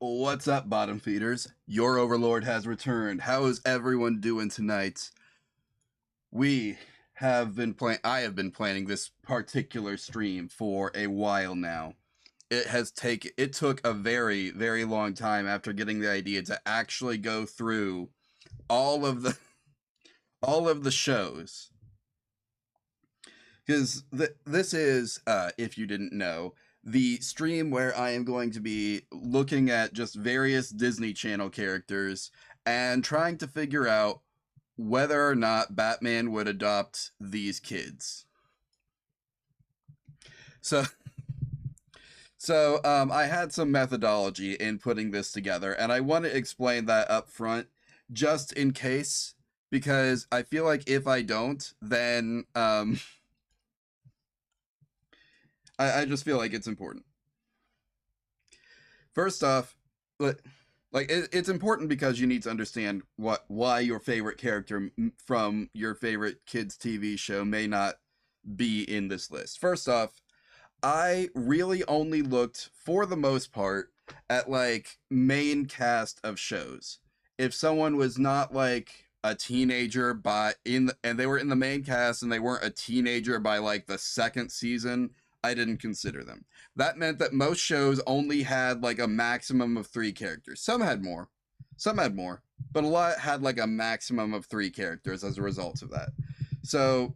What's up, bottom feeders? Your overlord has returned. How is everyone doing tonight? We have been playing. I have been planning this particular stream for a while now. It took a very, very long time after getting the idea to actually go through all of the all of the shows. Because this is, if you didn't know, the stream where I am going to be looking at just various Disney Channel characters and trying to figure out whether or not Batman would adopt these kids. So, so I had some methodology in putting this together, and I want to explain that up front, just in case, because I feel like if I don't, then I just feel like it's important. First off, it's important because you need to understand why your favorite character from your favorite kids TV show may not be in this list. First off, I really only looked for the most part at like main cast of shows. If someone was not like a teenager and they were in the main cast and they weren't a teenager by like the second season, I didn't consider them. That meant that most shows only had like a maximum of 3 characters. Some had more, but a lot had like a maximum of 3 characters as a result of that. So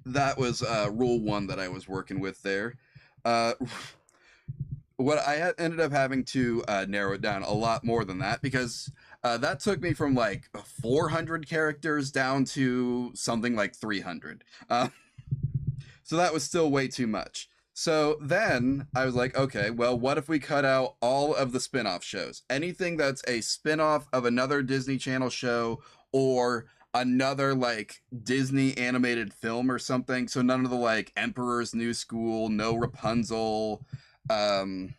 that was rule 1 that I was working with there. What I ended up having to narrow it down a lot more than that, because that took me from like 400 characters down to something like 300. So that was still way too much. So then I was like, okay, well, what if we cut out all of the spin-off shows? Anything that's a spin-off of another Disney Channel show or another like Disney animated film or something. So none of the like Emperor's New School, no Rapunzel, none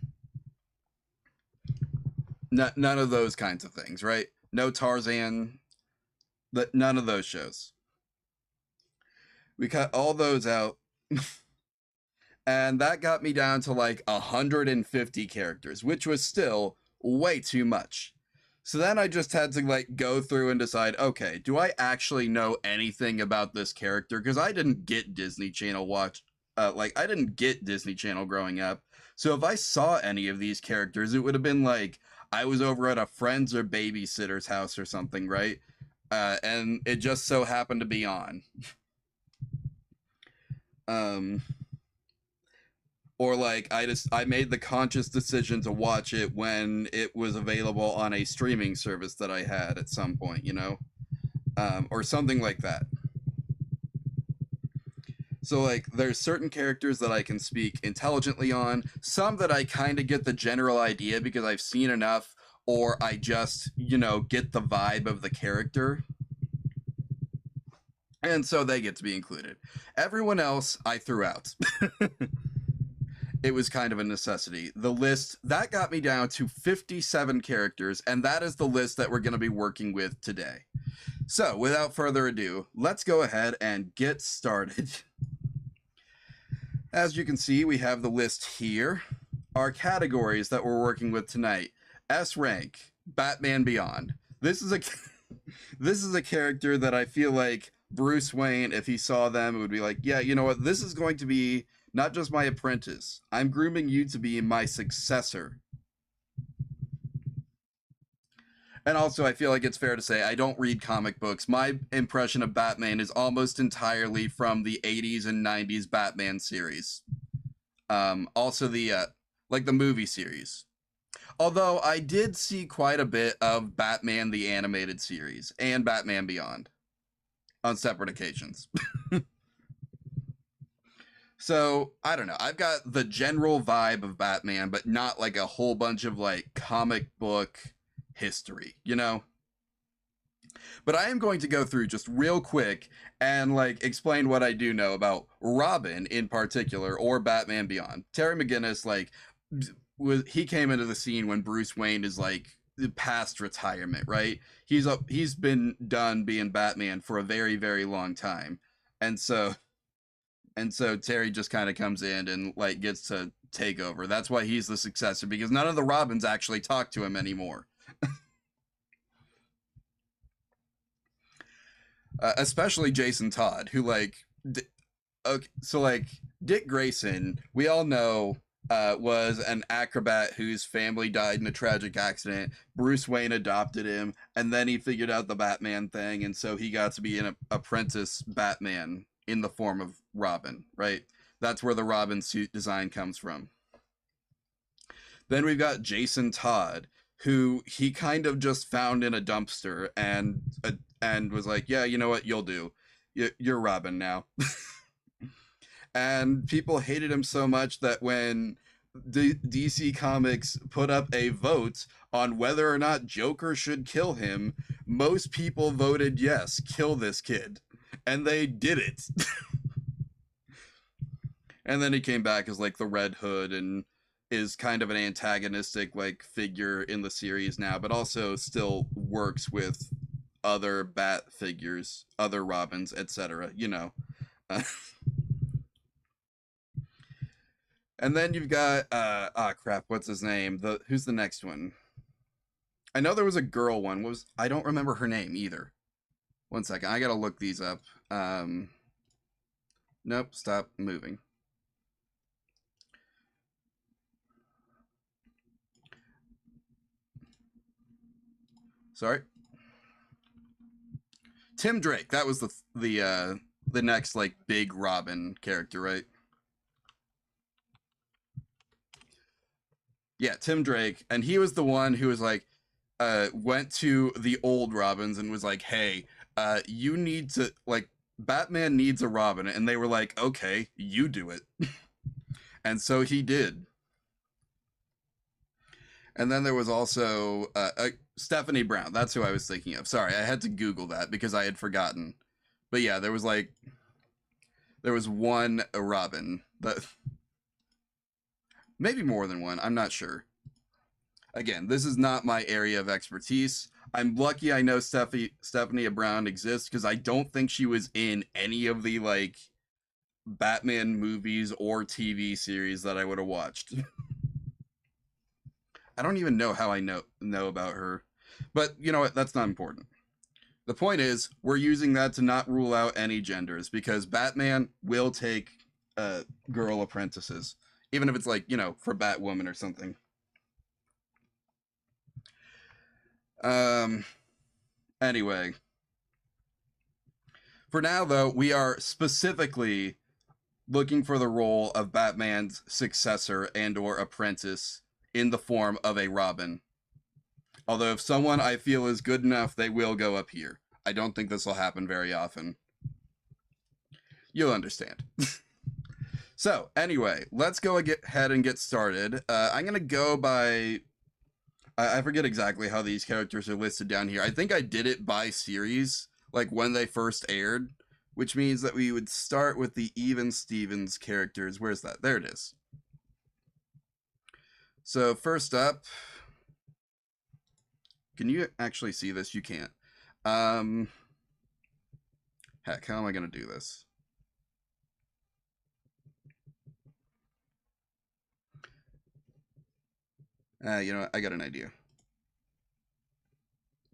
of those kinds of things, right? No Tarzan, none of those shows. We cut all those out. And that got me down to like 150 characters, which was still way too much. So then I just had to like go through and decide, okay, do I actually know anything about this character? Because I didn't get Disney Channel I didn't get Disney Channel growing up. So if I saw any of these characters, it would have been like I was over at a friend's or babysitter's house or something, right? And it just so happened to be on. Or like I made the conscious decision to watch it when it was available on a streaming service that I had at some point, you know, or something like that. So like there's certain characters that I can speak intelligently on, some that I kind of get the general idea because I've seen enough, or I just, you know, get the vibe of the character. And so they get to be included. Everyone else I threw out. It was kind of a necessity. The list, that got me down to 57 characters, and that is the list that we're going to be working with today. So, without further ado, let's go ahead and get started. As you can see, we have the list here. Our categories that we're working with tonight. S rank, Batman Beyond. This is a character that I feel like Bruce Wayne, if he saw them, it would be like, yeah, you know what, this is going to be not just my apprentice. I'm grooming you to be my successor. And also, I feel like it's fair to say I don't read comic books. My impression of Batman is almost entirely from the 80s and 90s Batman series. Also the movie series. Although I did see quite a bit of Batman the Animated Series and Batman Beyond on separate occasions. So, I don't know. I've got the general vibe of Batman, but not like a whole bunch of like comic book history, you know? But I am going to go through just real quick and like explain what I do know about Robin in particular, or Batman Beyond. Terry McGinnis, like, he came into the scene when Bruce Wayne is like past retirement, right? He's been done being Batman for a very, very long time. And so Terry just kind of comes in and like gets to takeover. That's why he's the successor, because none of the Robins actually talk to him anymore. Especially Jason Todd, who okay, so like Dick Grayson, we all know was an acrobat whose family died in a tragic accident. Bruce Wayne adopted him, and then he figured out the Batman thing, and so he got to be an apprentice Batman in the form of Robin, right? That's where the Robin suit design comes from. Then we've got Jason Todd, who he kind of just found in a dumpster and was like, yeah, you know what, you'll do. You're Robin now. And people hated him so much that when DC Comics put up a vote on whether or not Joker should kill him, most people voted yes, kill this kid. And they did it. And then he came back as like the Red Hood and is kind of an antagonistic like figure in the series now, but also still works with other Bat figures, other Robins, etc. You know. And then you've got crap, what's his name? Who's the next one? I know there was a girl one. I don't remember her name either. One second, I gotta look these up. Nope, stop moving. Sorry. Tim Drake. That was the next like big Robin character, right? Yeah, Tim Drake, and he was the one who was like, went to the old Robins and was like, "Hey, you need to like Batman needs a Robin," and they were like, "Okay, you do it," and so he did. And then there was also Stephanie Brown. That's who I was thinking of. Sorry, I had to Google that because I had forgotten. But yeah, there was one Robin that maybe more than one. I'm not sure. Again, this is not my area of expertise. I'm lucky I know Stephanie Brown exists because I don't think she was in any of the like Batman movies or TV series that I would have watched. I don't even know how I know about her. But you know what? That's not important. The point is, we're using that to not rule out any genders because Batman will take girl apprentices, even if it's like, you know, for Batwoman or something. Um, anyway, for now, though, we are specifically looking for the role of Batman's successor and or apprentice in the form of a Robin. Although if someone I feel is good enough, they will go up here. I don't think this will happen very often. You'll understand. So, anyway, let's go ahead and get started. I'm going to go by... I forget exactly how these characters are listed down here. I think I did it by series, like when they first aired, which means that we would start with the Even Stevens characters. Where's that? There it is. So, first up... Can you actually see this? You can't. Heck, how am I going to do this? You know what? I got an idea.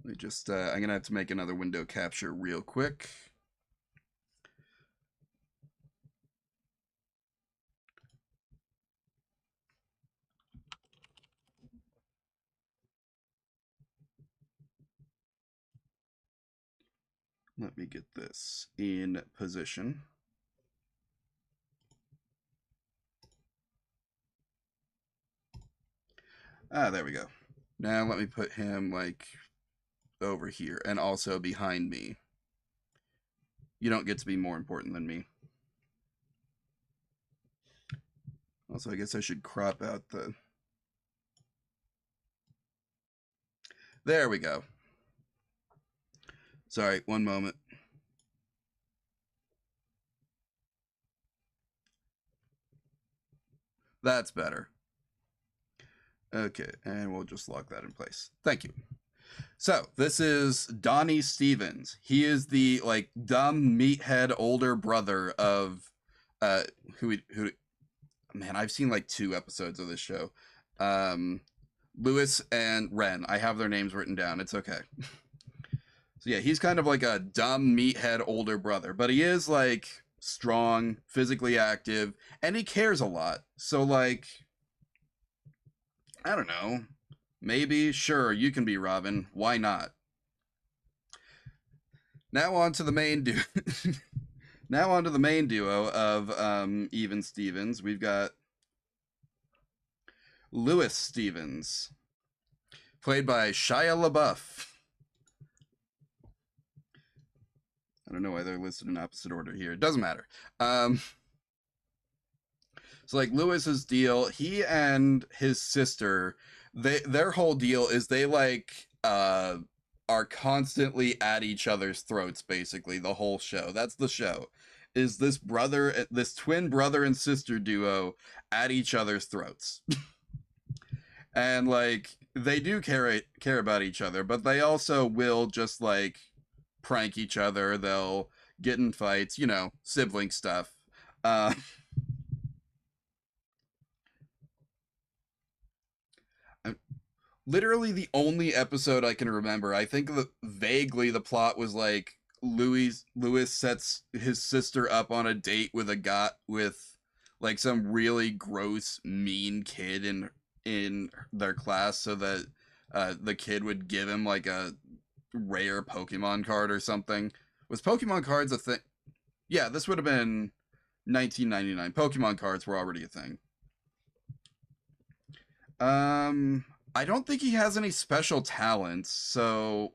Let me just, I'm going to have to make another window capture real quick. Let me get this in position. There we go. Now let me put him like over here and also behind me. You don't get to be more important than me. Also, I guess I should crop out the... There we go. Sorry, one moment. That's better. Okay, and we'll just lock that in place. Thank you. So, this is Donnie Stevens. He is the like dumb meathead older brother of who man, I've seen like 2 episodes of this show. Um, Lewis and Ren. I have their names written down. It's okay. So yeah, he's kind of like a dumb meathead older brother, but he is like strong, physically active, and he cares a lot. So like, I don't know. Maybe, sure, you can be Robin. Why not? Now on to the main duo. Now on to the main duo of Even Stevens. We've got Lewis Stevens, played by Shia LaBeouf. I don't know why they're listed in opposite order here. It doesn't matter. So like Lewis's deal, he and his sister, their whole deal is they like are constantly at each other's throats basically the whole show. That's the show. Is this twin brother and sister duo at each other's throats. And like they do care about each other, but they also will just like prank each other. They'll get in fights, you know, sibling stuff. Literally the only episode I can remember, I think vaguely the plot was like Lewis sets his sister up on a date with like some really gross mean kid in their class, so that the kid would give him like a rare Pokemon card or something. Was Pokemon cards a thing? Yeah, this would have been 1999. Pokemon cards were already a thing. I don't think he has any special talents, so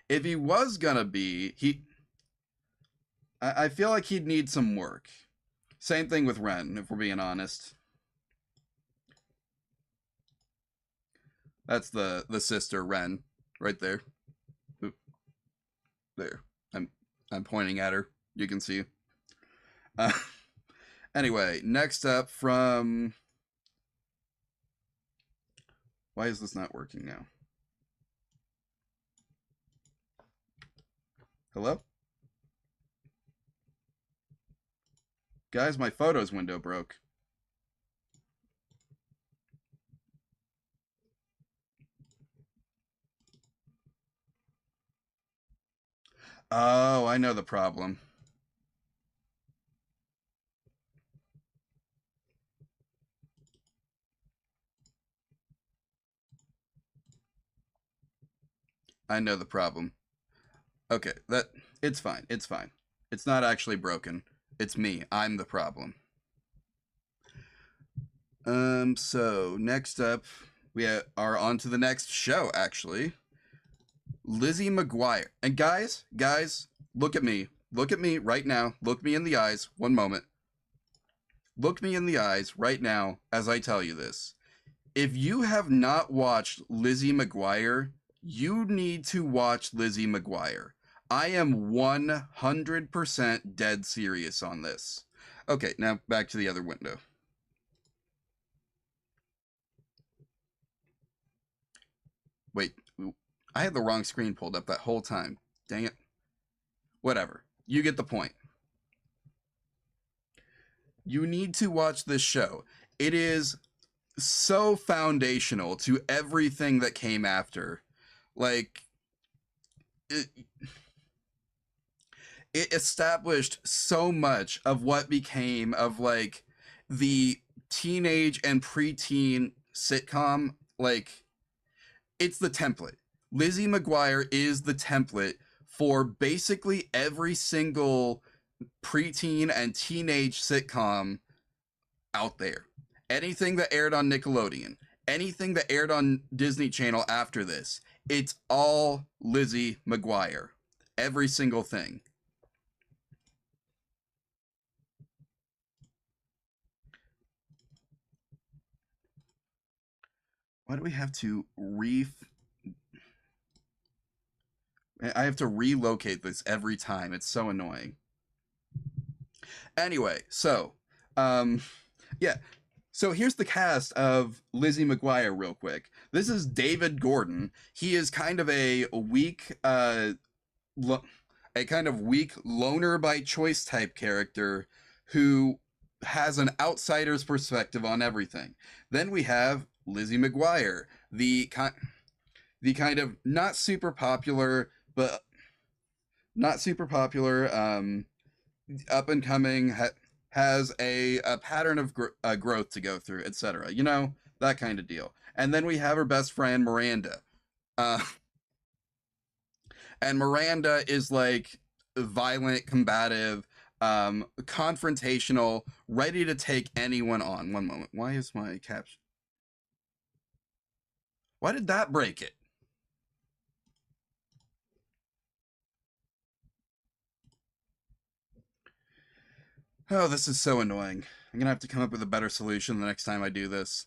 if he was gonna be, I feel like he'd need some work. Same thing with Ren, if we're being honest. That's the sister Ren, right there. Oop, there. I'm pointing at her. You can see. Uh, anyway, next up from. Why is this not working now? Hello? Guys, my photos window broke. Oh, I know the problem. I know the problem. Okay, it's fine. It's fine. It's not actually broken. It's me. I'm the problem. So next up, we are on to the next show, actually. Lizzie McGuire. And guys, look at me. Look at me right now. Look me in the eyes. One moment. Look me in the eyes right now as I tell you this. If you have not watched Lizzie McGuire, you need to watch Lizzie McGuire. I am 100% dead serious on this. Okay, now back to the other window. Wait, I had the wrong screen pulled up that whole time. Dang it. Whatever. You get the point. You need to watch this show. It is so foundational to everything that came after. Like, it established so much of what became of like the teenage and preteen sitcom. Like, it's the template. Lizzie McGuire is the template for basically every single preteen and teenage sitcom out there. Anything that aired on Nickelodeon, anything that aired on Disney Channel after this, it's all Lizzie McGuire. Every single thing. Why do we have to I have to relocate this every time. It's so annoying. Anyway, so, yeah. So here's the cast of Lizzie McGuire real quick. This is David Gordon. He is kind of a weak, a kind of weak loner by choice type character who has an outsider's perspective on everything. Then we have Lizzie McGuire, the kind of not super popular, but not super popular, up and coming, has a pattern of growth to go through, etc. You know, that kind of deal. And then we have her best friend Miranda, uh, and Miranda is like violent, combative, confrontational, ready to take anyone on. One moment. Why is my caption? Why did that break it? Oh, this is so annoying. I'm gonna have to come up with a better solution the next time I do this.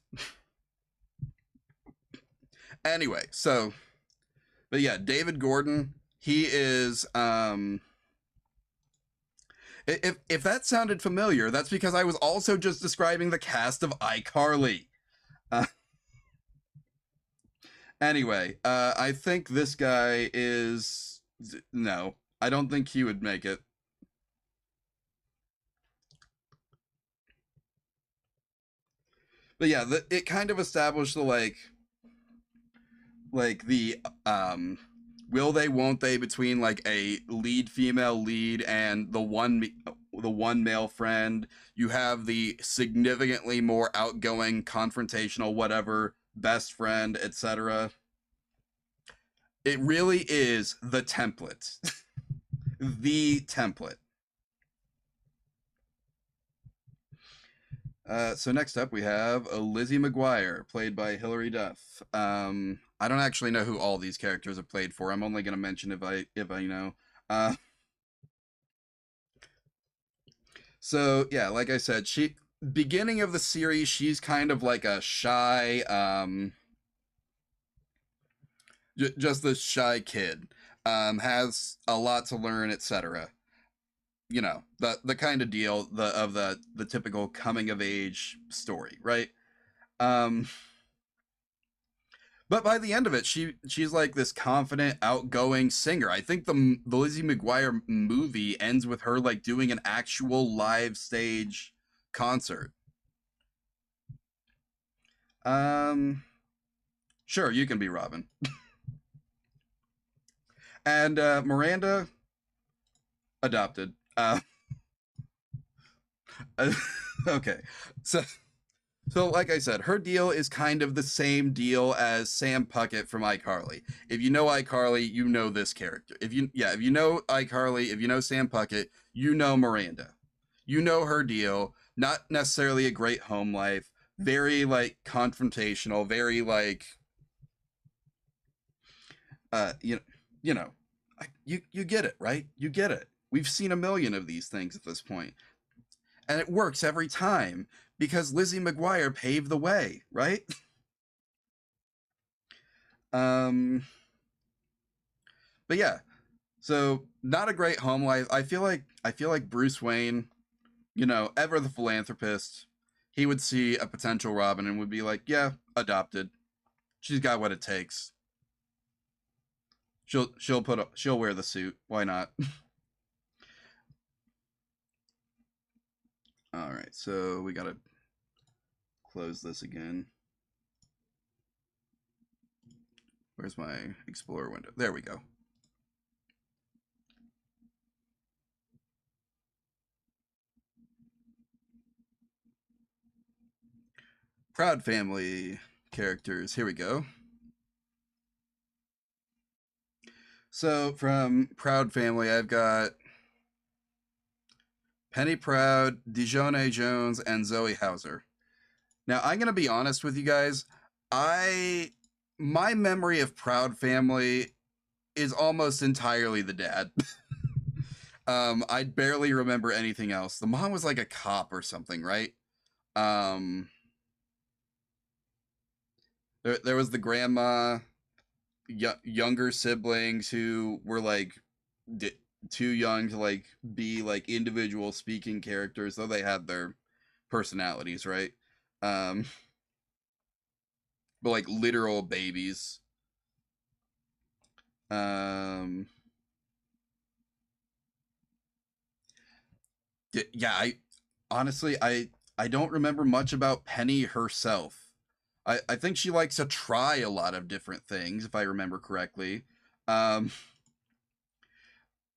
Anyway, so, but yeah, David Gordon, he is if that sounded familiar, that's because I was also just describing the cast of iCarly. Uh, anyway, I think this guy is no, I don't think he would make it. But yeah, it kind of established the the will they won't they between like a lead female lead and the one male friend. You have the significantly more outgoing, confrontational, whatever best friend, etc. It really is the template. The template. So next up we have Lizzie McGuire, played by Hilary Duff. I don't actually know who all these characters are played for. I'm only going to mention if I know. Uh, so yeah, like I said, she beginning of the series, she's kind of like a shy, just this shy kid. Has a lot to learn, etc. You know, the kind of deal the typical coming of age story, right? Um, but by the end of it, she's like this confident, outgoing singer. I think the Lizzie McGuire movie ends with her like doing an actual live stage concert. Um, sure, you can be Robin. And Miranda adopted. Okay, so like I said, her deal is kind of the same deal as Sam Puckett from iCarly. If you know iCarly, you know this character. If you know iCarly, if you know Sam Puckett, you know Miranda. You know her deal. Not necessarily a great home life. Very like confrontational. Very like you know you know you get it, right? You get it. We've seen a million of these things at this point, and it works every time because Lizzie McGuire paved the way, right? Um, but yeah, so not a great home life. I feel like Bruce Wayne, you know, ever the philanthropist, he would see a potential Robin and would be like, "Yeah, adopted. She's got what it takes. She'll wear the suit. Why not?" All right, so we gotta close this again. Where's my Explorer window? There we go. Proud Family characters. Here we go. So from Proud Family, I've got Penny Proud, Dijonne Jones, and Zoe Hauser. Now, I'm going to be honest with you guys. I My memory of Proud Family is almost entirely the dad. I barely remember anything else. The mom was like a cop or something, right? Um, there was the grandma, younger siblings who were like di- too young to like be like individual speaking characters, though they had their personalities, right? Um, but like literal babies. Um, yeah, honestly, I don't remember much about Penny herself. I think she likes to try a lot of different things, if I remember correctly. Um,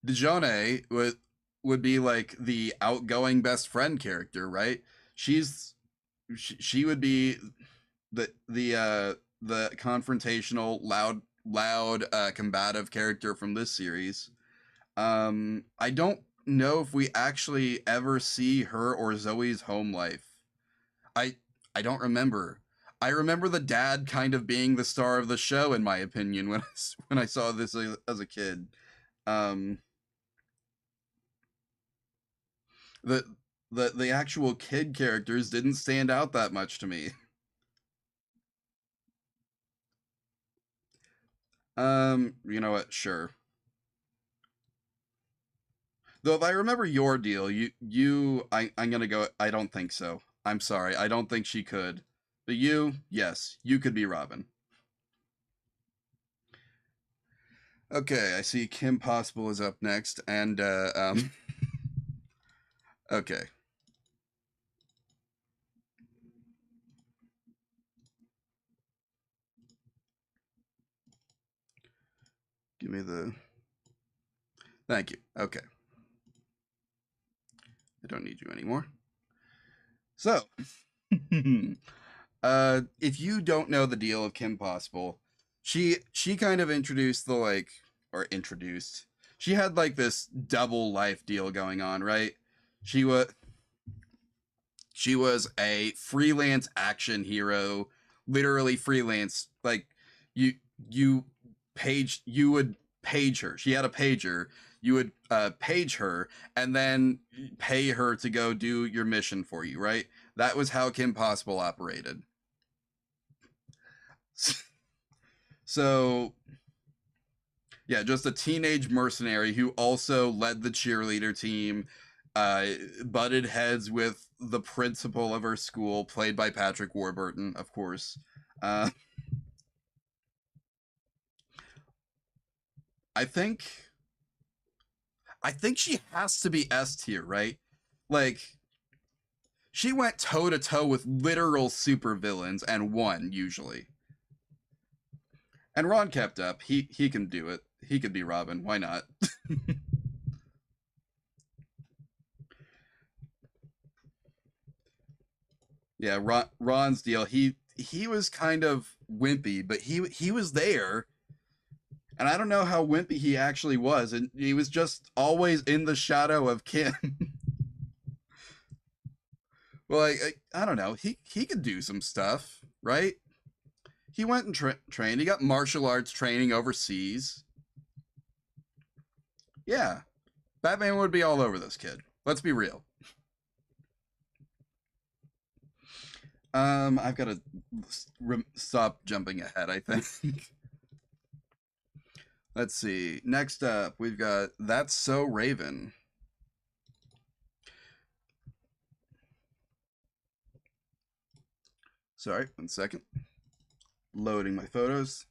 Dejone would be like the outgoing best friend character, right? She's she would be the confrontational, loud, combative character from this series. I don't know if we actually ever see her or Zoe's home life. I I don't remember. I remember the dad kind of being the star of the show, in my opinion, when I saw this as a kid. Um, the the actual kid characters didn't stand out that much to me. You know what? Sure. Though if I remember your deal, I'm gonna go. I don't think so. I'm sorry. I don't think she could. But you, yes, you could be Robin. Okay, I see Kim Possible is up next, and okay, give me the. Thank you. Okay, I don't need you anymore. So, if you don't know the deal of Kim Possible, she kind of introduced the like or introduced. She had like this double life deal going on, right? She was she was a freelance action hero, literally freelance. Like you you would page her. She had a pager. You would page her and then pay her to go do your mission for you, right? That was how Kim Possible operated. So yeah, just a teenage mercenary who also led the cheerleader team, uh, butted heads with the principal of her school, played by Patrick Warburton, of course. Uh, I think I think she has to be S tier, right? Like she went toe to toe with literal supervillains and won usually. And Ron kept up. He can do it. He could be Robin. Why not? Yeah, Ron's deal. He was kind of wimpy, but he was there, and I don't know how wimpy he actually was, and he was just always in the shadow of Kim. Well, I don't know. He could do some stuff, right? He went and trained. He got martial arts training overseas. Yeah, Batman would be all over this kid. Let's be real. I've got to stop jumping ahead. I think. Let's see. Next up, we've got That's So Raven. Sorry, 1 second. Loading my photos.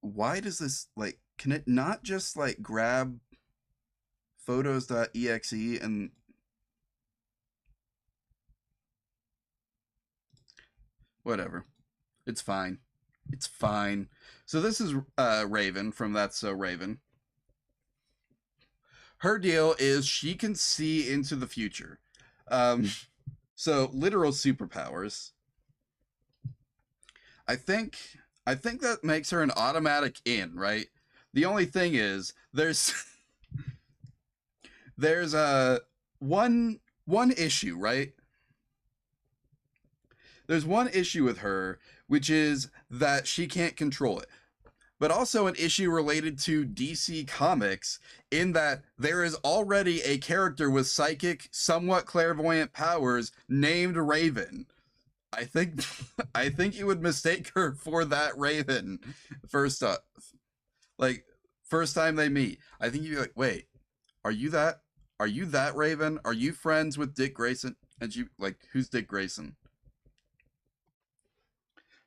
Why does this like? Can it not just like grab photos.exe and whatever? It's fine. It's fine. So this is Raven from That's So Raven. Her deal is she can see into the future. Um, so literal superpowers. I think I think that makes her an automatic in, right? The only thing is there's a one issue, right? There's one issue with her, which is that she can't control it. But also an issue related to DC Comics in that there is already a character with psychic, somewhat clairvoyant powers named Raven. I think I think you would mistake her for that Raven. First up, like first time they meet, I think you'd be like, "Wait, are you that? Are you that Raven? Are you friends with Dick Grayson?" And she like, "Who's Dick Grayson?"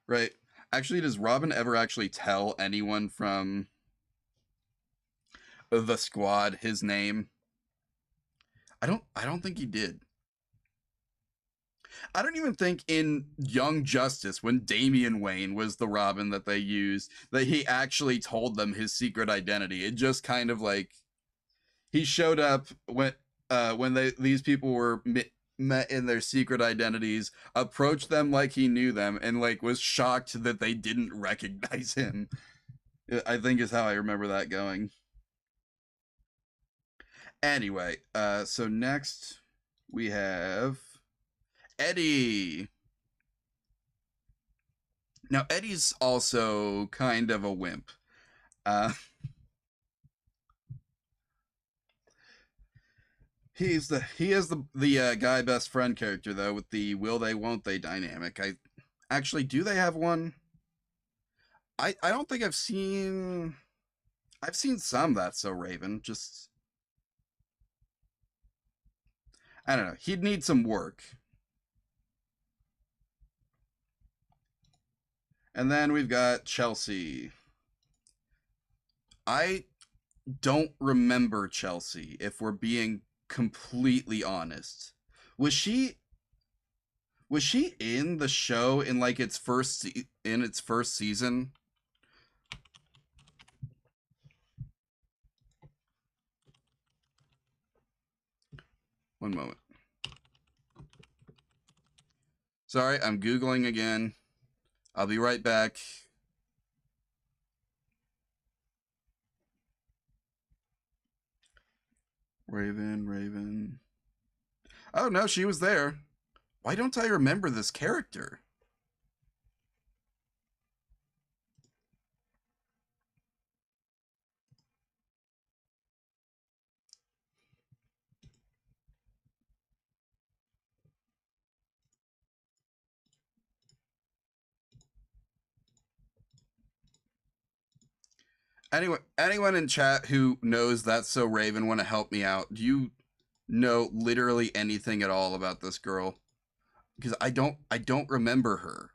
Right? Actually, does Robin ever actually tell anyone from? the squad his name. I don't think he did. I don't even think in Young Justice, when Damian Wayne was the Robin that they used, that he actually told them his secret identity. It just kind of like he showed up when these people were met in their secret identities, approached them like he knew them, and like was shocked that they didn't recognize him. I think is how I remember that going. Anyway, so next we have Eddie. Now Eddie's also kind of a wimp. Uh, he is the guy best friend character though with the will they won't they dynamic. I actually do they have one? I don't think I've seen some That's So Raven. Just I don't know. He'd need some work. And then we've got Chelsea. I don't remember Chelsea, if we're being completely honest. Was she was she in the show in like in its first season? One moment. Sorry, I'm googling again. I'll be right back. Raven. Oh no, she was there. Why don't I remember this character? Anyone in chat who knows That's So Raven want to help me out? Do you know literally anything at all about this girl? Because I don't remember her.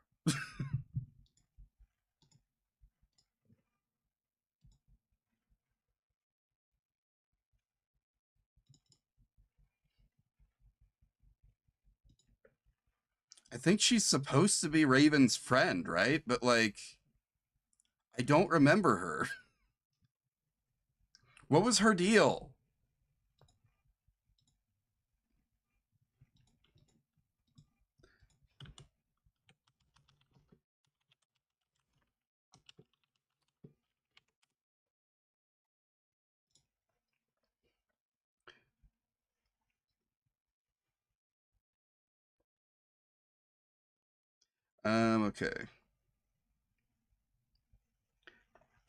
I think she's supposed to be Raven's friend, right? But like I don't remember her. What was her deal? Okay.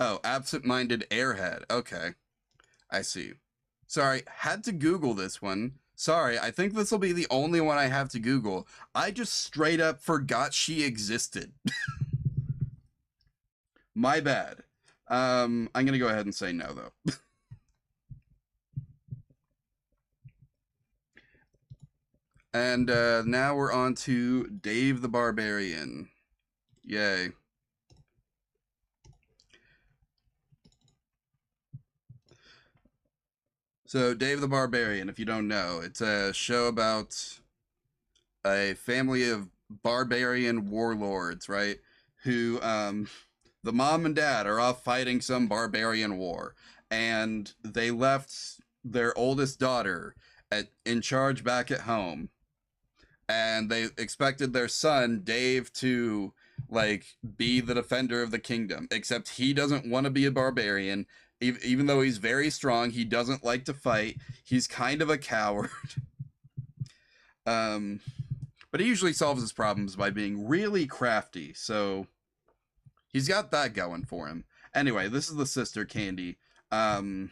Oh, absent-minded airhead. Okay. I see. Sorry, had to Google this one. Sorry, I think this will be the only one I have to Google. I just straight up forgot she existed. My bad. I'm gonna go ahead and say no though. And now we're on to Dave the Barbarian. Yay. So, Dave the Barbarian, if you don't know, it's a show about a family of barbarian warlords, right? Who, the mom and dad are off fighting some barbarian war, and they left their oldest daughter in charge back at home, and they expected their son Dave to like be the defender of the kingdom, except he doesn't want to be a barbarian. Even though he's very strong, he doesn't like to fight. He's kind of a coward. um, but he usually solves his problems by being really crafty. So he's got that going for him. Anyway, this is the sister Candy. Um,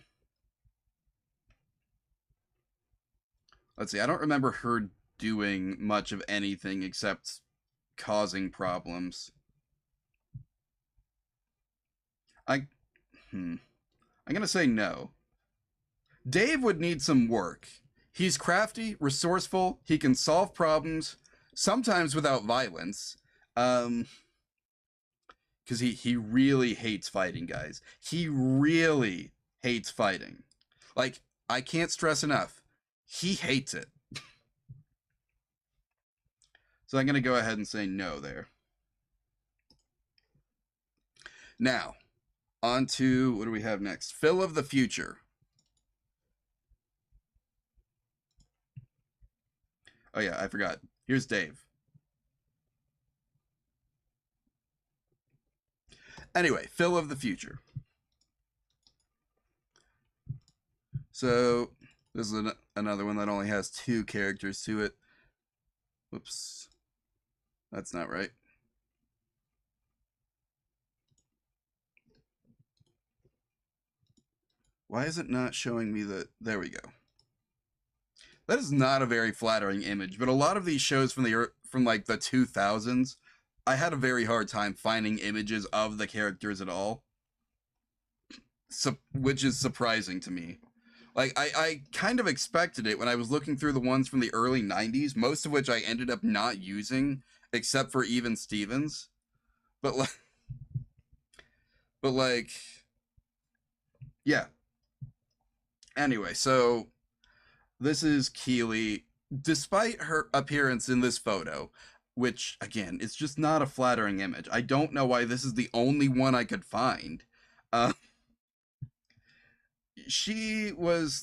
let's see. I don't remember her doing much of anything except causing problems. I hmm. I'm gonna say no. Dave would need some work. He's crafty, resourceful. He can solve problems, sometimes without violence. Um, because he really hates fighting guys. He really hates fighting. Like, I can't stress enough. He hates it. So I'm going to go ahead and say no there. Now, on to what do we have next? Phil of the future. Oh, yeah, I forgot. Here's Dave. Anyway, Phil of the future. So, this is another one that only has 2 characters to it. Whoops. That's not right. Why is it not showing me the... There we go. That is not a very flattering image, but a lot of these shows from like the 2000s, I had a very hard time finding images of the characters at all. So, which is surprising to me. Like, I kind of expected it when I was looking through the ones from the early 90s, most of which I ended up not using, except for Even Stevens. But like, yeah. Anyway, so this is Keely. Despite her appearance in this photo, which, again, it's just not a flattering image. I don't know why this is the only one I could find. She was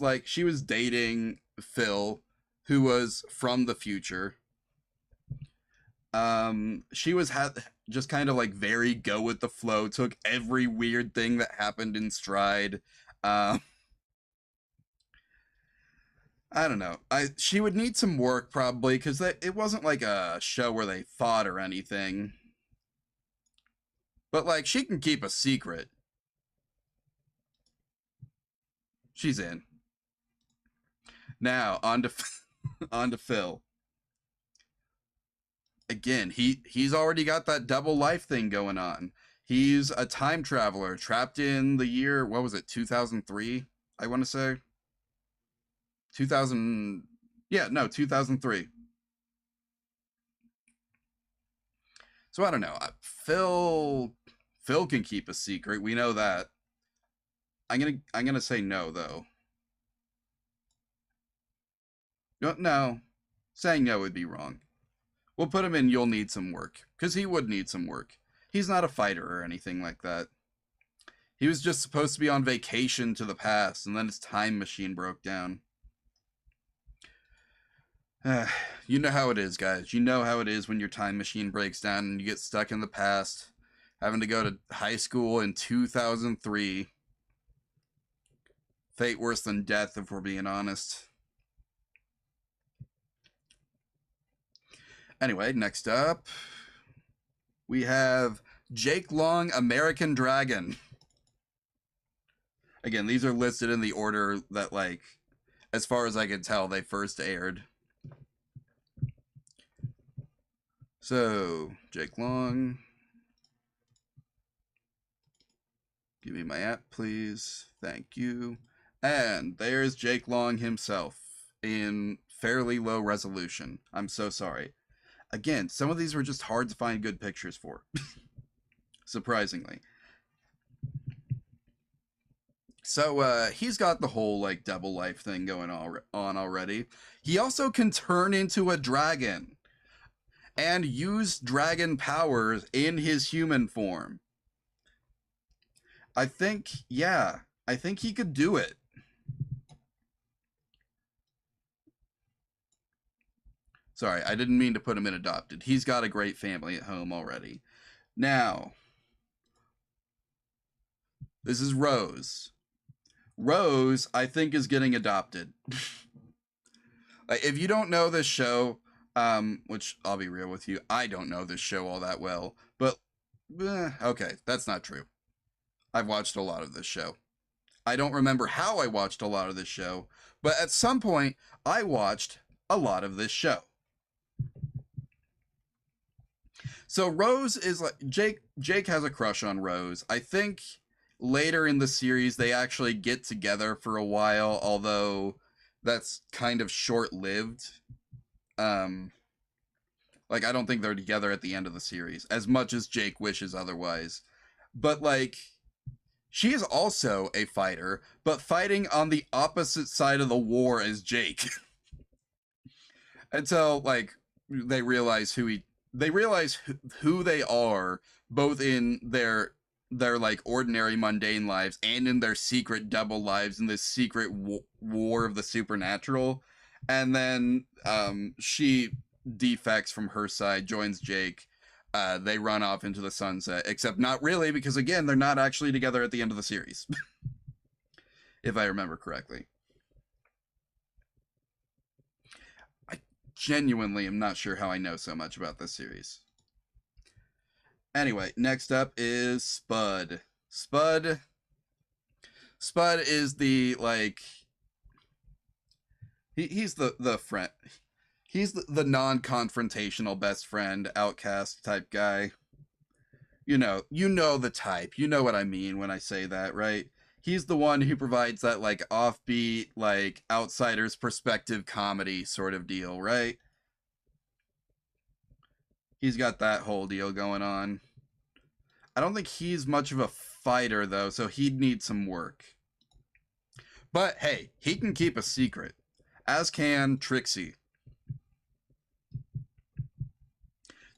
dating Phil, who was from the future. She was just kind of like very go with the flow, took every weird thing that happened in stride. I don't know. She would need some work probably because it wasn't like a show where they fought or anything. But like she can keep a secret. She's in. Now on to on to Phil. Again, he's already got that double life thing going on. He's a time traveler trapped in the year, what was it, 2003? I want to say 2000. Yeah, no, 2003. So I don't know. Phil can keep a secret. We know that. I'm gonna say no though. No, saying no would be wrong. We'll put him in You'll Need Some Work, because he would need some work. He's not a fighter or anything like that. He was just supposed to be on vacation to the past, and then his time machine broke down. You know how it is, guys. You know how it is when your time machine breaks down and you get stuck in the past, having to go to high school in 2003. Fate worse than death, if we're being honest. Anyway, next up, we have Jake Long, American Dragon. Again, these are listed in the order that, like, as far as I can tell, they first aired. So, Jake Long. Give me my app, please. Thank you. And there's Jake Long himself in fairly low resolution. I'm so sorry. Again, some of these were just hard to find good pictures for. Surprisingly. So, he's got the whole, like, double life thing going on already. He also can turn into a dragon and use dragon powers in his human form. I think he could do it. Sorry, I didn't mean to put him in adopted. He's got a great family at home already. Now, this is Rose. Rose, I think, is getting adopted. If you don't know this show, which I'll be real with you, I don't know this show all that well, but okay, that's not true. I've watched a lot of this show. I don't remember how I watched a lot of this show, but at some point, I watched a lot of this show. So Rose is like Jake has a crush on Rose. I think later in the series they actually get together for a while, although that's kind of short-lived. Like I don't think they're together at the end of the series as much as Jake wishes otherwise. But like she is also a fighter, but fighting on the opposite side of the war as Jake. Until like they realize they realize who they are, both in their like ordinary mundane lives and in their secret double lives in this secret war of the supernatural. And then she defects from her side, joins Jake. They run off into the sunset, except not really, because again, they're not actually together at the end of the series, if I remember correctly. I genuinely am not sure how I know so much about this series. Anyway, next up is Spud. Spud Spud is the like he's the friend. He's the non-confrontational best friend, outcast type guy. You know the type. You know what I mean when I say that, right? He's the one who provides that like offbeat, like outsider's perspective comedy sort of deal, right? He's got that whole deal going on. I don't think he's much of a fighter though, so he'd need some work. But hey, he can keep a secret, as can Trixie.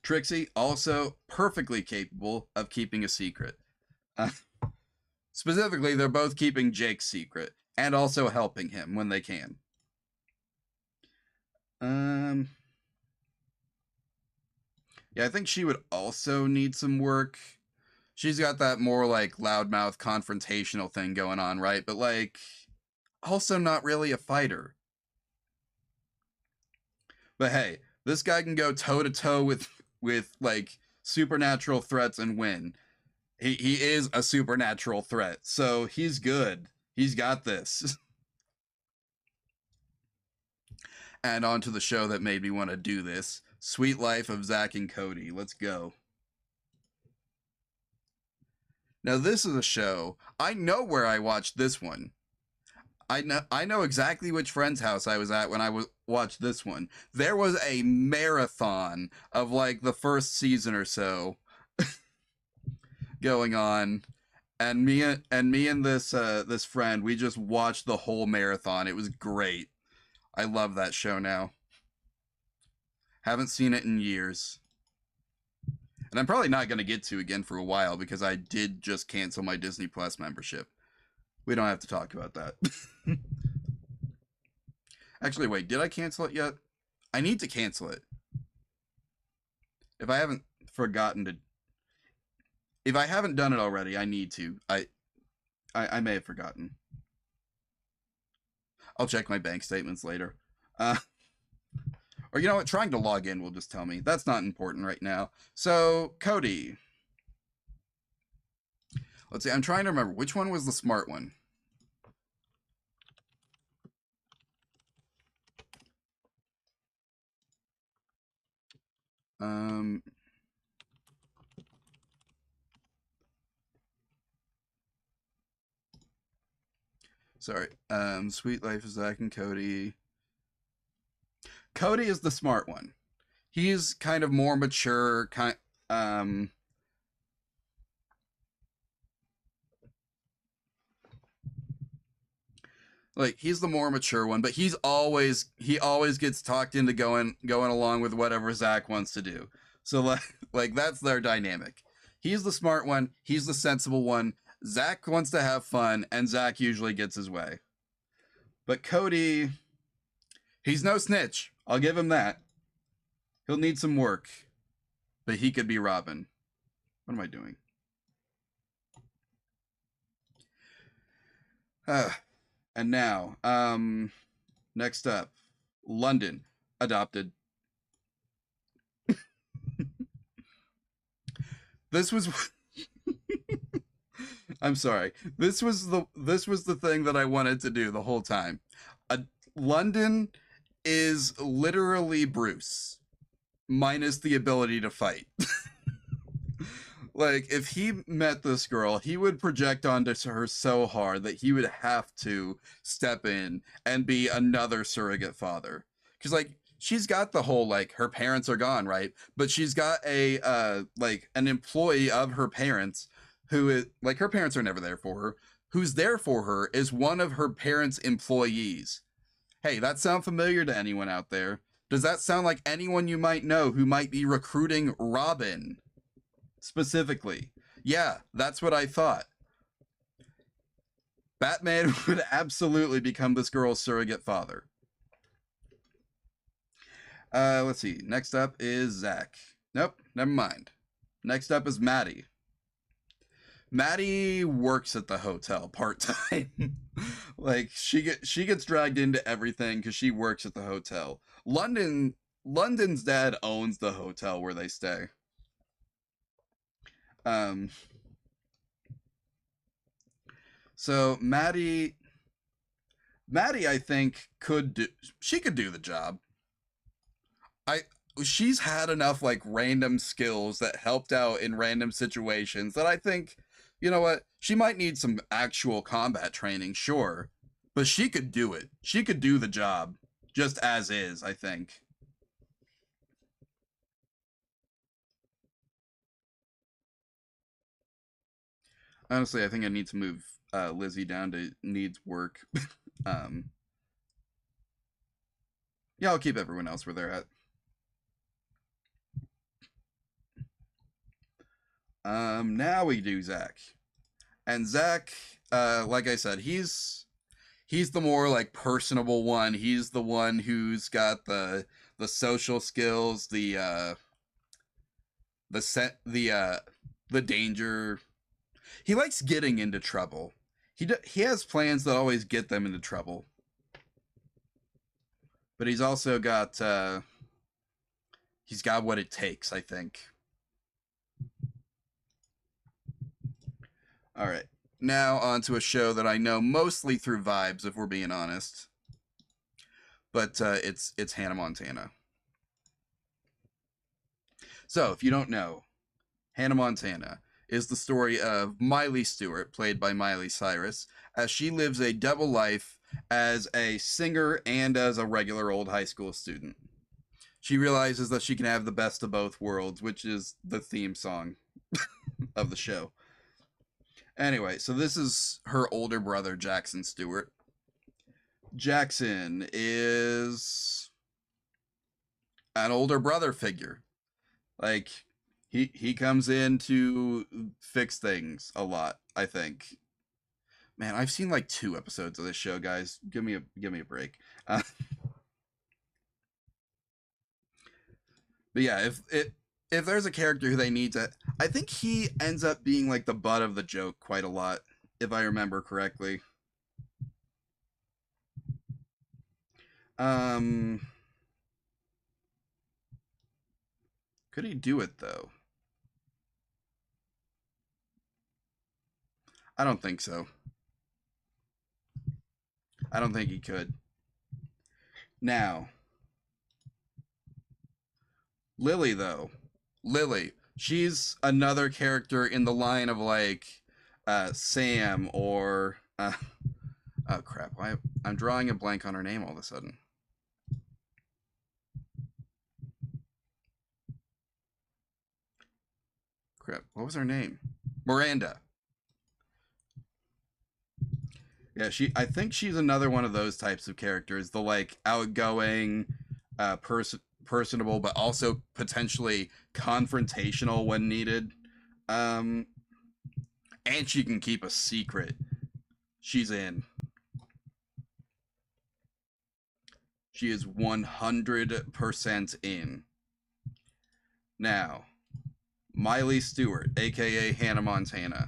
Trixie also perfectly capable of keeping a secret. Uh, Specifically, they're both keeping Jake's secret and also helping him when they can. Yeah, I think she would also need some work. She's got that more like loudmouth confrontational thing going on, right? But like also not really a fighter. But hey, this guy can go toe to toe with like supernatural threats and win. He is a supernatural threat, so he's good. He's got this. And on to the show that made me want to do this. Sweet Life of Zach and Cody. Let's go. Now this is a show. I know where I watched this one. I know exactly which friend's house I was at when I watched this one. There was a marathon of like the first season or so going on, and me and this friend, we just watched the whole marathon. It was great. I love that show now. Haven't seen it in years. And I'm probably not going to get to again for a while because I did just cancel my Disney Plus membership. We don't have to talk about that. Actually, wait, did I cancel it yet? I need to cancel it. If I haven't forgotten to... If I haven't done it already, I need to. I may have forgotten. I'll check my bank statements later. Or you know what? Trying to log in will just tell me. That's not important right now. So, Cody. Let's see. I'm trying to remember. Which one was the smart one? Sorry. Sweet Life of Zach and Cody. Cody is the smart one. He's kind of more mature, like he's the more mature one, but he always gets talked into going along with whatever Zach wants to do. So like that's their dynamic. He's the smart one, he's the sensible one. Zach wants to have fun, and Zach usually gets his way. But Cody, he's no snitch. I'll give him that. He'll need some work, but he could be Robin. What am I doing? And now, next up, London, adopted. This was I'm sorry. This was the thing that I wanted to do the whole time. London is literally Bruce minus the ability to fight. Like if he met this girl, he would project onto her so hard that he would have to step in and be another surrogate father. Cuz like she's got the whole like her parents are gone, right? But she's got a like an employee of her parents who is like her parents are never there for her. Who's there for her is one of her parents' employees. Hey, that sound familiar to anyone out there? Does that sound like anyone you might know who might be recruiting Robin specifically? Yeah, that's what I thought. Batman would absolutely become this girl's surrogate father. Let's see. Next up is Zach. Nope, never mind. Next up is Maddie. Maddie works at the hotel part time. Like she gets dragged into everything because she works at the hotel. London's dad owns the hotel where they stay. Um, so Maddie, I think she could do the job. I she's had enough like random skills that helped out in random situations that I think, you know what, she might need some actual combat training, sure, but she could do it. She could do the job just as is, I think. Honestly, I think I need to move Lizzie down to needs work. um, yeah, I'll keep everyone else where they're at. Now we do Zach, and Zach, like I said, he's the more like personable one. He's the one who's got the social skills, the set, the danger. He likes getting into trouble. He has plans that always get them into trouble, but he's got what it takes, I think. All right. Now on to a show that I know mostly through vibes, if we're being honest. But it's Hannah Montana. So if you don't know, Hannah Montana is the story of Miley Stewart, played by Miley Cyrus, as she lives a double life as a singer and as a regular old high school student. She realizes that she can have the best of both worlds, which is the theme song of the show. Anyway, so this is her older brother, Jackson Stewart. Jackson is an older brother figure. Like he comes in to fix things a lot, I think. Man, I've seen like 2 episodes of this show, guys. Give me a break. But yeah, if there's a character who they need to, I think he ends up being like the butt of the joke quite a lot, if I remember correctly. Um, could he do it though? I don't think so. I don't think he could. Now, Lily though, Lily, she's another character in the line of like Sam or oh crap, I'm drawing a blank on her name all of a sudden. Crap, what was her name? Miranda. Yeah, I think she's another one of those types of characters, the like outgoing, personable, but also potentially confrontational when needed. Um, and she can keep a secret. She's in. She is 100% in. Now, Miley Stewart, aka Hannah Montana,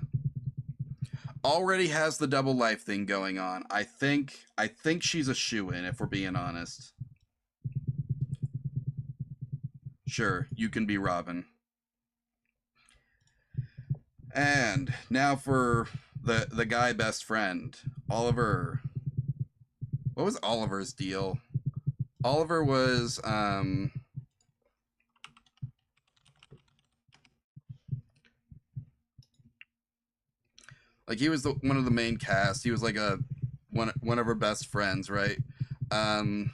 already has the double life thing going on. I think she's a shoe in, if we're being honest. Sure, you can be Robin. And now for the guy best friend, Oliver. What was Oliver's deal? Oliver was like he was one of the main cast. He was like a one of her best friends, right? Um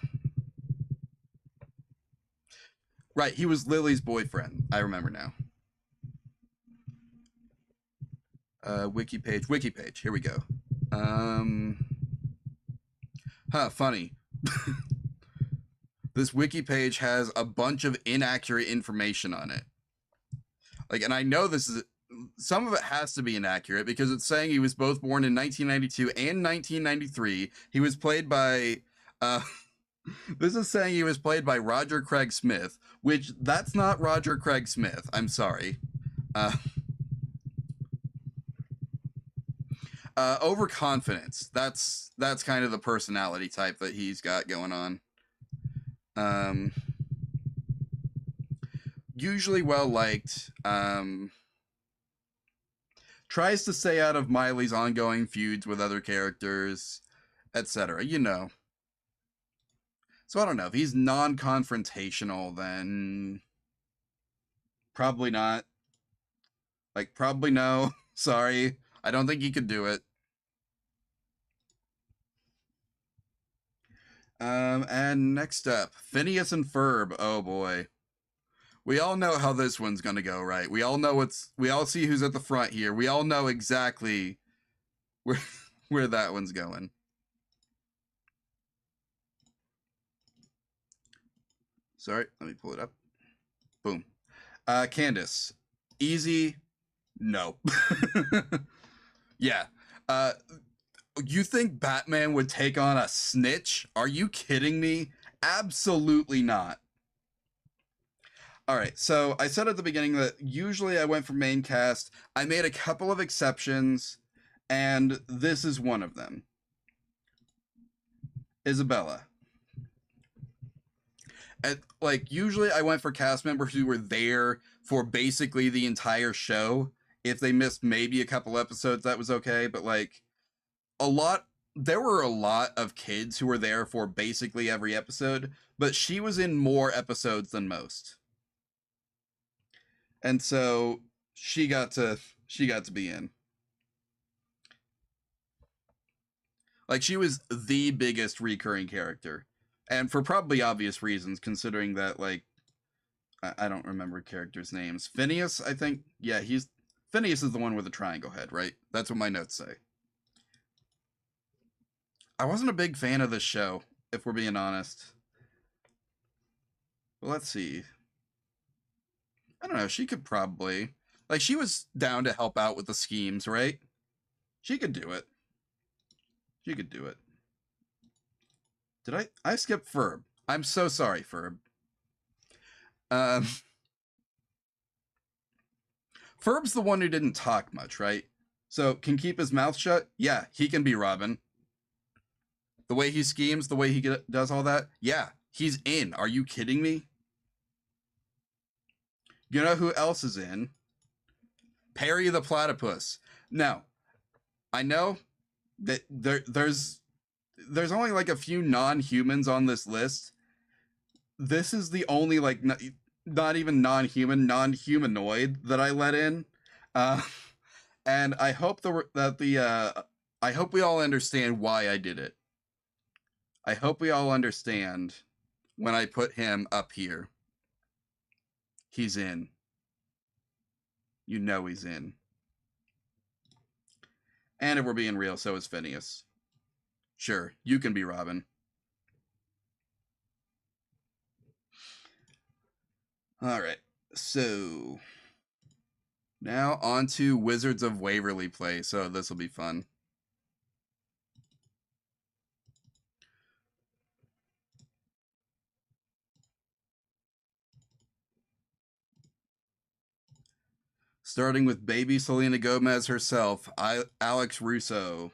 right, he was Lily's boyfriend. I remember now. Wiki page. Here we go. Um, funny. This wiki page has a bunch of inaccurate information on it. Like, and I know this is some of it has to be inaccurate because it's saying he was both born in 1992 and 1993. He was played by, uh, this is saying he was played by Roger Craig Smith, which that's not Roger Craig Smith. I'm sorry. Overconfidence. That's kind of the personality type that he's got going on. Um, usually well liked. Tries to stay out of Miley's ongoing feuds with other characters, etc. You know. So I don't know if he's non-confrontational, then probably not. Like probably no. Sorry, I don't think he could do it. And next up, Phineas and Ferb. Oh boy. We all know how this one's gonna go, right? We all see who's at the front here. We all know exactly where where that one's going. Sorry, let me pull it up. Boom. Candace. Easy. No. Yeah. You think Batman would take on a snitch? Are you kidding me? Absolutely not. All right, so I said at the beginning that usually I went for main cast. I made a couple of exceptions, and this is one of them. Isabella. Like, usually I went for cast members who were there for basically the entire show. If they missed maybe a couple episodes, that was okay, but like, there were a lot of kids who were there for basically every episode, but she was in more episodes than most. And so she got to be in. Like, she was the biggest recurring character. And for probably obvious reasons, considering that, like, I don't remember characters' names. Phineas, I think, yeah, Phineas is the one with the triangle head, right? That's what my notes say. I wasn't a big fan of this show, if we're being honest. Well, let's see. I don't know. She could probably, like, she was down to help out with the schemes, right? She could do it. She could do it. Did I skipped Ferb. I'm so sorry, Ferb. Ferb's the one who didn't talk much, right? So can keep his mouth shut? Yeah, he can be Robin. The way he schemes, the way he does all that? Yeah, he's in. Are you kidding me? You know who else is in? Perry the Platypus. Now, I know that there's only like a few non-humans on this list. This is the only like not even non-human, non-humanoid that I let in. And I hope I hope we all understand why I did it. I hope we all understand when I put him up here. He's in. You know he's in. And if we're being real, so is Phineas. Sure, you can be Robin. All right, so now on to Wizards of Waverly Place. So this will be fun. Starting with baby Selena Gomez herself, Alex Russo.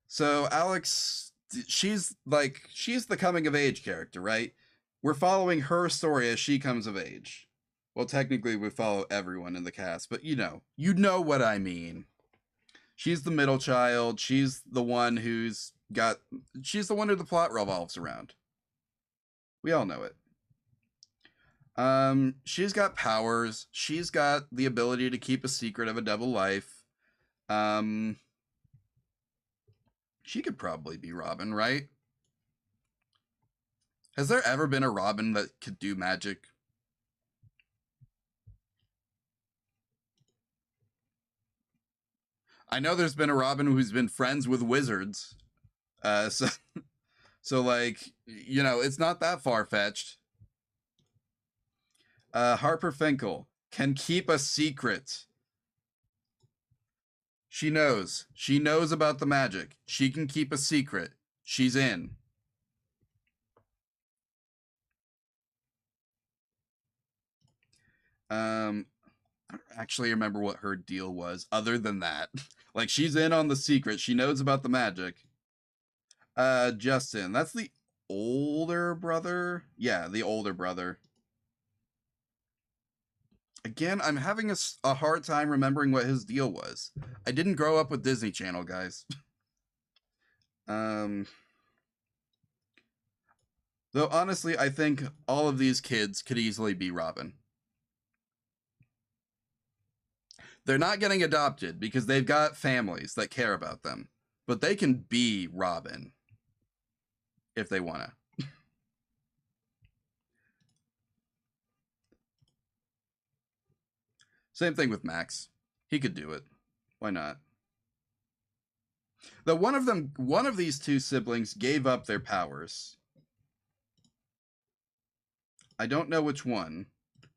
So Alex, she's the coming of age character, right? We're following her story as she comes of age. Well, technically we follow everyone in the cast, but you know what I mean. She's the middle child. She's the one who the plot revolves around. We all know it. She's got powers. She's got the ability to keep a secret of a double life. She could probably be Robin, right? Has there ever been a Robin that could do magic? I know there's been a Robin who's been friends with wizards. So so like, you know, it's not that far fetched. Harper Finkel can keep a secret. She knows. She knows about the magic. She can keep a secret. She's in. I don't actually remember what her deal was other than that. Like she's in on the secret. She knows about the magic. Justin, that's the older brother. Yeah, the older brother. Again, I'm having a hard time remembering what his deal was. I didn't grow up with Disney Channel, guys. um, though honestly, I think all of these kids could easily be Robin. They're not getting adopted because they've got families that care about them, but they can be Robin if they want to. Same thing with Max. He could do it. Why not? Though one of these two siblings gave up their powers. I don't know which one,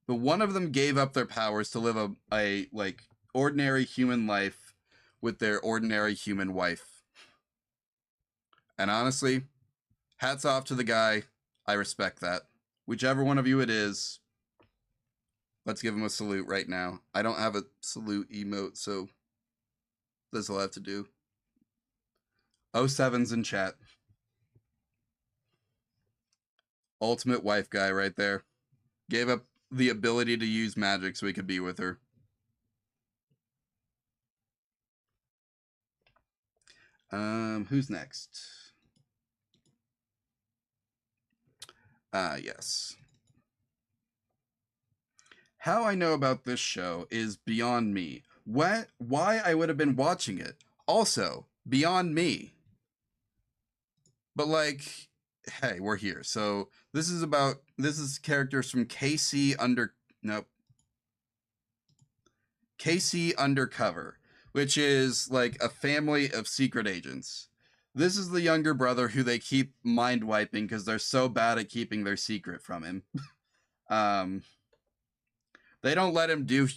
but one of them gave up their powers to live a like ordinary human life with their ordinary human wife. And honestly, hats off to the guy. I respect that. Whichever one of you it is, let's give him a salute right now. I don't have a salute emote, so this will have to do. 07's in chat. Ultimate wife guy right there. Gave up the ability to use magic so he could be with her. Who's next? Yes. How I know about this show is beyond me. Why I would have been watching it. Also, beyond me. But like, hey, we're here. So this is characters from KC Undercover, which is like a family of secret agents. This is the younger brother who they keep mind wiping because they're so bad at keeping their secret from him. um, they don't let him do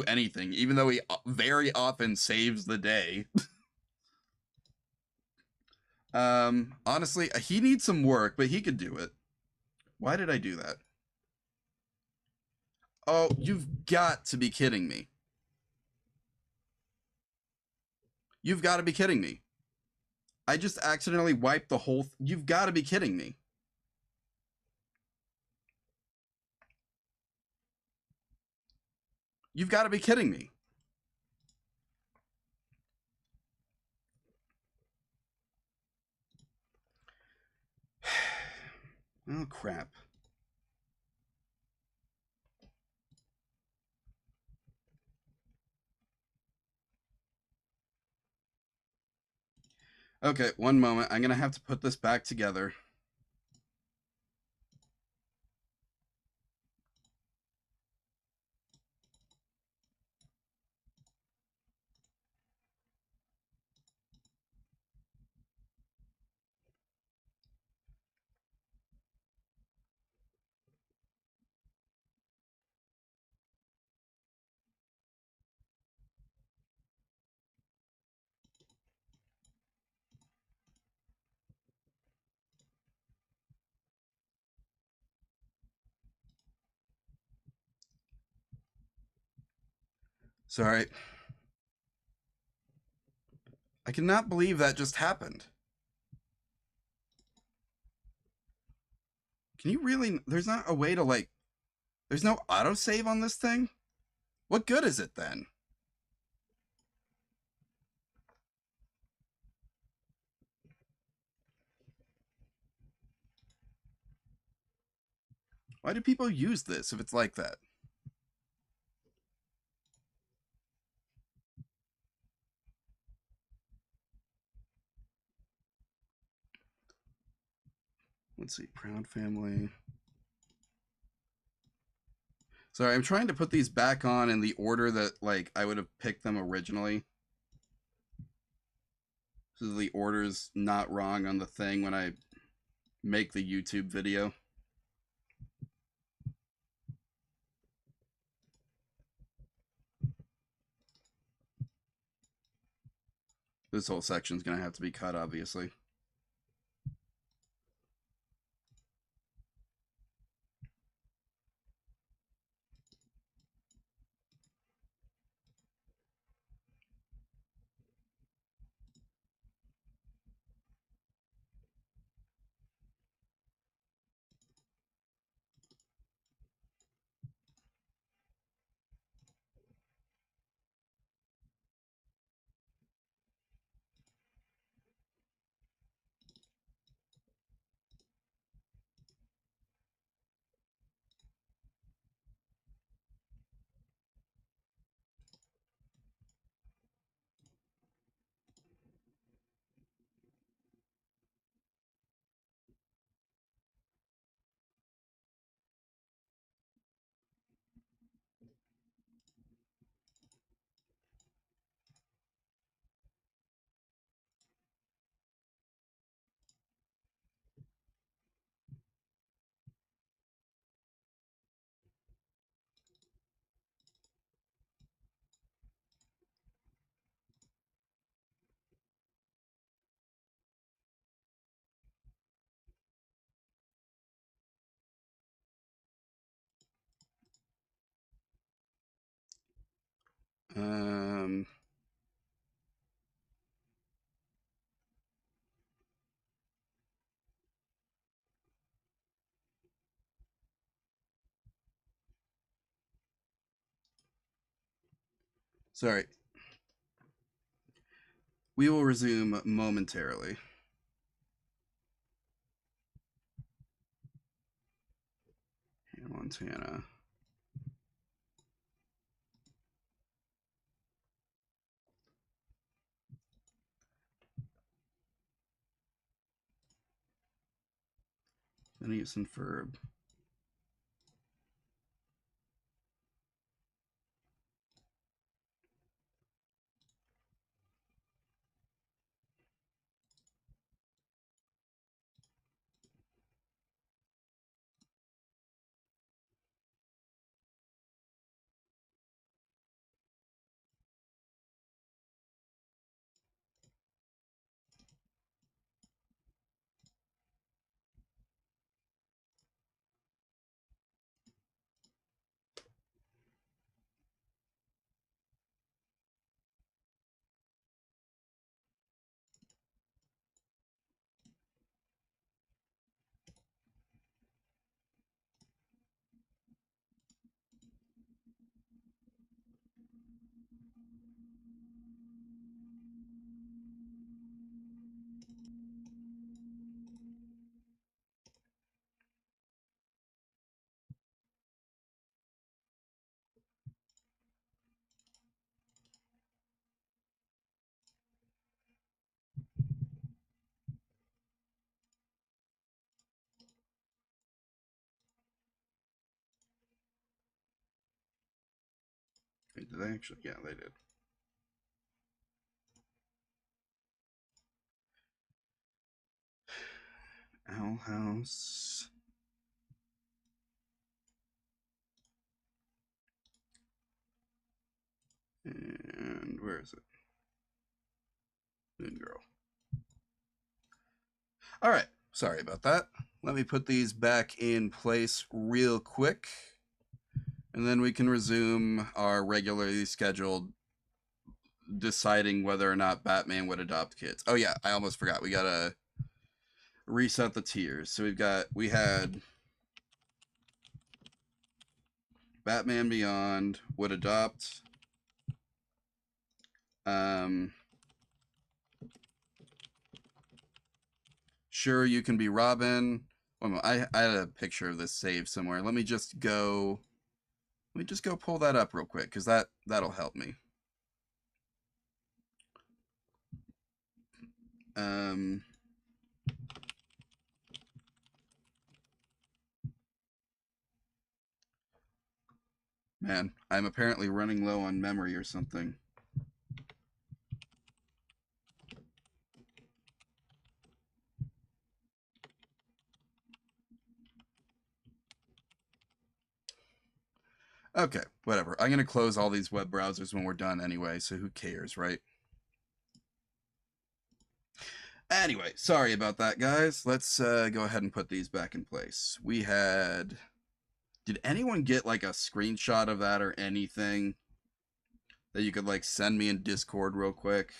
anything, even though he very often saves the day. Honestly, he needs some work, but he could do it. Why did I do that? Oh, you've got to be kidding me. You've got to be kidding me. I just accidentally wiped the whole. You've got to be kidding me. You've got to be kidding me. Oh, crap. Okay, one moment. I'm going to have to put this back together. Sorry. I cannot believe that just happened. Can you really? There's not a way to like. There's no autosave on this thing? What good is it then? Why do people use this if it's like that? Let's see. Proud family. Sorry, I'm trying to put these back on in the order that like I would have picked them originally. so the order's not wrong on the thing when I make the YouTube video. This whole section's gonna have to be cut, obviously. Um, sorry. We will resume momentarily. Hannah Montana. Phineas and Ferb. Wait, did they actually? Yeah, they did. Owl House. And where is it? Moon Girl. All right. Sorry about that. Let me put these back in place real quick. And then we can resume our regularly scheduled deciding whether or not Batman would adopt kids. Oh yeah, I almost forgot. We gotta reset the tiers. So we had Batman Beyond would adopt. Um, sure, you can be Robin. I had a picture of this saved somewhere. Let me just go pull that up real quick because that'll help me. Um, man, I'm apparently running low on memory or something. Okay, whatever. I'm going to close all these web browsers when we're done anyway, so who cares, right? Anyway, sorry about that, guys. Let's go ahead and put these back in place. We had... Did anyone get, like, a screenshot of that or anything that you could, like, send me in Discord real quick?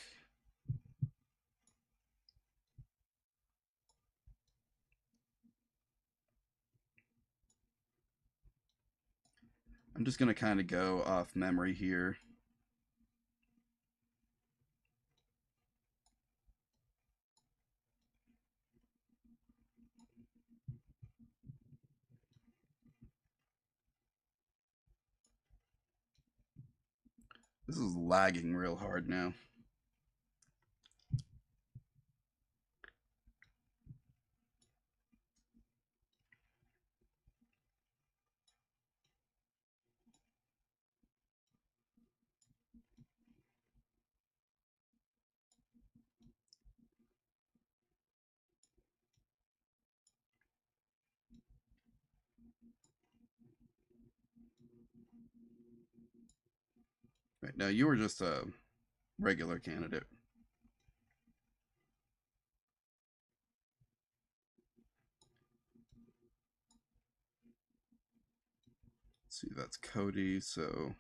I'm just going to kind of go off memory here. This is lagging real hard now. Right, now you were just a regular candidate. Let's see, that's Cody, so...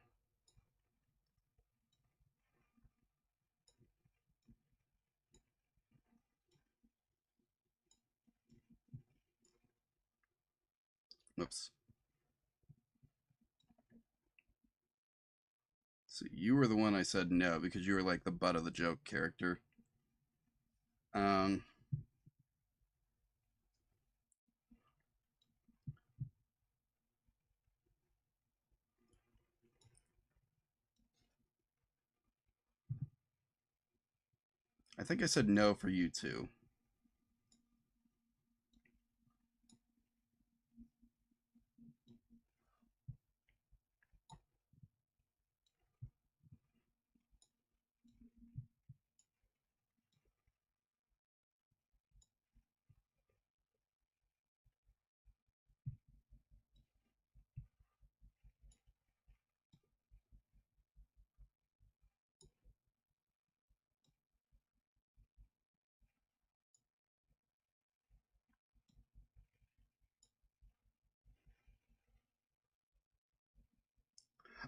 Oops. So you were the one I said no because you were like the butt of the joke character. Um, I think I said no for you too.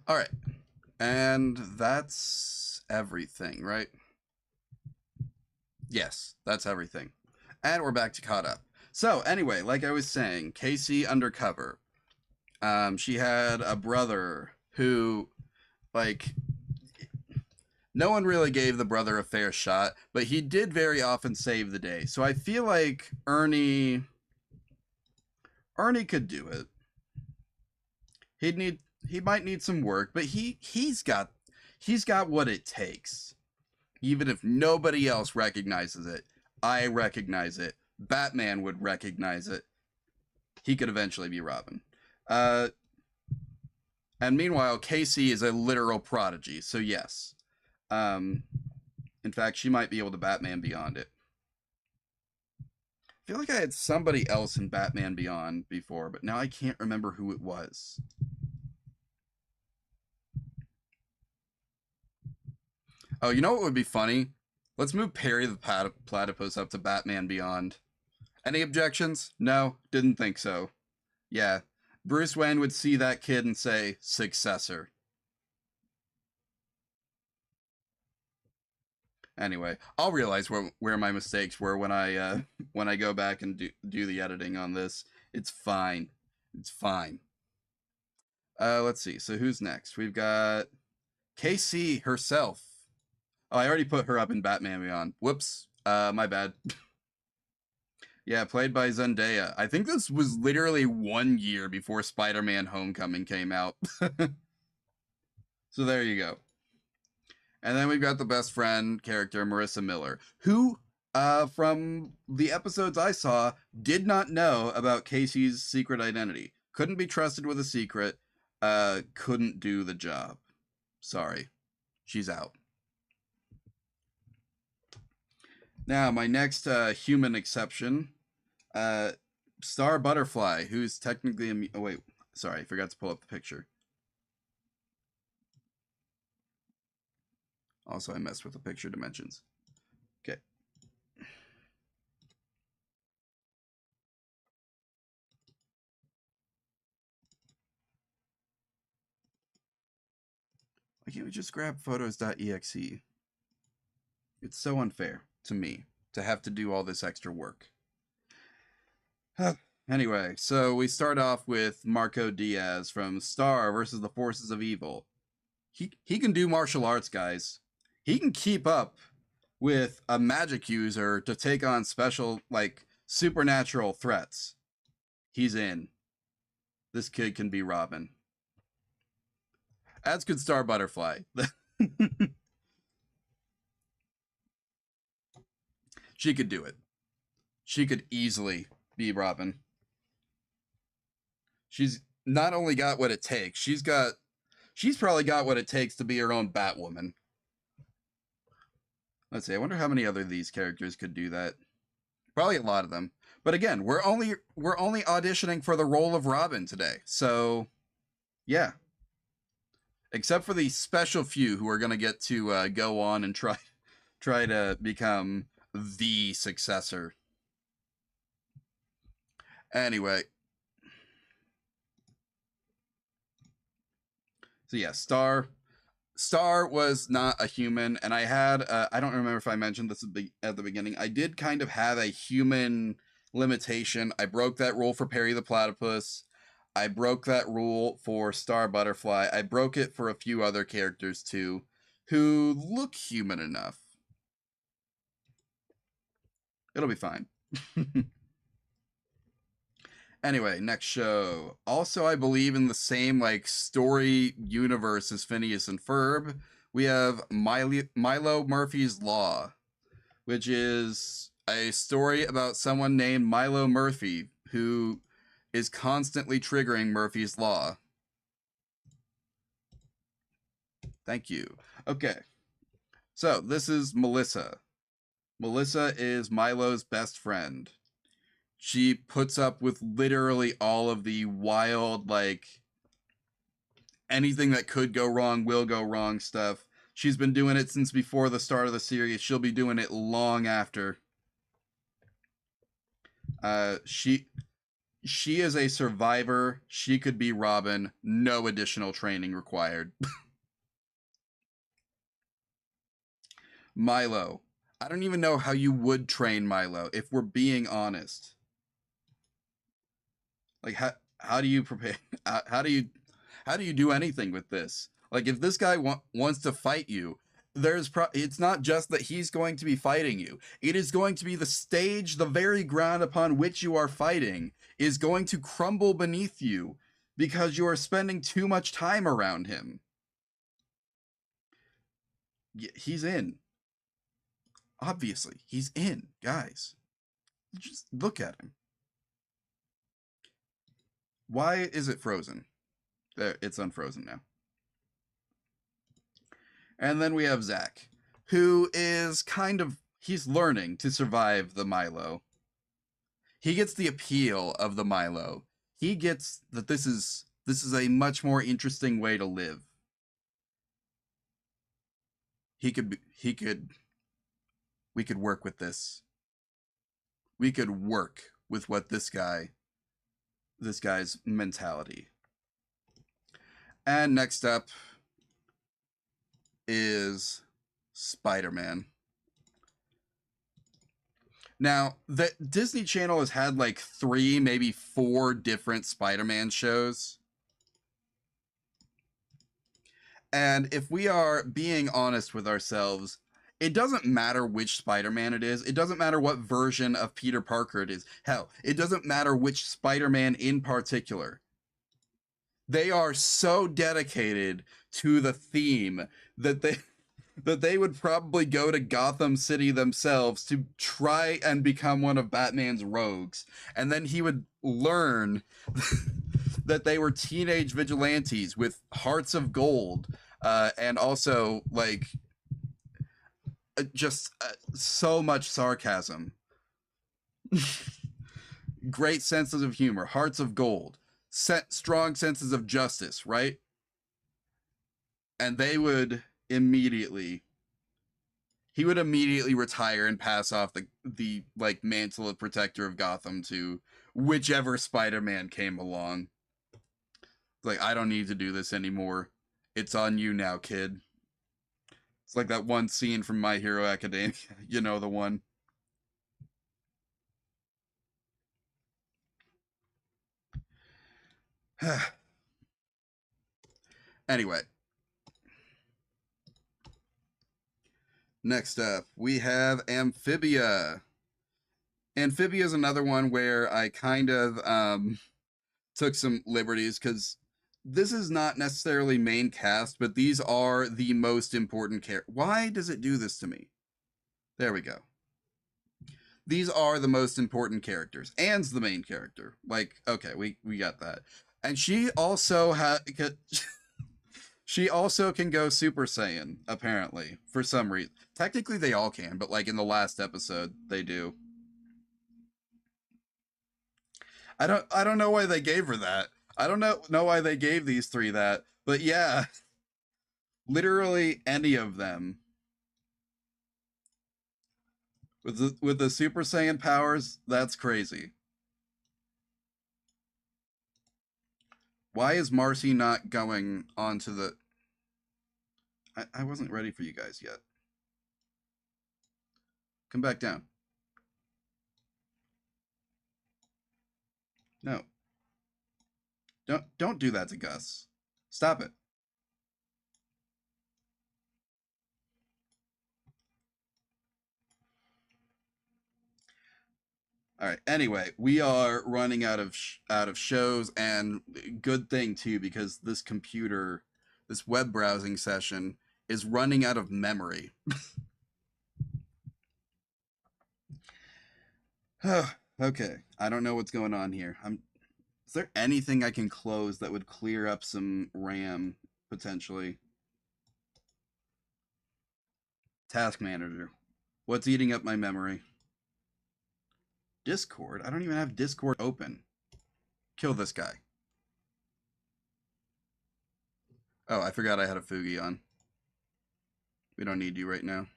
All right. And that's everything, right? Yes, that's everything. And we're back to caught up. So, anyway, like I was saying, Casey undercover. She had a brother who, like, no one really gave the brother a fair shot, but he did very often save the day. So I feel like Ernie could do it. He might need some work, but he's got what it takes. Even if nobody else recognizes it, I recognize it. Batman would recognize it. He could eventually be Robin. And meanwhile, Casey is a literal prodigy, so yes. In fact, she might be able to Batman Beyond it. I feel like I had somebody else in Batman Beyond before, but now I can't remember who it was. Oh, you know what would be funny? Let's move Perry the Platypus up to Batman Beyond. Any objections? No, didn't think so. Yeah, Bruce Wayne would see that kid and say, successor. Anyway, I'll realize where my mistakes were when I when I go back and do the editing on this. It's fine. It's fine. Let's see. So who's next? We've got KC herself. Oh, I already put her up in Batman Beyond. Whoops. My bad. Yeah, played by Zendaya. I think this was literally 1 year before Spider-Man Homecoming came out. So there you go. And then we've got the best friend character, Marissa Miller, who, from the episodes I saw, did not know about Casey's secret identity. Couldn't be trusted with a secret. Couldn't do the job. Sorry. She's out. Now, my next human exception, Star Butterfly, who's technically oh wait, sorry, I forgot to pull up the picture. Also, I messed with the picture dimensions. Okay. Why can't we just grab photos.exe? It's so unfair to me to have to do all this extra work. Anyway, so we start off with Marco Diaz from Star versus the Forces of Evil. He can do martial arts, guys. He can keep up with a magic user to take on special, like, supernatural threats. He's in. This kid can be Robin. As could Star Butterfly. She could do it. She could easily be Robin. She's not only got what it takes, she's probably got what it takes to be her own Batwoman. Let's see, I wonder how many other of these characters could do that. Probably a lot of them. But again, we're only auditioning for the role of Robin today. So yeah. Except for the special few who are gonna get to go on and try to become the successor. Anyway. So yeah, Star was not a human, and I had I don't remember if I mentioned this at the beginning. I did kind of have a human limitation. I broke that rule for Perry the Platypus. I broke that rule for Star Butterfly. I broke it for a few other characters too, who look human enough. It'll be fine. Anyway, next show. Also, I believe in the same like story universe as Phineas and Ferb. We have Milo Murphy's Law, which is a story about someone named Milo Murphy who is constantly triggering Murphy's Law. Thank you. Okay. So, this is Melissa. Melissa is Milo's best friend. She puts up with literally all of the wild, like, anything that could go wrong will go wrong stuff. She's been doing it since before the start of the series. She'll be doing it long after. She is a survivor. She could be Robin. No additional training required. Milo. I don't even know how you would train Milo, if we're being honest. Like, how do you prepare? How do you do anything with this? Like, if this guy wants to fight you, it's not just that he's going to be fighting you. It is going to be the stage, the very ground upon which you are fighting is going to crumble beneath you because you are spending too much time around him. He's in. Obviously, he's in, guys. Just look at him. Why is it frozen? There, it's unfrozen now. And then we have Zach, who is he's learning to survive the Milo. He gets the appeal of the Milo. He gets that this is a much more interesting way to live. We could work with this. We could work with what this guy's mentality. And next up is Spider-Man. Now, the Disney Channel has had like 3, maybe 4 different Spider-Man shows. And if we are being honest with ourselves, it doesn't matter which Spider-Man it is. It doesn't matter what version of Peter Parker it is. Hell, it doesn't matter which Spider-Man in particular. They are so dedicated to the theme that they would probably go to Gotham City themselves to try and become one of Batman's rogues. And then he would learn that they were teenage vigilantes with hearts of gold, and also, like, just so much sarcasm. Great senses of humor, hearts of gold, strong senses of justice, right? And they would immediately he would immediately retire and pass off the like mantle of protector of Gotham to whichever Spider-Man came along. Like, I don't need to do this anymore. It's on you now, kid. It's like that one scene from My Hero Academia. You know, the one. Anyway, next up, we have Amphibia. Amphibia is another one where I kind of took some liberties because this is not necessarily main cast, but these are the most important characters. Why does it do this to me? There we go. These are the most important characters. Anne's the main character. Like, okay, we got that. And she also she also can go Super Saiyan, apparently, for some reason. Technically they all can, but like in the last episode, they do. I don't know why they gave her that. I don't know why they gave these three that. But yeah, literally any of them with the Super Saiyan powers, that's crazy. Why is Marcy not going onto the I wasn't ready for you guys yet. Come back down. No. Don't do that to Gus. Stop it. All right. Anyway, we are running out of shows, and good thing too, because this computer, this web browsing session, is running out of memory. Okay. I don't know what's going on here. Is there anything I can close that would clear up some RAM potentially? Task manager. What's eating up my memory? Discord? I don't even have Discord open. Kill this guy. Oh, I forgot I had a Fugi on. We don't need you right now.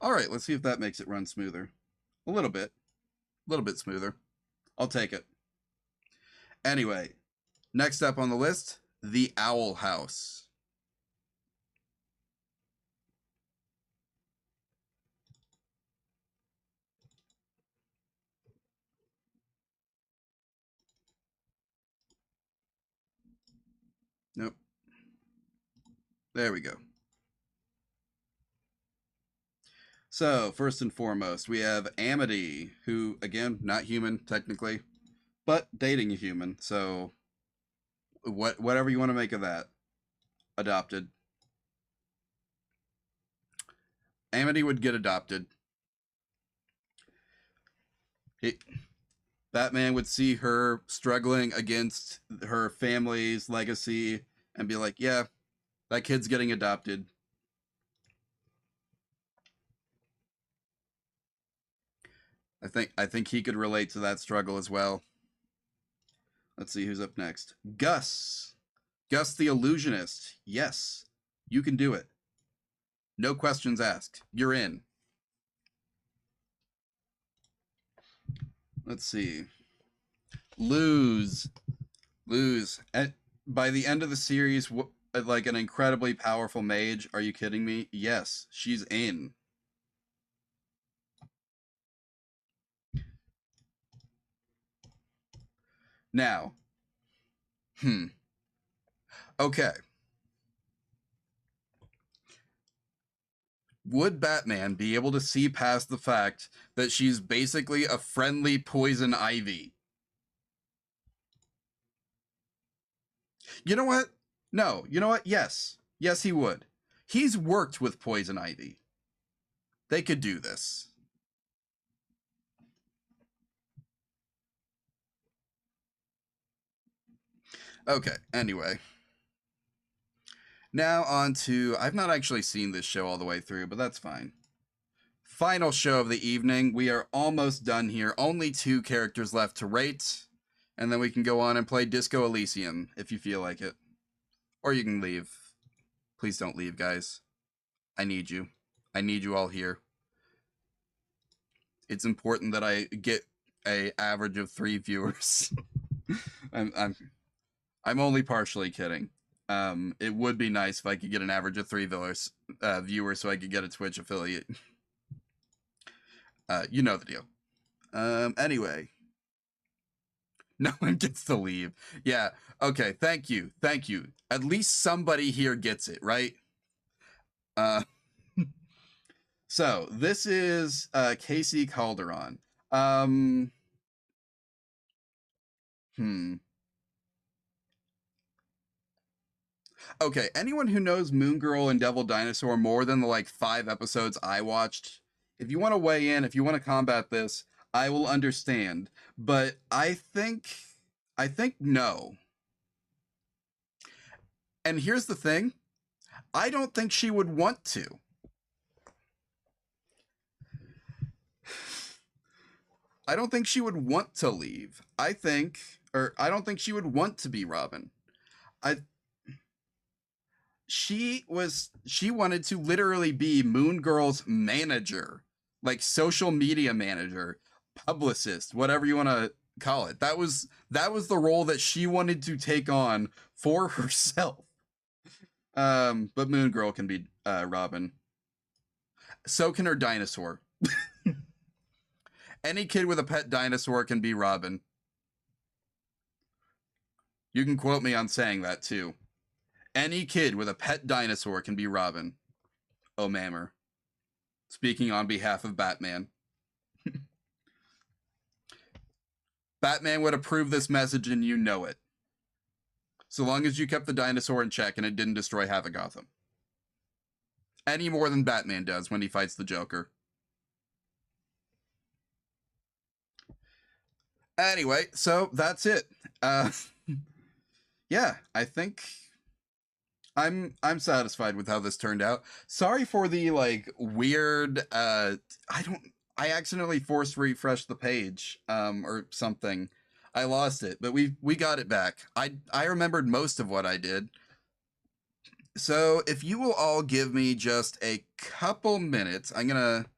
All right, let's see if that makes it run smoother. A little bit. A little bit smoother. I'll take it. Anyway, next up on the list, the Owl House. Nope. There we go. So, first and foremost, we have Amity, who, again, not human, technically, but dating a human. So, whatever you want to make of that. Adopted. Amity would get adopted. Batman would see her struggling against her family's legacy and be like, yeah, that kid's getting adopted. I think he could relate to that struggle as well. Let's see who's up next. Gus. Gus the Illusionist. Yes, you can do it. No questions asked. You're in. Let's see. Lose. By the end of the series, like an incredibly powerful mage. Are you kidding me? Yes, she's in. Now, okay. Would Batman be able to see past the fact that she's basically a friendly poison ivy? You know what? No, you know what? Yes. Yes, he would. He's worked with poison ivy. They could do this. Okay, anyway. Now on to, I've not actually seen this show all the way through, but that's fine. Final show of the evening. We are almost done here. Only 2 characters left to rate, and then we can go on and play Disco Elysium if you feel like it. Or you can leave. Please don't leave, guys. I need you. I need you all here. It's important that I get a average of 3 viewers. I'm, I'm I'm only partially kidding. It would be nice if I could get an average of 3 viewers so I could get a Twitch affiliate. You know the deal. Anyway. No one gets to leave. Yeah. Okay. Thank you. Thank you. At least somebody here gets it, right? So this is Casey Calderon. Hmm. Okay, anyone who knows Moon Girl and Devil Dinosaur more than the like 5 episodes I watched, if you want to weigh in, if you want to combat this, I will understand. But I think no. And here's the thing, I don't think she would want to. I don't think she would want to leave. I don't think she would want to be Robin. I she wanted to literally be Moon Girl's manager, like social media manager, publicist, whatever you want to call it. That was the role that she wanted to take on for herself. But Moon Girl can be Robin. So can her dinosaur. Any kid with a pet dinosaur can be Robin. You can quote me on saying that too. Any kid with a pet dinosaur can be Robin. Oh, mammer. Speaking on behalf of Batman. Batman would approve this message and you know it. So long as you kept the dinosaur in check and it didn't destroy half of Gotham. Any more than Batman does when he fights the Joker. Anyway, so that's it. Yeah, I think I'm satisfied with how this turned out. Sorry for the like weird I accidentally forced refresh the page or something. I lost it, but we got it back. I remembered most of what I did. So, if you will all give me just a couple minutes, I'm going to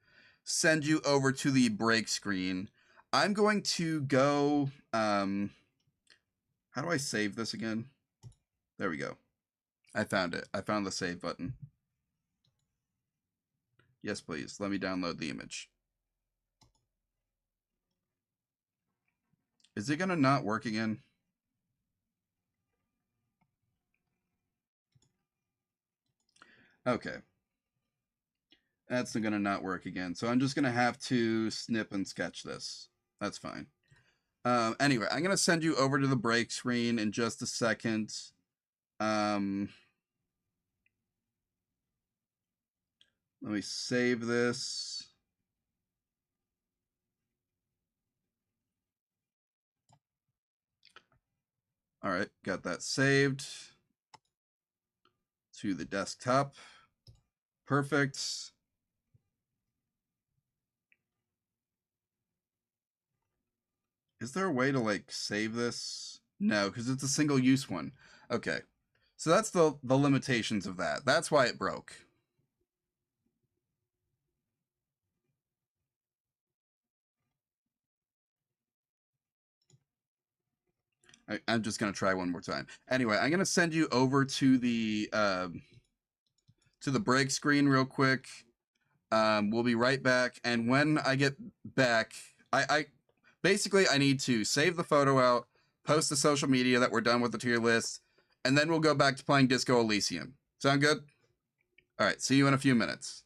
send you over to the break screen. I'm going to go how do I save this again? There we go. I found it. I found the save button. Yes, please. Let me download the image. Is it going to not work again? Okay. That's going to not work again. So I'm just going to have to snip and sketch this. That's fine. Anyway, I'm going to send you over to the break screen in just a second. Let me save this. All right, got that saved to the desktop. Perfect. Is there a way to like save this? No, because it's a single use one. Okay. So that's the limitations of that. That's why it broke. I'm just gonna try one more time. Anyway, I'm gonna send you over to the break screen real quick. We'll be right back, and when I get back, I basically I need to save the photo out, post the social media that we're done with the tier list, and then we'll go back to playing Disco Elysium. Sound good? All right. See you in a few minutes.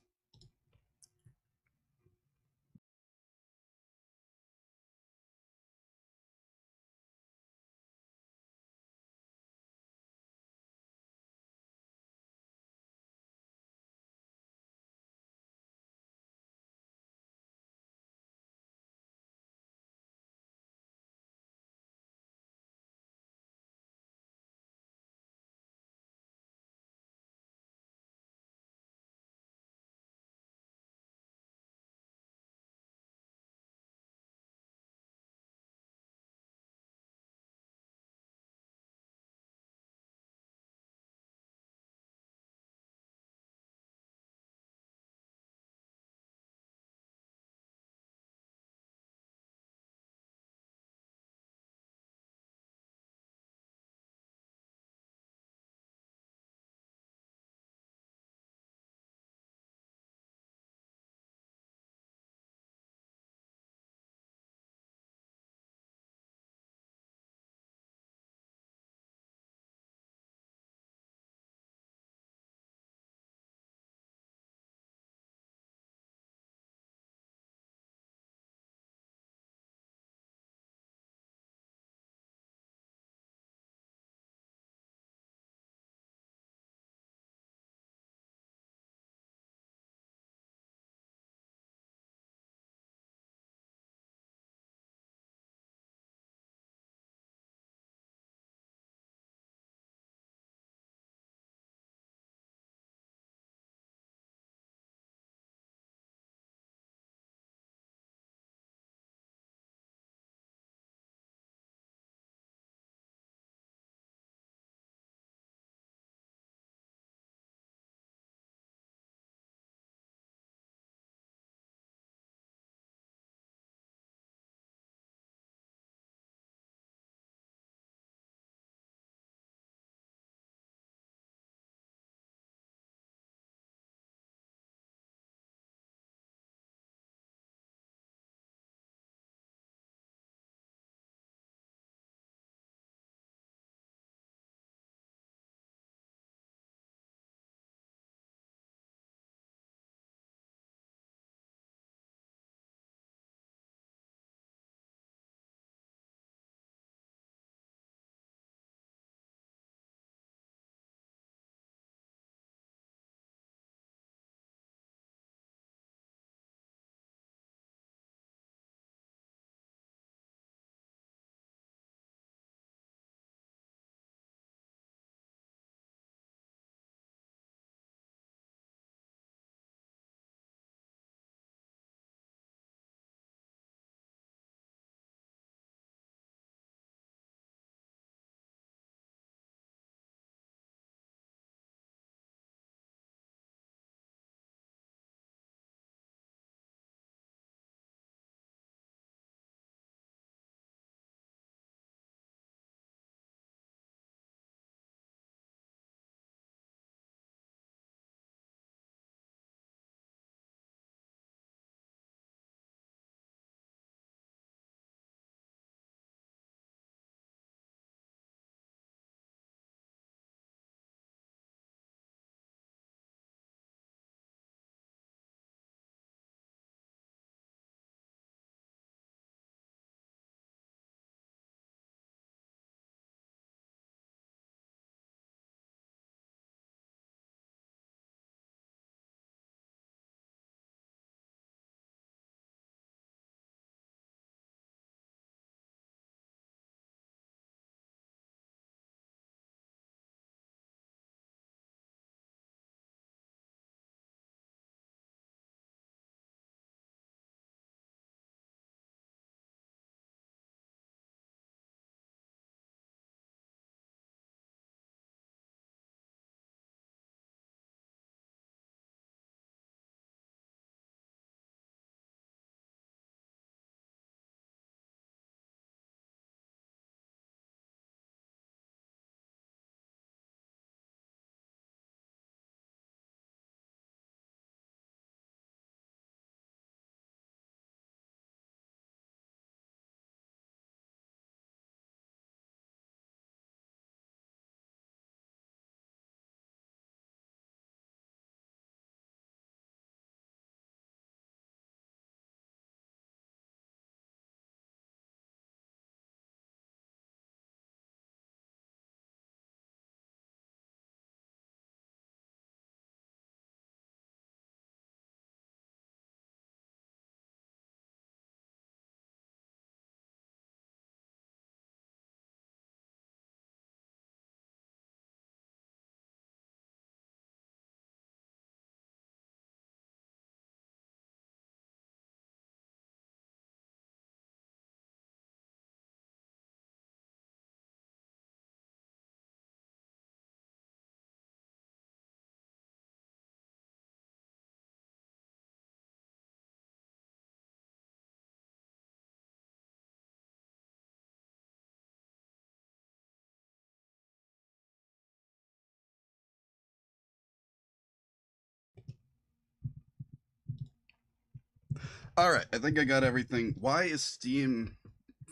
All right, I think I got everything. Why is Steam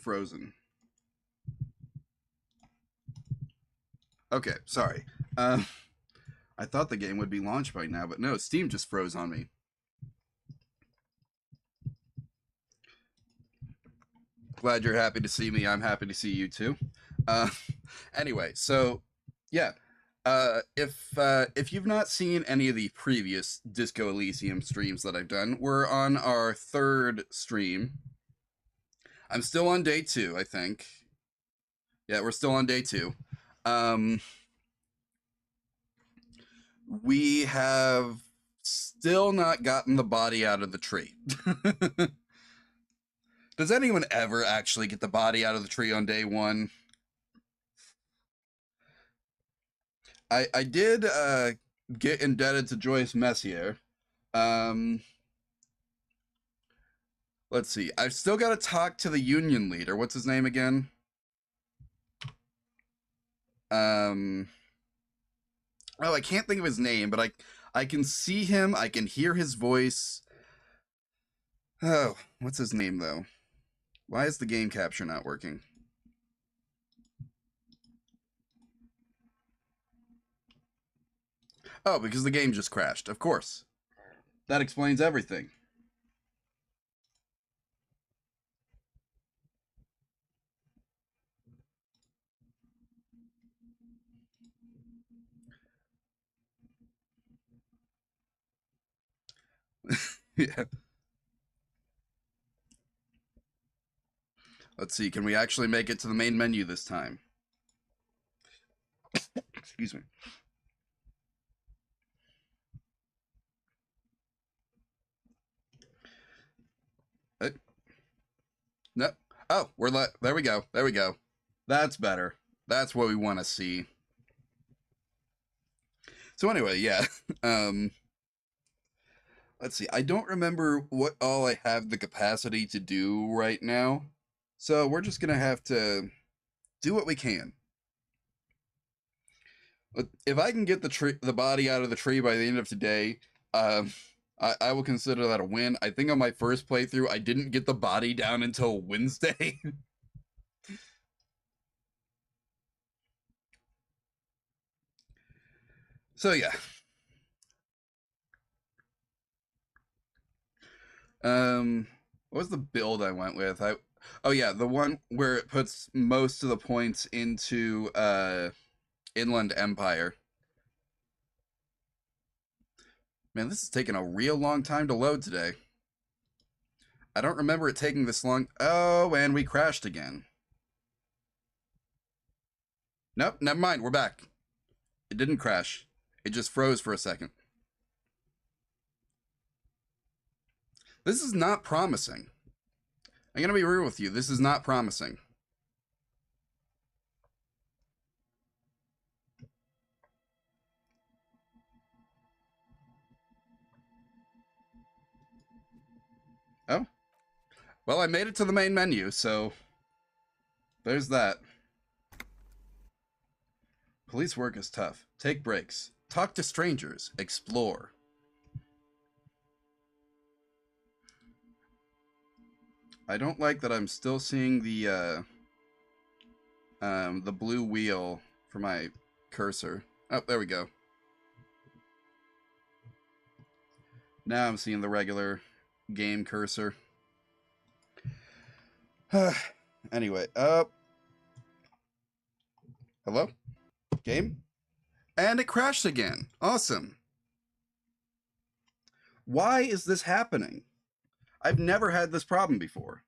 frozen? Okay, sorry. Um, I thought the game would be launched by now, but no, Steam just froze on me. Glad you're happy to see me. I'm happy to see you too. Uh, anyway, so yeah, if you've not seen any of the previous Disco Elysium streams that I've done, we're on our third stream. I'm still on day two, I think. Yeah, we're still on day two. Um, we have still not gotten the body out of the tree. Does anyone ever actually get the body out of the tree on day one? I did get indebted to Joyce Messier. Um, let's see. I've still got to talk to the union leader. What's his name again? Oh, I can't think of his name, but I can see him. I can hear his voice. Oh, what's his name though? Why is the game capture not working? Oh, because the game just crashed. Of course. That explains everything. Yeah. Let's see. Can we actually make it to the main menu this time? Excuse me. No. Oh, there we go. There we go. That's better. That's what we want to see. So anyway, yeah. Um let's see. I don't remember what all I have the capacity to do right now. So we're just going to have to do what we can. If I can get the body out of the tree by the end of today, um I will consider that a win. I think on my first playthrough, I didn't get the body down until Wednesday. So yeah. What was the build I went with? Oh yeah, the one where it puts most of the points into Inland Empire. Man, this is taking a real long time to load today. I don't remember it taking this long. Oh, and we crashed again. Nope, never mind. We're back. It didn't crash. It just froze for a second. This is not promising. I'm gonna be real with you. This is not promising. Oh, well, I made it to the main menu, so there's that. Police work is tough. Take breaks. Talk to strangers. Explore. I don't like that I'm still seeing the blue wheel for my cursor. Oh, there we go. Now I'm seeing the regular game cursor. Anyway, hello? Game? And it crashed again. Awesome. Why is this happening? I've never had this problem before.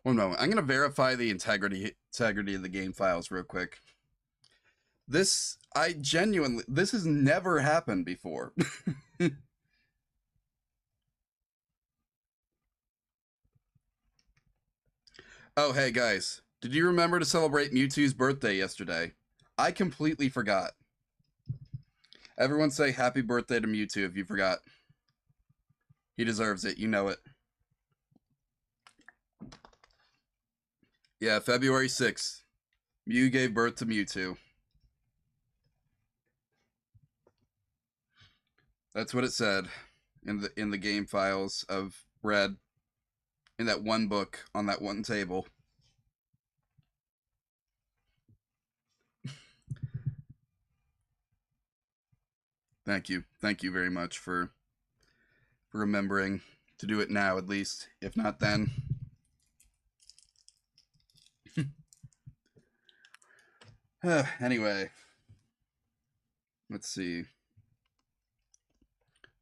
One moment. I'm going to verify the integrity of the game files real quick. This has never happened before. Oh, hey guys. Did you remember to celebrate Mewtwo's birthday yesterday? I completely forgot. Everyone say happy birthday to Mewtwo if you forgot. He deserves it. You know it. Yeah, February 6th. Mew gave birth to Mewtwo. That's what it said in the game files of Red in that one book on that one table. Thank you very much for remembering to do it now, at least. If not, then. Anyway, let's see.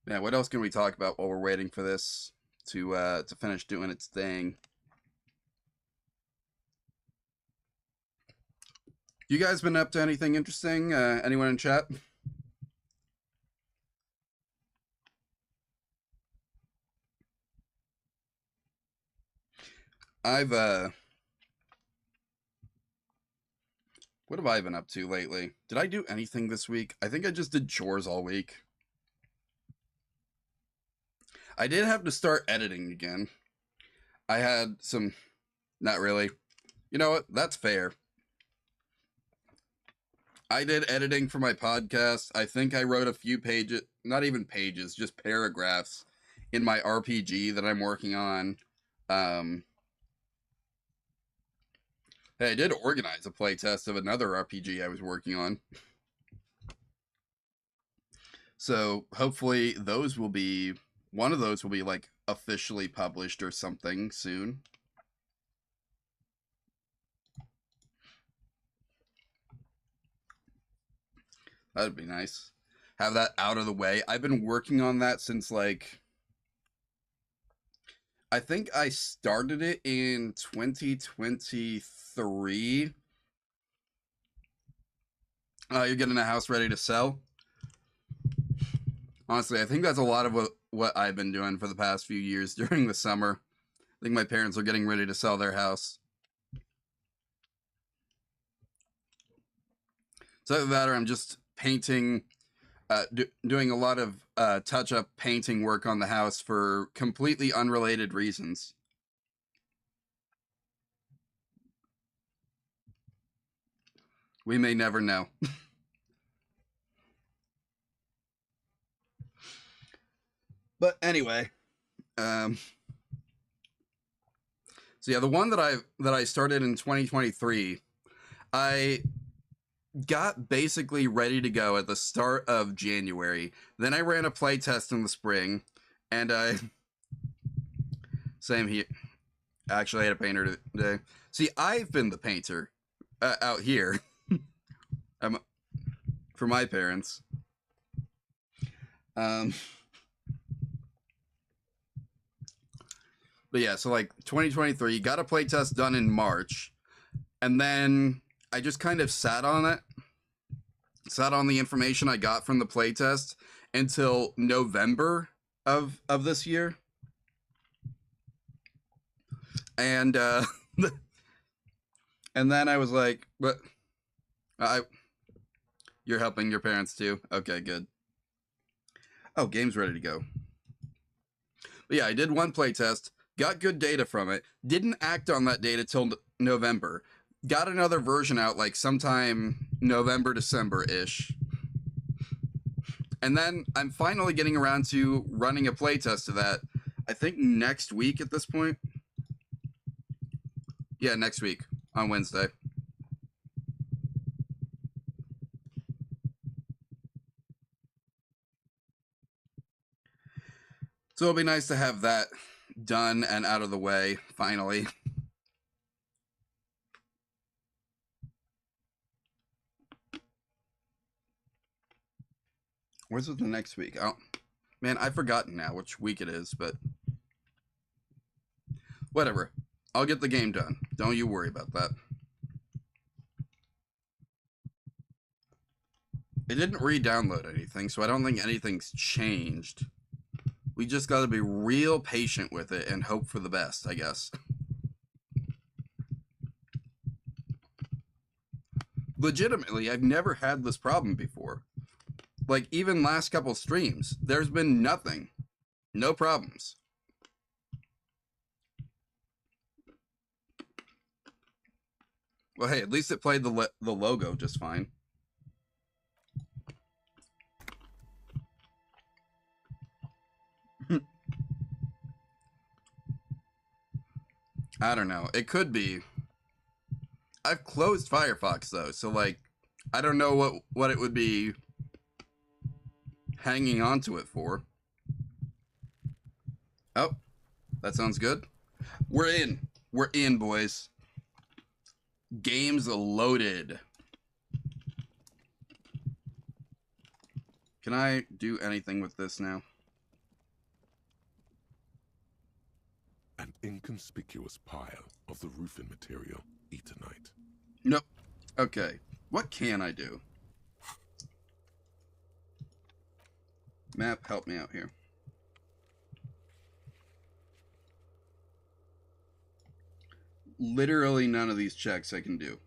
Yeah, what else can we talk about while we're waiting for this to finish doing its thing? You guys been up to anything interesting? Anyone in chat? I've what have I been up to lately? Did I do anything this week? I think I just did chores all week. I did have to start editing again. I had some, not really. You know what? That's fair. I did editing for my podcast. I think I wrote a few pages, not even pages, just paragraphs in my RPG that I'm working on. Hey, I did organize a playtest of another RPG I was working on. So hopefully one of those will be like officially published or something soon. That'd be nice. Have that out of the way. I've been working on that since like I think I started it in 2023. You're getting a house ready to sell? Honestly, I think that's a lot of what I've been doing for the past few years during the summer. I think my parents are getting ready to sell their house. So either that or I'm just painting, doing a lot of touch-up painting work on the house for completely unrelated reasons. We may never know. But anyway, so yeah, the one that I started in 2023, I got basically ready to go at the start of January. Then I ran a play test in the spring, and same here. Actually, I had a painter today. See, I've been the painter out here for my parents. But yeah, so like 2023, got a play test done in March, and then I just kind of sat on it, sat on the information I got from the play test until November of this year. And and then I was like, "But you're helping your parents too? Okay, good. Oh, game's ready to go." But yeah, I did one play test, got good data from it, didn't act on that data till November. Got another version out like sometime November, December-ish. And then I'm finally getting around to running a playtest of that, I think next week at this point. Yeah, next week on Wednesday. So it'll be nice to have that done and out of the way, finally. Where's it the next week? Oh, man, I've forgotten now which week it is, but whatever. I'll get the game done. Don't you worry about that. It didn't re-download anything, so I don't think anything's changed. We just got to be real patient with it and hope for the best, I guess. Legitimately, I've never had this problem before. Like, even last couple streams, there's been nothing. No problems. Well, hey, at least it played the logo just fine. I don't know. It could be. I've closed Firefox though, so like, I don't know what it would be hanging onto it for. Oh, that sounds good. We're in. We're in, boys. Games loaded. Can I do anything with this now? An inconspicuous pile of the roofing material, Eternite. Nope. Okay. What can I do? Map, help me out here. Literally none of these checks I can do.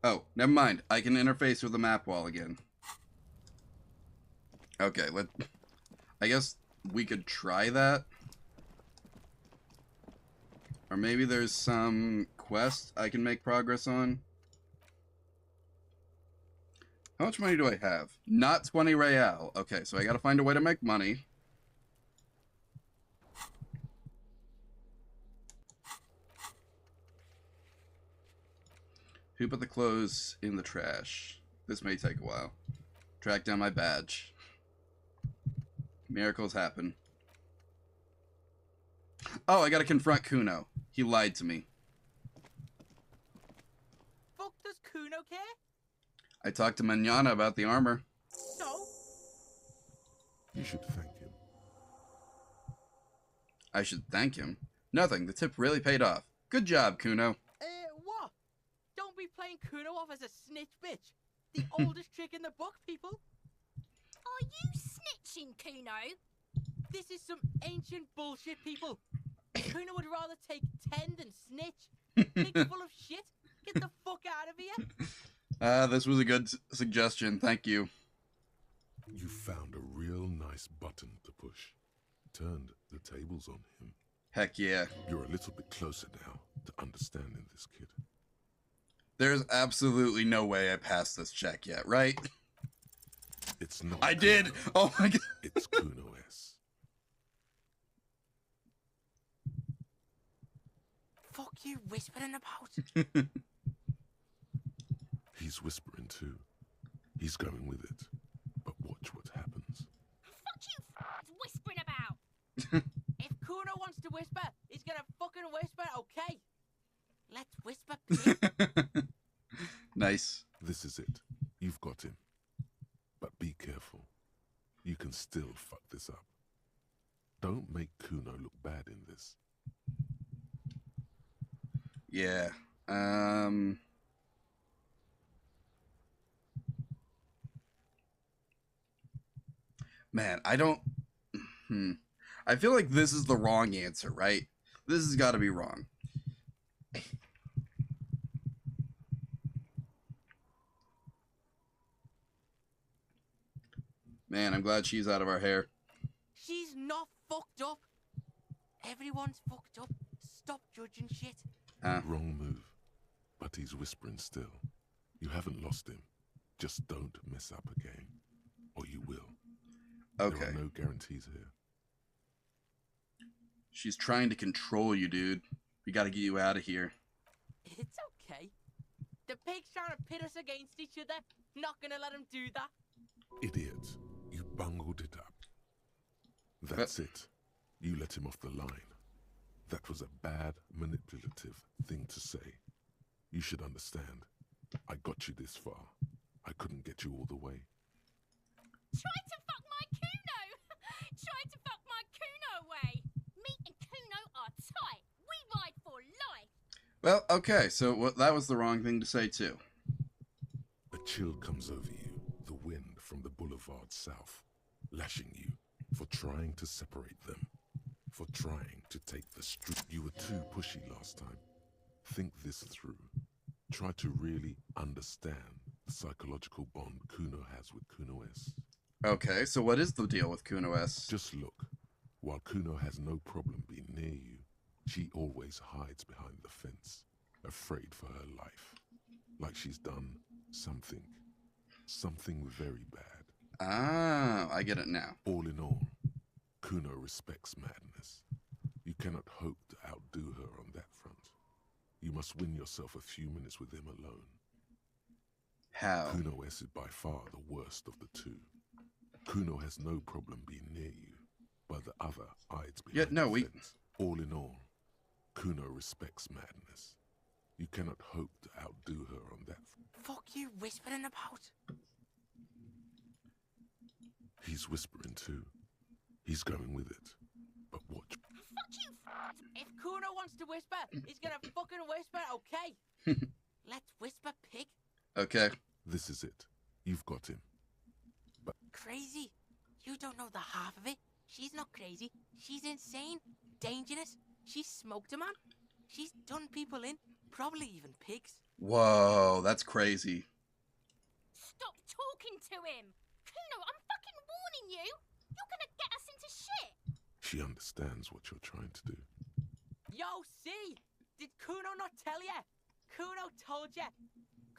Oh, never mind. I can interface with the map wall again. Okay, I guess we could try that. Or maybe there's some quest I can make progress on. How much money do I have? Not 20 real. Okay, so I gotta find a way to make money. Who put the clothes in the trash? This may take a while. Track down my badge. Miracles happen. Oh, I gotta confront Kuno. He lied to me. Fuck does Kuno care? I talked to Manana about the armor. So? You should thank him. I should thank him. Nothing. The tip really paid off. Good job, Kuno. What? Don't be playing Kuno off as a snitch bitch. The oldest trick in the book, people. Are you snitching, Kuno? This is some ancient bullshit, people. Kuno would rather take 10 than snitch. Pig's full of shit. Get the fuck out of here. This was a good suggestion. Thank you. You found a real nice button to push. Turned the tables on him. Heck yeah. You're a little bit closer now to understanding this kid. There's absolutely no way I passed this check yet, right? It's not. I did! Oh my god. It's Kuno S. Fuck you whispering about? He's whispering too. He's going with it. But watch what happens. Fuck you whispering about. If Kuno wants to whisper, he's gonna fucking whisper, okay? Let's whisper, please. Nice. This is it. You've got him. But be careful. You can still fuck this up. Don't make Kuno look bad in this. Yeah. Man, I don't... I feel like this is the wrong answer, right? This has got to be wrong. Man, I'm glad she's out of our hair. She's not fucked up. Everyone's fucked up. Stop judging shit. Wrong move. But he's whispering still. You haven't lost him. Just don't mess up again. Or you will. Okay. There are no guarantees here. She's trying to control you, dude. We gotta get you out of here. It's okay. The pig's trying to pit us against each other. Not gonna let him do that. Idiot. You bungled it up. That's it. You let him off the line. That was a bad, manipulative thing to say. You should understand. I got you this far. I couldn't get you all the way. Try to fuck my Kuno! Try to fuck my Kuno away! Me and Kuno are tight. We ride for life. Well, okay, so that was the wrong thing to say, too. A chill comes over you, the wind from the boulevard south, lashing you for trying to separate them, for trying to take the street. You were too pushy last time. Think this through. Try to really understand the psychological bond Kuno has with Kuno S. Okay, so what is the deal with Kuno S? Just look. While Kuno has no problem being near you, she always hides behind the fence. afraid for her life. Like she's done something very bad. Ah, I get it now. All in all, Kuno respects madness. You cannot hope to outdo her on that front. You must win yourself a few minutes with him alone. How? Kuno S is by far the worst of the two. Kuno has no problem being near you, but the other hides behind the fence. All in all, Kuno respects madness. You cannot hope to outdo her on that. Fuck you whispering about? He's whispering too. He's going with it. But watch. Fuck you! If Kuno wants to whisper, he's gonna fucking whisper, okay? Let's whisper, pig. Okay. This is it. You've got him. But crazy? You don't know the half of it. She's not crazy. She's insane. Dangerous. She's smoked a man. She's done people in. Probably even pigs. Whoa, that's crazy. Stop talking to him! Kuno, I'm fucking warning you! You're gonna get us into shit! she understands what you're trying to do. Yo, see? Did Kuno not tell ya? Kuno told ya.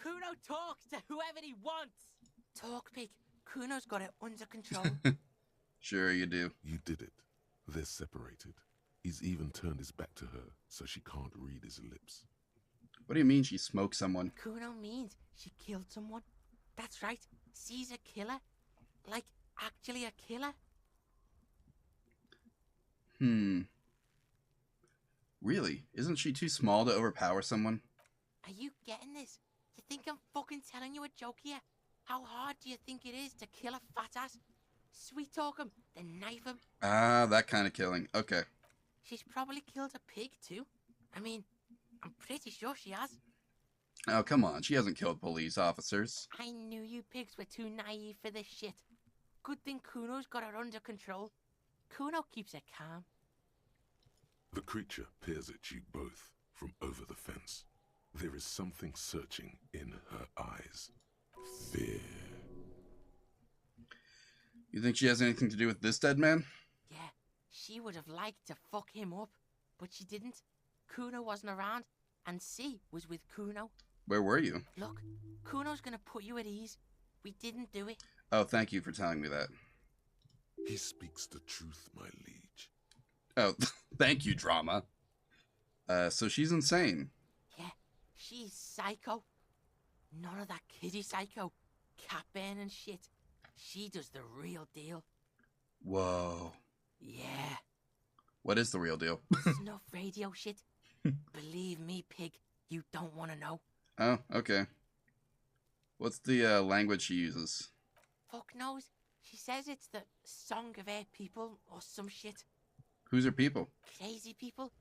Kuno talks to whoever he wants. Talk, pig. Kuno's got it under control. Sure you do. You did it. They're separated. He's even turned his back to her, so she can't read his lips. What do you mean she smoked someone? Kuno means she killed someone. That's right. She's a killer. Like, actually a killer. Really? Isn't she too small to overpower someone? Are you getting this? You think I'm fucking telling you a joke here? How hard do you think it is to kill a fat ass? Sweet talk him, then knife him. Ah, that kind of killing. Okay. She's probably killed a pig too. I mean, I'm pretty sure she has. Oh, come on. She hasn't killed police officers. I knew you pigs were too naive for this shit. Good thing Kuno's got her under control. Kuno keeps her calm. The creature peers at you both from over the fence. There is something searching in her eyes. Fear. You think she has anything to do with this dead man? Yeah, she would have liked to fuck him up, but she didn't. Kuno wasn't around, and C was with Kuno. Where were you? Look, Kuno's gonna put you at ease. We didn't do it. Oh, thank you for telling me that. He speaks the truth, my liege. Oh, thank you, drama. So she's insane. Yeah, she's psycho. None of that kiddie psycho. Cat burning shit. She does the real deal. Whoa. Yeah. What is the real deal? Snuff radio shit. Believe me, pig, you don't want to know. Oh, okay. What's the language she uses? Fuck knows. She says it's the song of her people or some shit. Who's her people? Crazy people.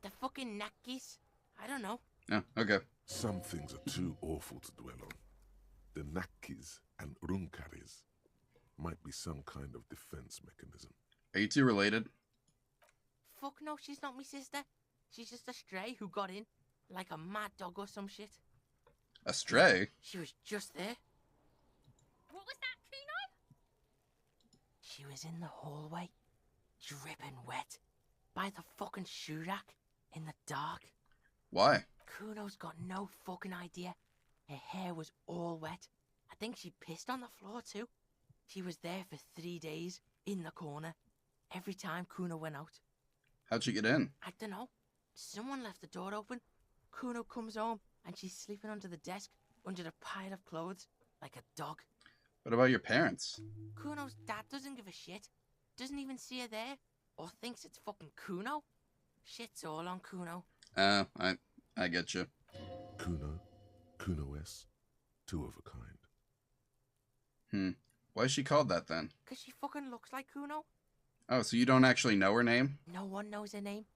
The fucking Nakis. I don't know. Oh, okay. Some things are too awful to dwell on. The Nakis and Runkaris might be some kind of defense mechanism. Are you two related? Fuck no, she's not my sister. She's just a stray who got in. Like a mad dog or some shit. A stray? She was just there. What was that, Kuno? She was in the hallway, dripping wet, by the fucking shoe rack, in the dark. Why? Kuno's got no fucking idea. Her hair was all wet. I think she pissed on the floor too. She was there for 3 days, in the corner, every time Kuno went out. How'd she get in? I don't know. Someone left the door open. Kuno comes home, and she's sleeping under the desk, under the pile of clothes, like a dog. What about your parents? Kuno's dad doesn't give a shit. Doesn't even see her there, or thinks it's fucking Kuno. Shit's all on Kuno. I get you. Kuno S, two of a kind. Why is she called that then? 'Cause she fucking looks like Kuno. Oh, so you don't actually know her name? No one knows her name.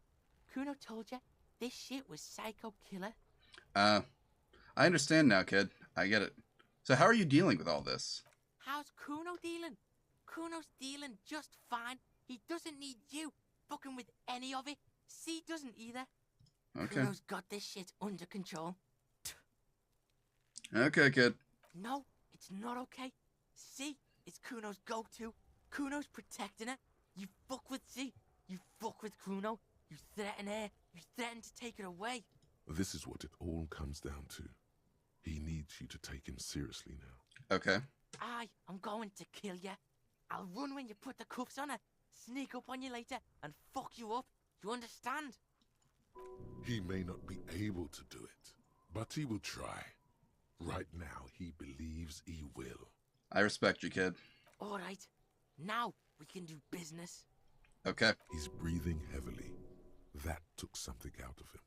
Kuno told you this shit was Psycho Killer. I understand now, kid. I get it. So how are you dealing with all this? How's Kuno dealing? Kuno's dealing just fine. He doesn't need you fucking with any of it. C doesn't either. Okay. Kuno's got this shit under control. Okay, kid. No, it's not okay. C is Kuno's go-to. Kuno's protecting her. You fuck with C. You fuck with Kuno. You threaten her. You threaten to take her away. This is what it all comes down to. He needs you to take him seriously now. Okay. I'm going to kill you. I'll run when you put the cuffs on her, sneak up on you later, and fuck you up. Do you understand? He may not be able to do it, but he will try. Right now, he believes he will. I respect you, kid. All right. Now we can do business. Okay. He's breathing heavily. That took something out of him.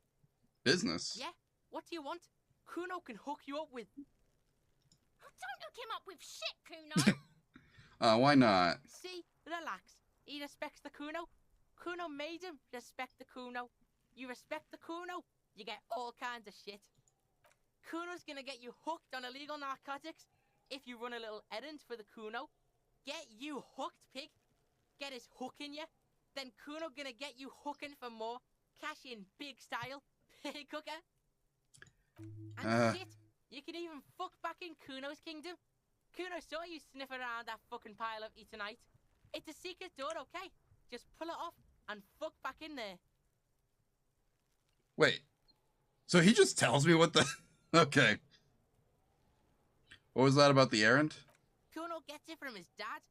Business? Yeah? What do you want? Kuno can hook you up with... Oh, don't hook him up with shit, Kuno. Why not? See? Relax. He respects the Kuno. Kuno made him respect the Kuno. You respect the Kuno, you get all kinds of shit. Kuno's gonna get you hooked on illegal narcotics if you run a little errand for the Kuno. Get you hooked, pig. Get his hook in you. Then Kuno gonna get you hooking for more. Cash in big style. Pig hooker. And shit, you can even fuck back in Kuno's kingdom. Kuno saw you sniff around that fucking pile of Eternite. It's a secret door, okay? Just pull it off and fuck back in there. Wait. So he just tells me what the... Okay. What was that about the errand? Kuno gets it from his dad.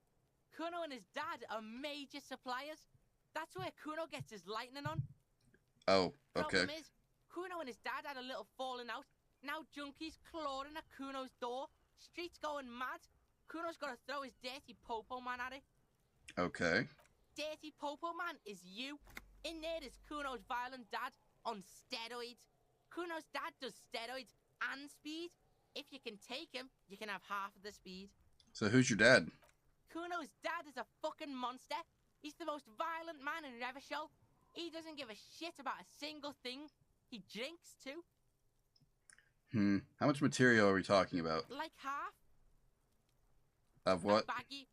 Kuno and his dad are major suppliers. That's where Kuno gets his lightning on. Oh, okay. Problem is, Kuno and his dad had a little falling out. Now junkies clawing at Kuno's door. Streets going mad. Kuno's got to throw his dirty popo man at it. Okay. Dirty popo man is you. In there is Kuno's violent dad on steroids. Kuno's dad does steroids and speed. If you can take him, you can have half of the speed. So who's your dad? Kuno's dad is a fucking monster. He's the most violent man in Revachol. He doesn't give a shit about a single thing. He drinks too. How much material are we talking about? Like half. Of what? A baggie,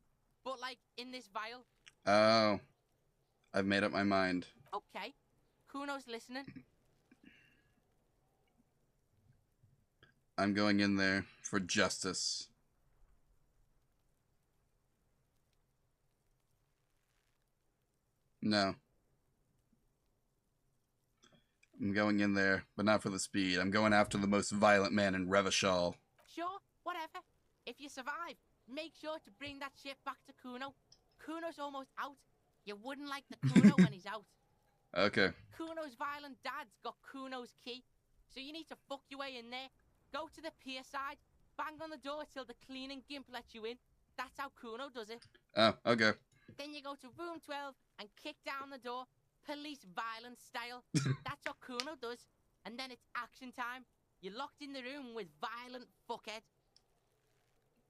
but like in this vial. Oh. I've made up my mind. Okay. Kuno's listening. I'm going in there for justice. No. I'm going in there, but not for the speed. I'm going after the most violent man in Revachol. Sure, whatever. If you survive, make sure to bring that shit back to Kuno. Kuno's almost out. You wouldn't like the Kuno when he's out. Okay. Kuno's violent dad's got Kuno's key. So you need to fuck your way in there. Go to the pier side. Bang on the door till the cleaning gimp lets you in. That's how Kuno does it. Oh, okay. Then you go to room 12 and kick down the door. Police violence style. That's what Kuno does. And then it's action time. You're locked in the room with violent fuckhead.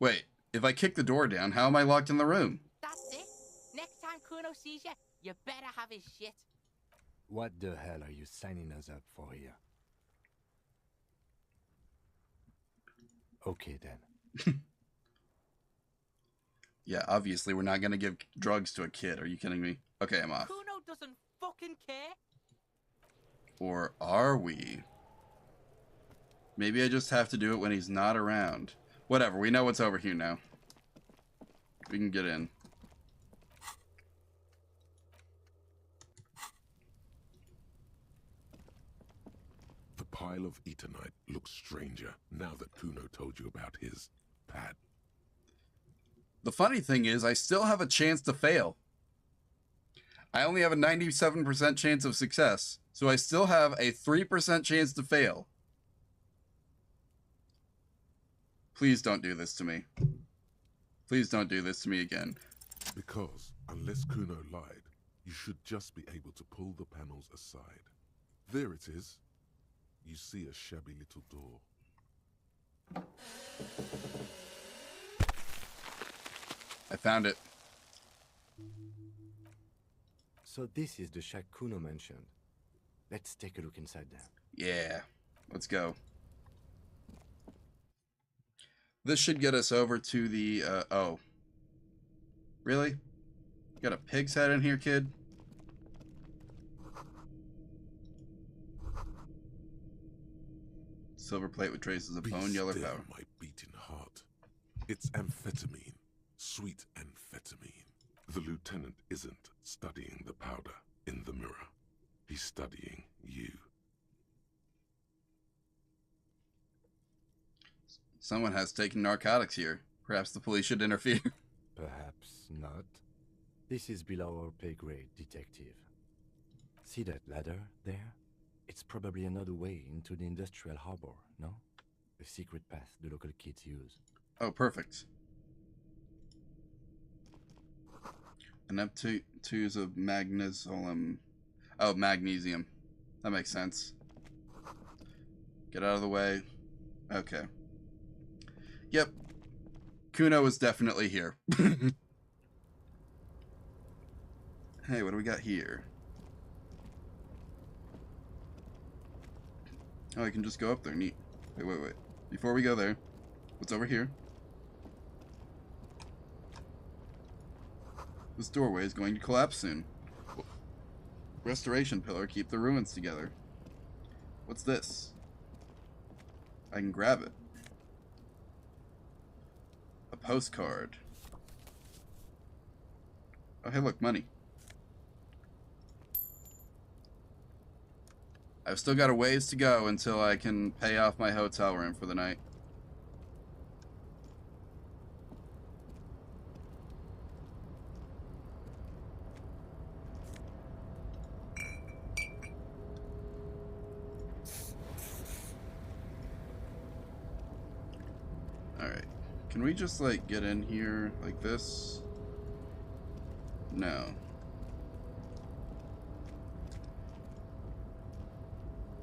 Wait, if I kick the door down, how am I locked in the room? That's it. Next time Kuno sees you, you better have his shit. What the hell are you signing us up for here? Okay then. Yeah, obviously we're not gonna give drugs to a kid. Are you kidding me? Okay, I'm off. Kuno doesn't fucking care. Or are we? Maybe I just have to do it when he's not around. Whatever, we know what's over here now. We can get in. The pile of Eternite looks stranger now that Kuno told you about his pad. The funny thing is, I still have a chance to fail. I only have a 97% chance of success, so I still have a 3% chance to fail. Please don't do this to me. Please don't do this to me again. Because, unless Kuno lied, you should just be able to pull the panels aside. There it is. You see a shabby little door. I found it. So this is the shack Kuno mentioned. Let's take a look inside there. Yeah, let's go. This should get us over to the, oh. Really? Got a pig's head in here, kid? Silver plate with traces of Be bone yellow still, powder. my beating heart. It's amphetamine. Sweet amphetamine. The lieutenant isn't studying the powder in the mirror. He's studying you. Someone has taken narcotics here. Perhaps the police should interfere. Perhaps not. This is below our pay grade, detective. See that ladder there? It's probably another way into the industrial harbor, no? A secret path the local kids use. Oh, perfect. An up-twos of magnesium. Oh, magnesium. That makes sense. Get out of the way. Okay. Yep. Kuno is definitely here. Hey, what do we got here? Oh, I can just go up there. Neat. Wait. Before we go there, what's over here? This doorway is going to collapse soon. Restoration pillar, keep the ruins together. What's this? I can grab it. A postcard. Oh, hey, look, money. I've still got a ways to go until I can pay off my hotel room for the night. Alright. Can we just, like, get in here like this? No.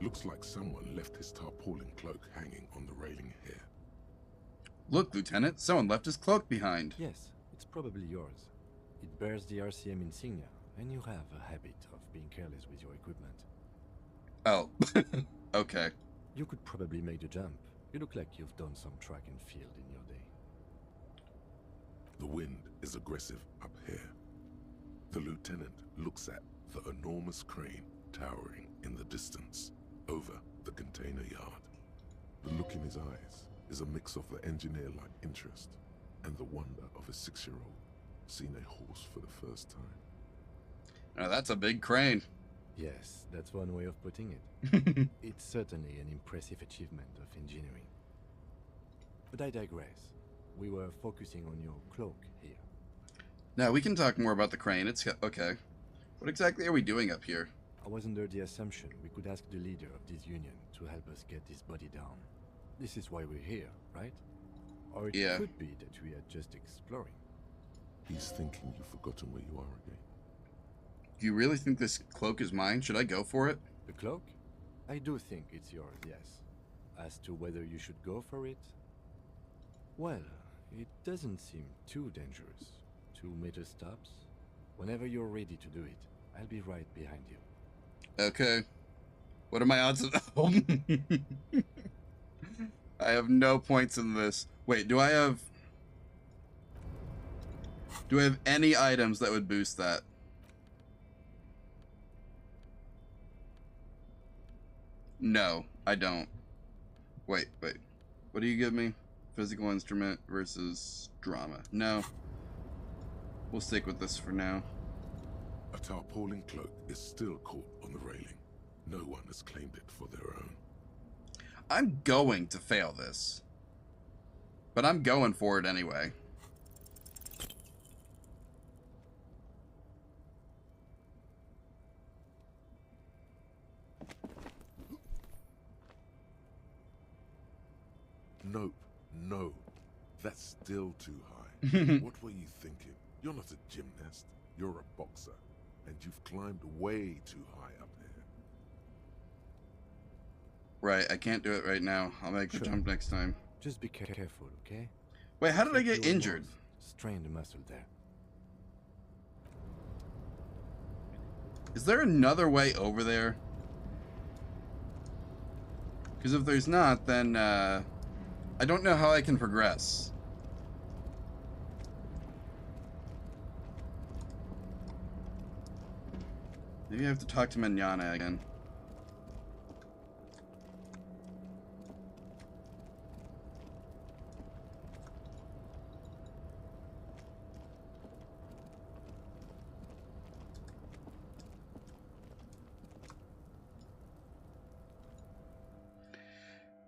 Looks like someone left his tarpaulin cloak hanging on the railing here. Look, Lieutenant, someone left his cloak behind. Yes, it's probably yours. It bears the RCM insignia, and you have a habit of being careless with your equipment. Oh, okay. You could probably make the jump. You look like you've done some track and field in your day. The wind is aggressive up here. The lieutenant looks at the enormous crane towering in the distance over the container yard. The look in his eyes is a mix of the engineer-like interest and the wonder of a 6-year-old seeing a horse for the first time. Now that's a big crane. Yes, that's one way of putting it. It's certainly an impressive achievement of engineering. But I digress. We were focusing on your cloak here. Now we can talk more about the crane. It's okay. What exactly are we doing up here? I was under the assumption we could ask the leader of this union to help us get this body down. This is why we're here, right? Or it Yeah. could be that we are just exploring. He's thinking you've forgotten where you are again. Do you really think this cloak is mine? Should I go for it? The cloak? I do think it's yours, yes. As to whether you should go for it? Well, it doesn't seem too dangerous. 2-meter stops. Whenever you're ready to do it, I'll be right behind you. Okay. What are my odds of... I have no points in this. Wait, do I have any items that would boost that? No, I don't. Wait. What do you give me? Physical instrument versus drama. No. We'll stick with this for now. A tarpaulin cloak is still caught on the railing. No one has claimed it for their own. I'm going to fail this. But I'm going for it anyway. Nope, no. That's still too high. What were you thinking? You're not a gymnast. You're a boxer. And you've climbed way too high up here. Right, I can't do it right now. I'll make the jump next time. Just be careful, okay? Wait, how did I If get you injured? almost strain the muscle there. Is there another way over there? Because if there's not, then I don't know how I can progress. Maybe I have to talk to Manana again.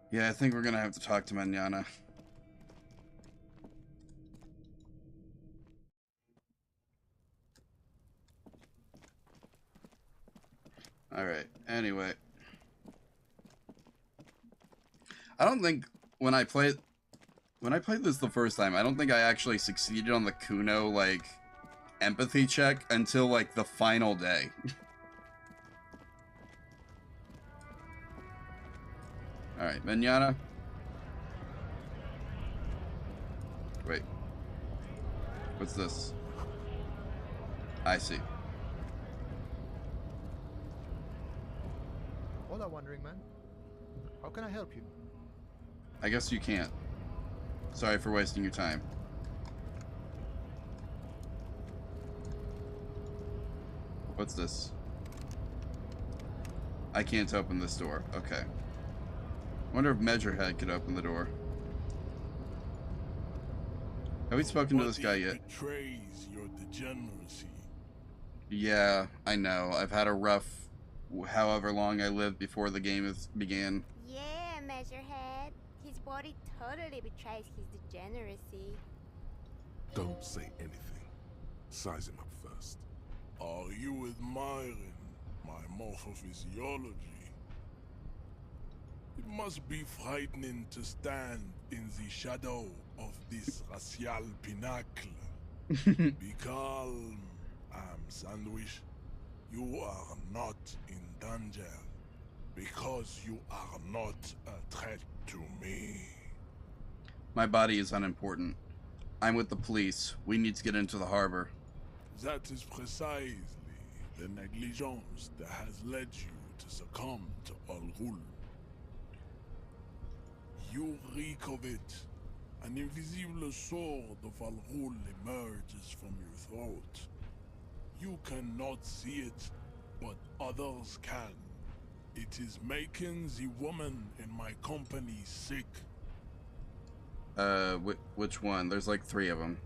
Yeah, I think we're gonna have to talk to Manana. Alright, anyway. I don't think when I played this the first time, I don't think I actually succeeded on the Kuno, like, empathy check until, like, the final day. Alright, Manana. Wait. What's this? I see. Hola, wandering man. How can I help you? I guess you can't. Sorry for wasting your time. What's this? I can't open this door. Okay. Wonder if Measurehead could open the door. Have we spoken to this guy yet? Betrays your degeneracy. Yeah, I know. I've had a rough however long I lived before the game began. Yeah, Measurehead. His body totally betrays his degeneracy. Don't say anything. Size him up first. Are you admiring my morphophysiology? It must be frightening to stand in the shadow of this racial pinnacle. Be calm, Sandwich. You are not in danger because you are not a threat to me. My body is unimportant. I'm with the police. We need to get into the harbor. That is precisely the negligence that has led you to succumb to Al Ghul. You reek of it. An invisible sword of Al Ghul emerges from your throat. You cannot see it, but others can. It is making the woman in my company sick. Which one? There's like 3 of them.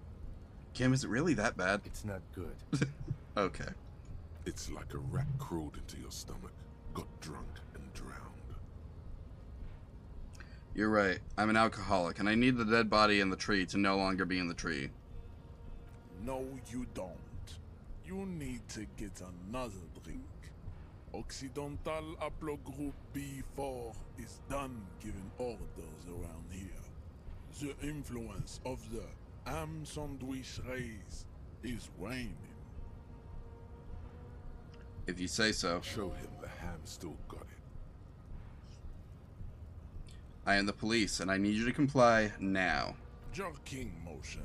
Kim, is it really that bad? It's not good. Okay. It's like a rat crawled into your stomach, got drunk, and drowned. You're right. I'm an alcoholic, and I need the dead body in the tree to no longer be in the tree. No, you don't. You need to get another drink. Occidental Haplogroup B4 is done giving orders around here. The influence of the Am Sandwich race is waning. If you say so. Show him the ham still got it. I am the police, and I need you to comply now. Jerking motions.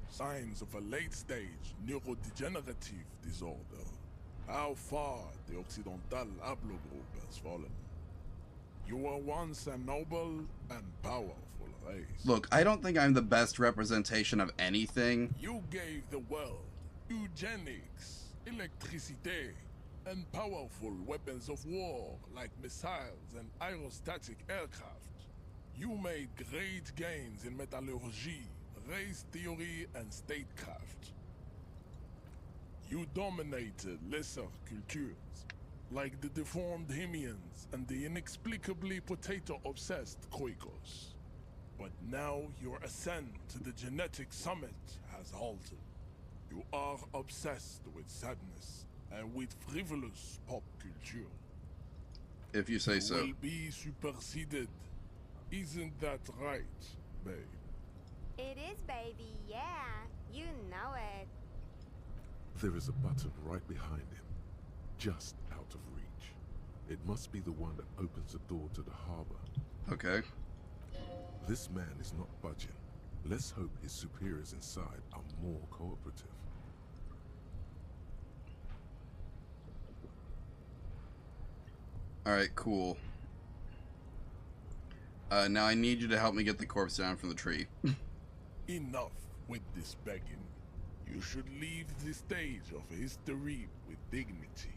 Signs of a late-stage neurodegenerative disorder. How far the Occidental Haplogroup has fallen. You were once a noble and powerful race. Look, I don't think I'm the best representation of anything. You gave the world eugenics, electricity, and powerful weapons of war like missiles and aerostatic aircraft. You made great gains in metallurgy, race theory, and statecraft. You dominated lesser cultures, like the deformed Hemians and the inexplicably potato-obsessed Khoikos. But now your ascent to the genetic summit has halted. You are obsessed with sadness and with frivolous pop culture. If you say so. You will be superseded. Isn't that right, babe? It is, baby, yeah. You know it. There is a button right behind him, just out of reach. It must be the one that opens the door to the harbor. Okay. This man is not budging. Let's hope his superiors inside are more cooperative. Alright, cool. Now I need you to help me get the corpse down from the tree. Enough with this begging. You should leave the stage of history with dignity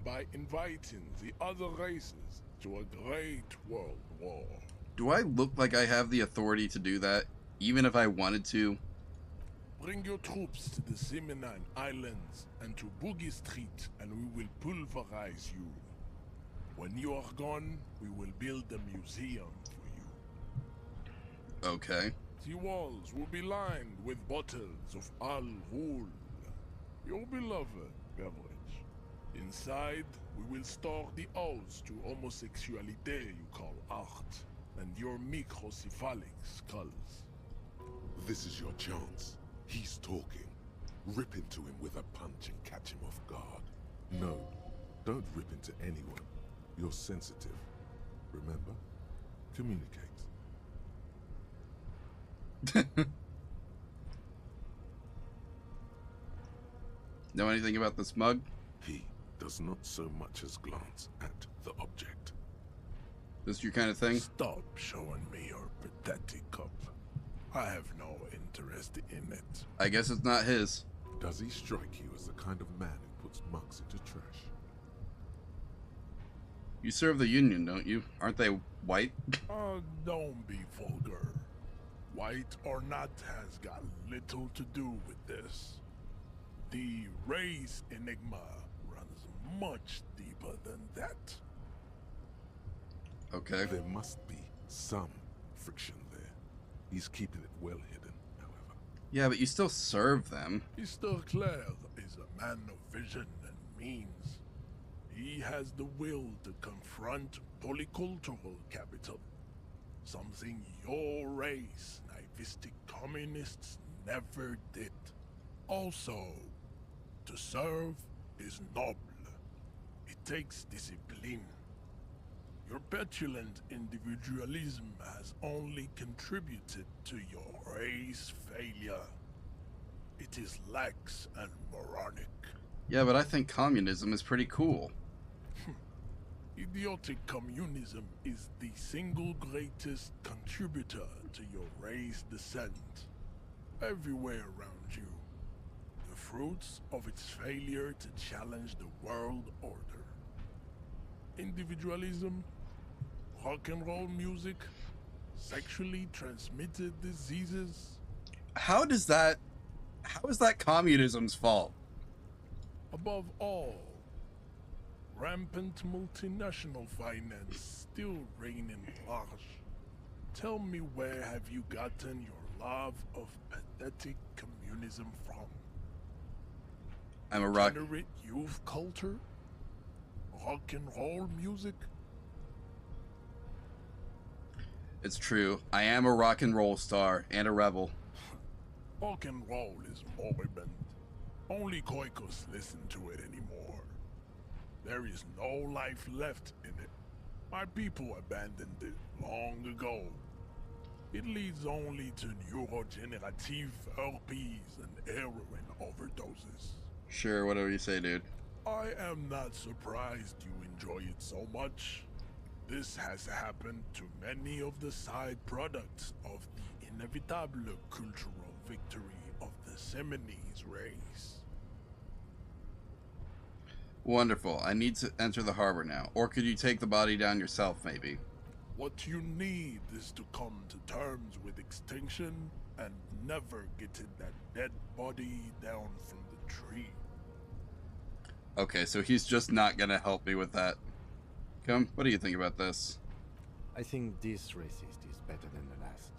by inviting the other races to a great world war. Do I look like I have the authority to do that, even if I wanted to? Bring your troops to the Seminine Islands and to Boogie Street, and we will pulverize you. When you are gone, we will build a museum for you. Okay. The walls will be lined with bottles of Al Ghul, your beloved beverage. Inside, We will store the odes to homosexuality you call art, and your microcephalic skulls. This is your chance. He's talking. Rip into him with a punch and catch him off guard. No, don't rip into anyone. You're sensitive. Remember? Communicate. Know anything about this mug? He does not so much as glance at the object. This your kind of thing? Stop showing me your pathetic cup. I have no interest in it. I guess it's not his. Does he strike you as the kind of man who puts mugs into trash? You serve the Union, don't you? Aren't they white? Don't be vulgar. White or not has got little to do with this. The race enigma runs much deeper than that. Okay. There must be some friction there. He's keeping it well hidden, however. Yeah, but you still serve them. Mr. Clare is a man of vision and means. He has the will to confront polycultural capital. Something your race, naivistic communists, never did. Also, to serve is noble. It takes discipline. Your petulant individualism has only contributed to your race failure. It is lax and moronic. Yeah, but I think communism is pretty cool. Idiotic communism is the single greatest contributor to your race descent. Everywhere around you, the fruits of its failure to challenge the world order. Individualism, rock and roll music, sexually transmitted diseases. How is that communism's fault? Above all, rampant multinational finance still reigning large. Tell me, where have you gotten your love of pathetic communism from? I'm a rock. Degenerate youth culture? Rock and roll music? It's true. I am a rock and roll star and a rebel. Rock and roll is moribund. Only Koikos listen to it anymore. There is no life left in it. My people abandoned it long ago. It leads only to neurodegenerative herpes and heroin overdoses. Sure, whatever you say, dude. I am not surprised you enjoy it so much. This has happened to many of the side products of the inevitable cultural victory of the Seminoles race. Wonderful. I need to enter the harbor now. Or could you take the body down yourself, maybe? What you need is to come to terms with extinction and never getting that dead body down from the tree. Okay, so he's just not gonna help me with that. Come, what do you think about this? I think this racist is better than the last,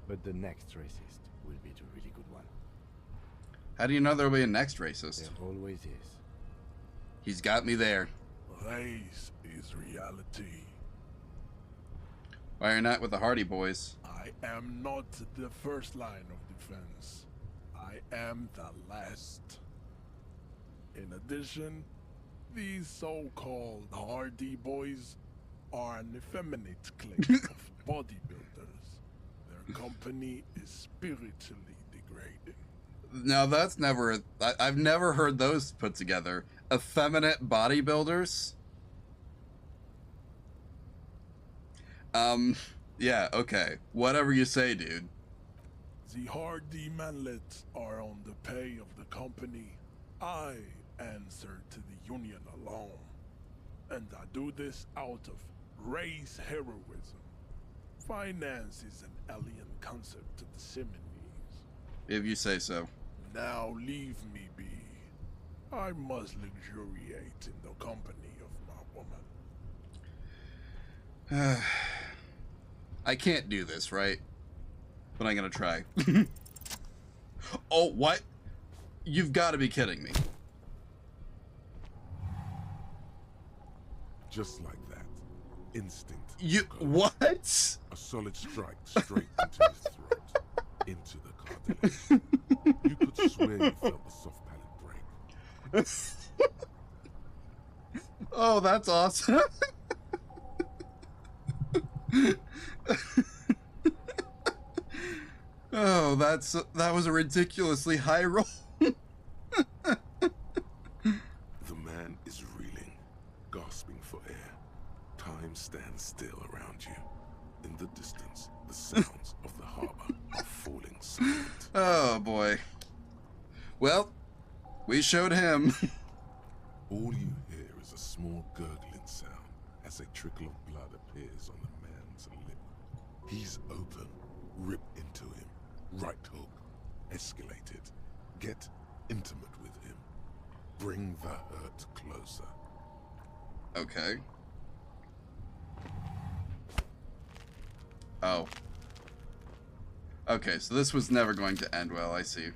but the next racist will be the really good one. How do you know there'll be a next racist? There always is. He's got me there. Race is reality. Why you're not with the Hardy Boys? I am not the first line of defense. I am the last. In addition, these so-called Hardy Boys are an effeminate clique of bodybuilders. Their company is spiritually degrading. Now that's never... I've never heard those put together. Effeminate bodybuilders? Yeah, okay. Whatever you say, dude. The Hardy manlets are on the pay of the company. I answer to the Union alone. And I do this out of race heroism. Finance is an alien concept to the Seminoles. If you say so. Now leave me be. I must luxuriate in the company of my woman. I can't do this, right? But I'm gonna try. Oh, what? You've got to be kidding me. Just like that. Instinct. You goes. what? A solid strike straight into his throat. Into the cartilage. You could swear you felt the soft palate break. Oh, that's awesome. Oh, that was a ridiculously high roll. The man is reeling, gasping for air. Time stands still around you. In the distance, the sounds of the harbor are falling silent. Oh boy. Well, we showed him. All you hear is a small gurgling sound as a trickle of blood appears on the man's lip. He's open. Rip into him. Right hook. Escalate it. Get intimate with him. Bring the hurt closer. Okay. Oh. Okay, so this was never going to end well, I see.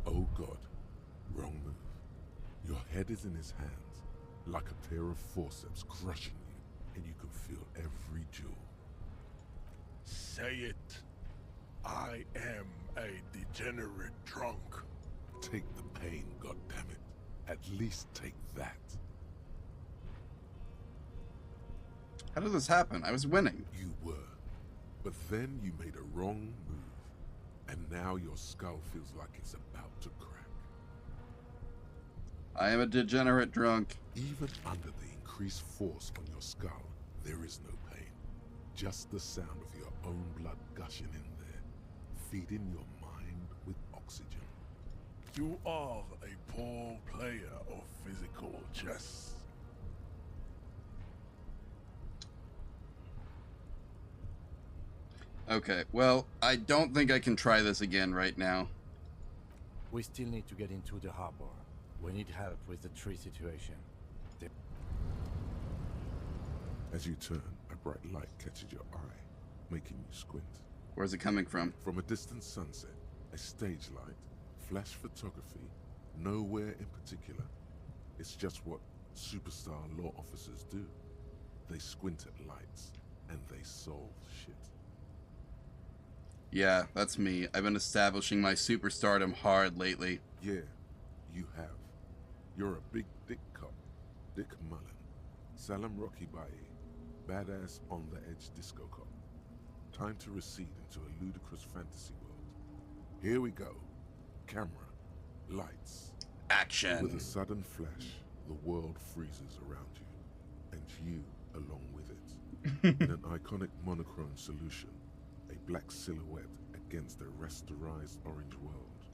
Oh God. Wrong move. Your head is in his hands, like a pair of forceps crushing you, and you can feel every jewel. Say it. I am a degenerate drunk. Take the pain, goddammit. At least take that. How did this happen? I was winning. You were. But then you made a wrong move. And now your skull feels like it's about to crack. I am a degenerate drunk. Even under the increased force on your skull, there is no pain. Just the sound of your own blood gushing in there, feeding your mind with oxygen. You are a poor player of physical chess. Okay, well, I don't think I can try this again right now. We still need to get into the harbor. We need help with the tree situation. As you turn, a bright light catches your eye, making you squint. Where's it coming from? From a distant sunset, a stage light, flash photography, nowhere in particular. It's just what superstar law officers do. They squint at lights, and they solve shit. Yeah, that's me. I've been establishing my superstardom hard lately. Yeah, you have. You're a big dick cop. Dick Mullen. Salem Rocky Baye. Badass on the edge disco cop. Time to recede into a ludicrous fantasy world. Here we go. Camera. Lights. Action. With a sudden flash, the world freezes around you. And you along with it. In an iconic monochrome solution. A black silhouette against a rasterized orange world.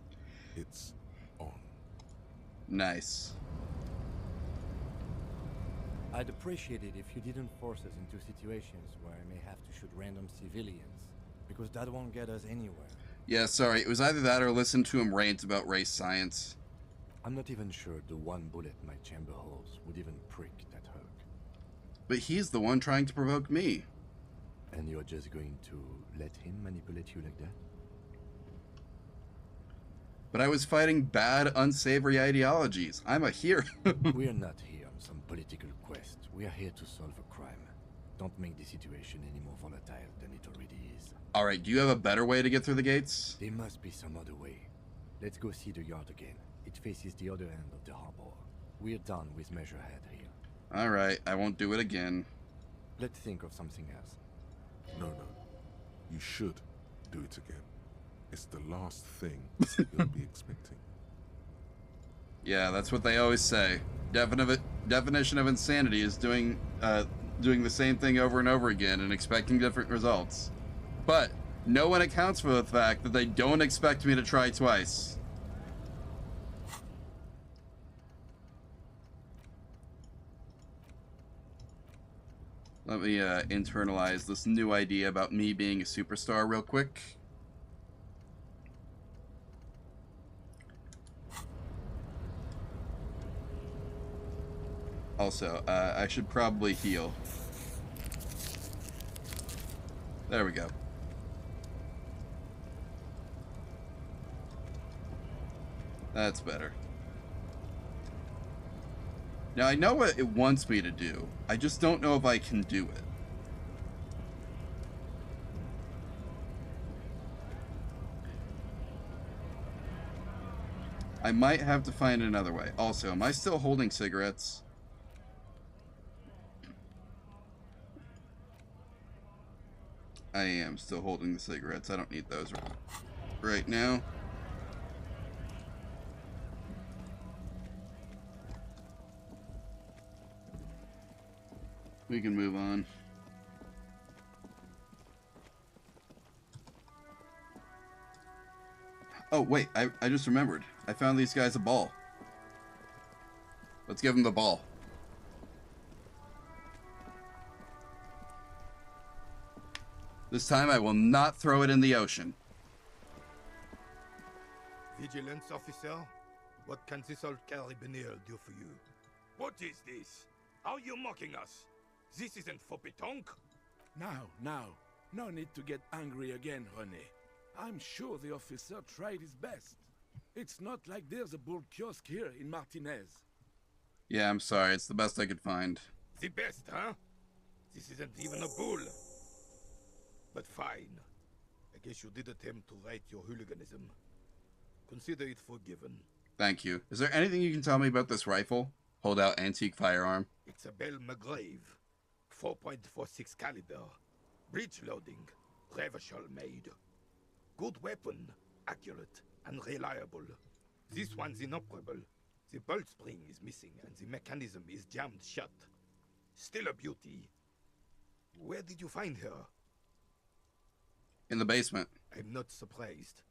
It's on. Nice. I'd appreciate it if you didn't force us into situations where I may have to shoot random civilians, because that won't get us anywhere. Yeah, sorry. It was either that or listen to him rant about race science. I'm not even sure the one bullet my chamber holds would even prick that hug. But he's the one trying to provoke me. And you're just going to let him manipulate you like that? But I was fighting bad, unsavory ideologies. I'm a hero. We're not here on some political quest. We are here to solve a crime. Don't make the situation any more volatile than it already is. Alright, do you have a better way to get through the gates? There must be some other way. Let's go see the yard again. It faces the other end of the harbor. We're done with Measurehead here. Alright, I won't do it again. Let's think of something else. No. You should do it again. It's the last thing you'll be expecting. Yeah, that's what they always say. Definition of insanity is doing the same thing over and over again and expecting different results. But no one accounts for the fact that they don't expect me to try twice. Let me internalize this new idea about me being a superstar real quick. Also, I should probably heal. There we go. That's better. Now, I know what it wants me to do. I just don't know if I can do it. I might have to find another way. Also, am I still holding cigarettes? I am still holding the cigarettes. I don't need those right now. We can move on. Oh, wait. I just remembered. I found these guys a ball. Let's give them the ball. This time I will not throw it in the ocean. Vigilance officer, what can this old carabinier do for you? What is this? Are you mocking us? This isn't for pétanque. Now. No need to get angry again, René. I'm sure the officer tried his best. It's not like there's a bull kiosk here in Martinez. Yeah, I'm sorry. It's the best I could find. The best, huh? This isn't even a bull. But fine. I guess you did attempt to right your hooliganism. Consider it forgiven. Thank you. Is there anything you can tell me about this rifle? Hold out antique firearm. It's a Bell McGrave. 4.46 caliber. Breech loading. Revachol made. Good weapon. Accurate and reliable. This one's inoperable. The bolt spring is missing and the mechanism is jammed shut. Still a beauty. Where did you find her? In the basement. I'm not surprised.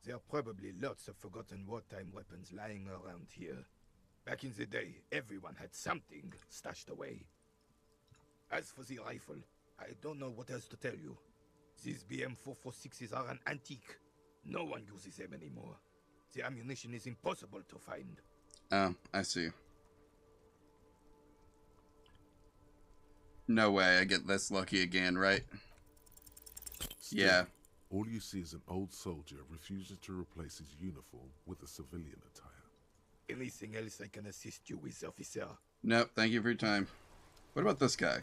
There are probably lots of forgotten wartime weapons lying around here. Back in the day, everyone had something stashed away. As for the rifle, I don't know what else to tell you. These BM-446s are an antique. No one uses them anymore. The ammunition is impossible to find. Oh, I see. No way I get this lucky again, right? Still, Yeah. all you see is an old soldier refusing to replace his uniform with a civilian attire. Anything else I can assist you with, officer? Nope, thank you for your time. What about this guy?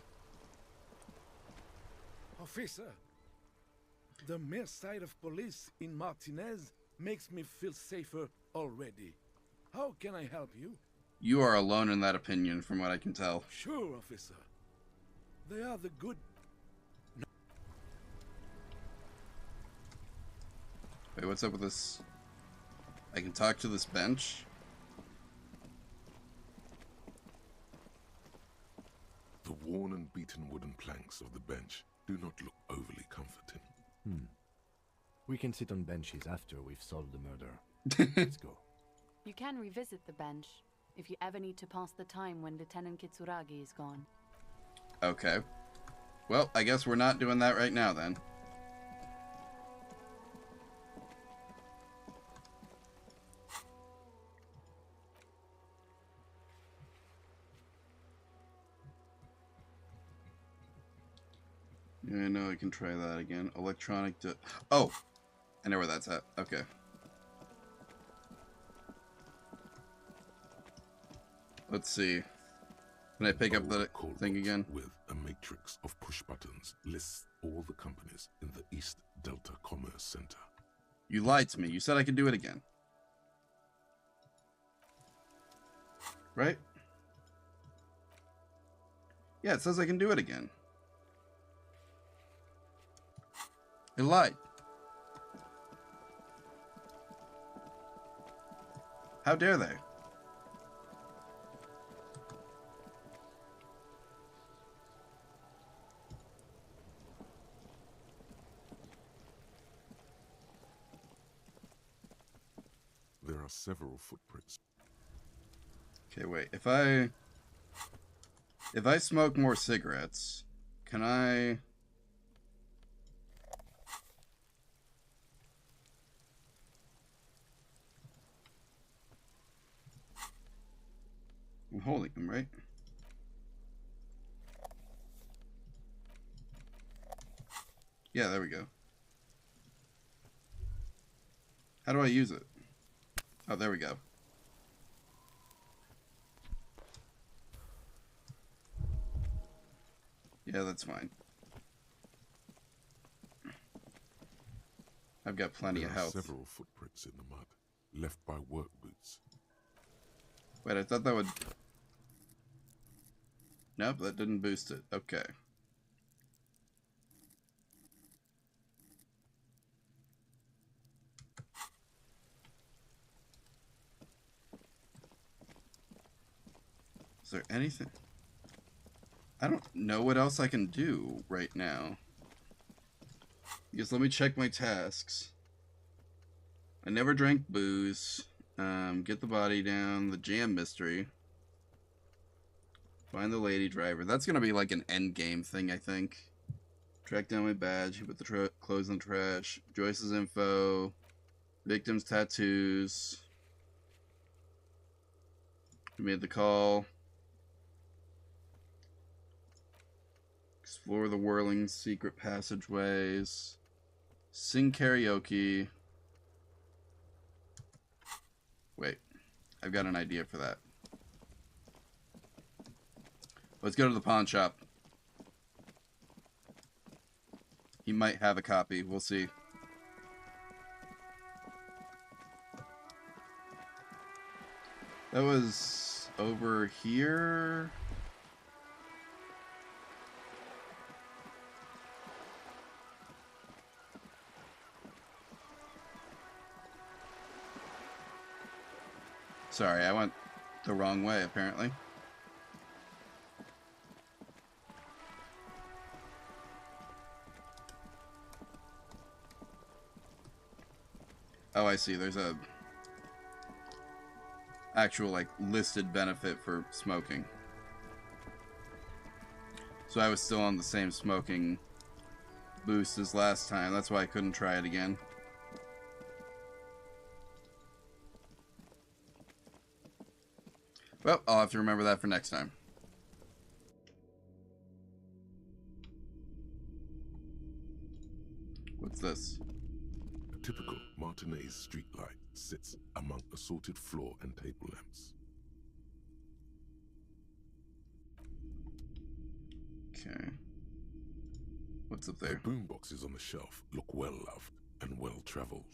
Officer, the mere sight of police in Martinez makes me feel safer already. How can I help you? You are alone in that opinion, from what I can tell. Sure, officer. They are the good... Wait, what's up with this? I can talk to this bench? The worn and beaten wooden planks of the bench do not look overly comforting. We can sit on benches after we've solved the murder. Let's go. You can revisit the bench if you ever need to pass the time when Lieutenant Kitsuragi is gone. Okay. Well, I guess we're not doing that right now, then. Yeah, I know I can try that again. Electronic oh! I know where that's at. Okay. Let's see. Can I pick up the Call thing box again? with a matrix of push buttons lists all the companies in the East Delta Commerce Center. You lied to me. You said I could do it again. Right? Yeah, it says I can do it again. I lied. How dare they? There are several footprints. Okay, wait. If I smoke more cigarettes, can I... I'm holding them, right? Yeah, there we go. How do I use it? Oh, there we go. Yeah, that's fine. I've got plenty There of are health. several footprints in the mud, left by work boots. Wait, I thought that would... Nope, that didn't boost it. Okay. Is there anything? I don't know what else I can do right now. Because let me check my tasks. I never drank booze. Get the body down. The jam mystery. Find the lady driver. That's gonna be like an end game thing, I think. Track down my badge. He put the clothes in the trash. Joyce's info. Victim's tattoos. He made the call. Explore the whirling secret passageways. Sing karaoke. Wait, I've got an idea for that. Let's go to the pawn shop. He might have a copy. We'll see. That was over here. Sorry, I went the wrong way, apparently. Oh, I see. There's a actual, like, listed benefit for smoking. So I was still on the same smoking boost as last time. That's why I couldn't try it again. Well, I'll have to remember that for next time. What's this? A typical Martinez streetlight sits among assorted floor and table lamps. Okay. What's up The there? boomboxes on the shelf look well loved and well traveled.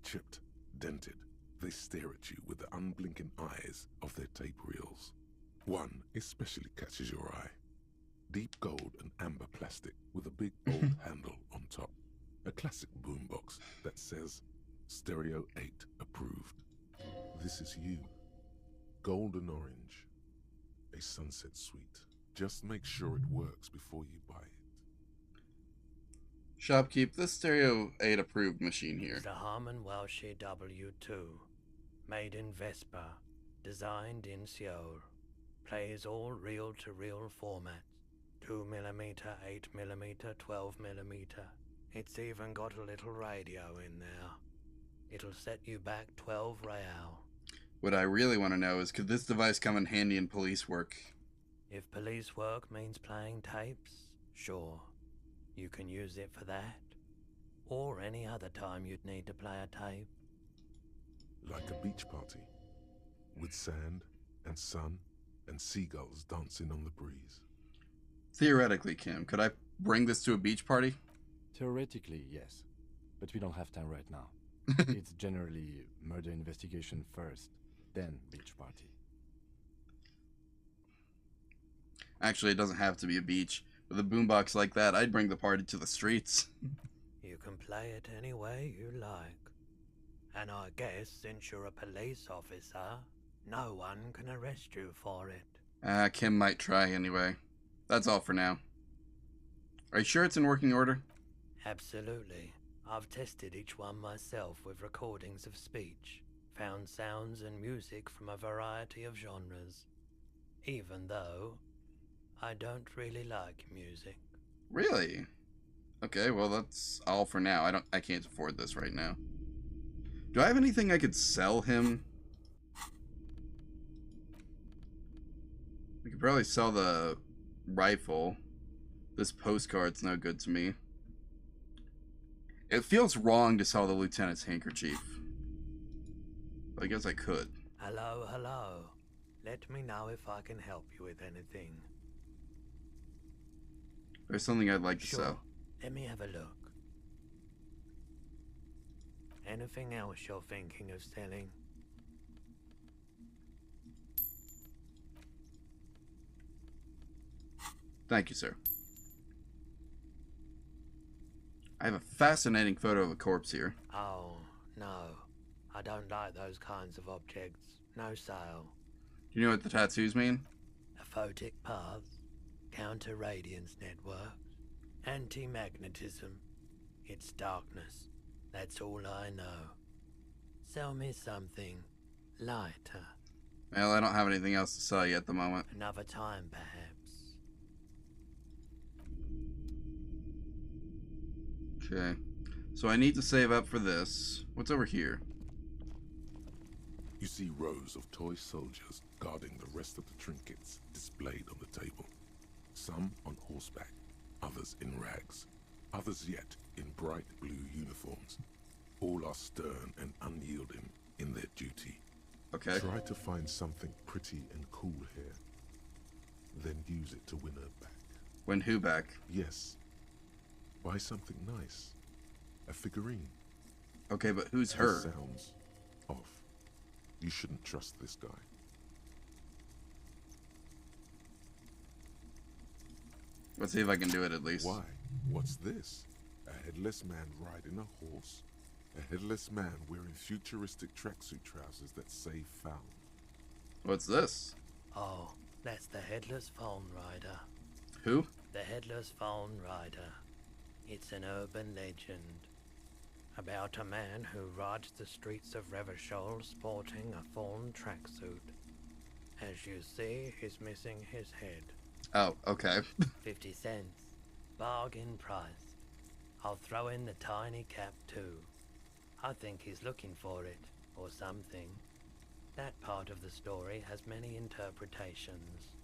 Chipped, dented, they stare at you with the unblinking eyes of their tape reels. One especially catches your eye. Deep gold and amber plastic with a big bold handle on top. A classic boombox that says Stereo 8 approved. This is you. Golden orange. A sunset suite. Just make sure it works before you buy it. Shopkeep, this Stereo 8 approved machine here. The Harman Welsh W2. Made in Vespa. Designed in Seoul. Plays all reel-to-reel formats. 2mm, 8mm, 12mm. It's even got a little radio in there. It'll set you back 12 real. What I really want to know is, could this device come in handy in police work? If police work means playing tapes, sure. You can use it for that. Or any other time you'd need to play a tape. Like a beach party. With sand and sun and seagulls dancing on the breeze. Theoretically, Kim, could I bring this to a beach party? Theoretically, yes. But we don't have time right now. It's generally murder investigation first, then beach party. Actually, it doesn't have to be a beach. With a boombox like that, I'd bring the party to the streets. You can play it any way you like. And I guess since you're a police officer, no one can arrest you for it. Kim might try anyway. That's all for now. Are you sure it's in working order? Absolutely. I've tested each one myself with recordings of speech, found sounds and music from a variety of genres. Even though I don't really like music. Really? Okay, well that's all for now. I can't afford this right now. Do I have anything I could sell him? We could probably sell the rifle. This postcard's no good to me. It feels wrong to sell the lieutenant's handkerchief. But I guess I could. Hello, hello. Let me know if I can help you with anything. There's something I'd like to Sure. sell. Let me have a look. Anything else you're thinking of selling? Thank you, sir. I have a fascinating photo of a corpse here. Oh, no. I don't like those kinds of objects. No sale. Do you know what the tattoos mean? Aphotic paths, counter-radiance networks, anti-magnetism. It's darkness. That's all I know. Sell me something lighter. Well, I don't have anything else to sell you at the moment. Another time, perhaps. Okay. So I need to save up for this. What's over here? You see rows of toy soldiers guarding the rest of the trinkets displayed on the table. Some on horseback, others in rags, others yet in bright blue uniforms. All are stern and unyielding in their duty. Okay. Try to find something pretty and cool here. Then use it to win her back. Win who back? Yes. Buy something nice. A figurine. Okay, but who's her? This sounds off. You shouldn't trust this guy. Let's see if I can do it at least. Why? What's this? A headless man riding a horse? A headless man wearing futuristic tracksuit trousers that say found? What's this? Oh, that's the Headless Phone Rider. Who? The Headless Phone Rider. It's an urban legend about a man who rides the streets of Revachol sporting a fawn tracksuit. As you see, he's missing his head. Oh, okay. 50 cents. Bargain price. I'll throw in the tiny cap too. I think he's looking for it, or something. That part of the story has many interpretations.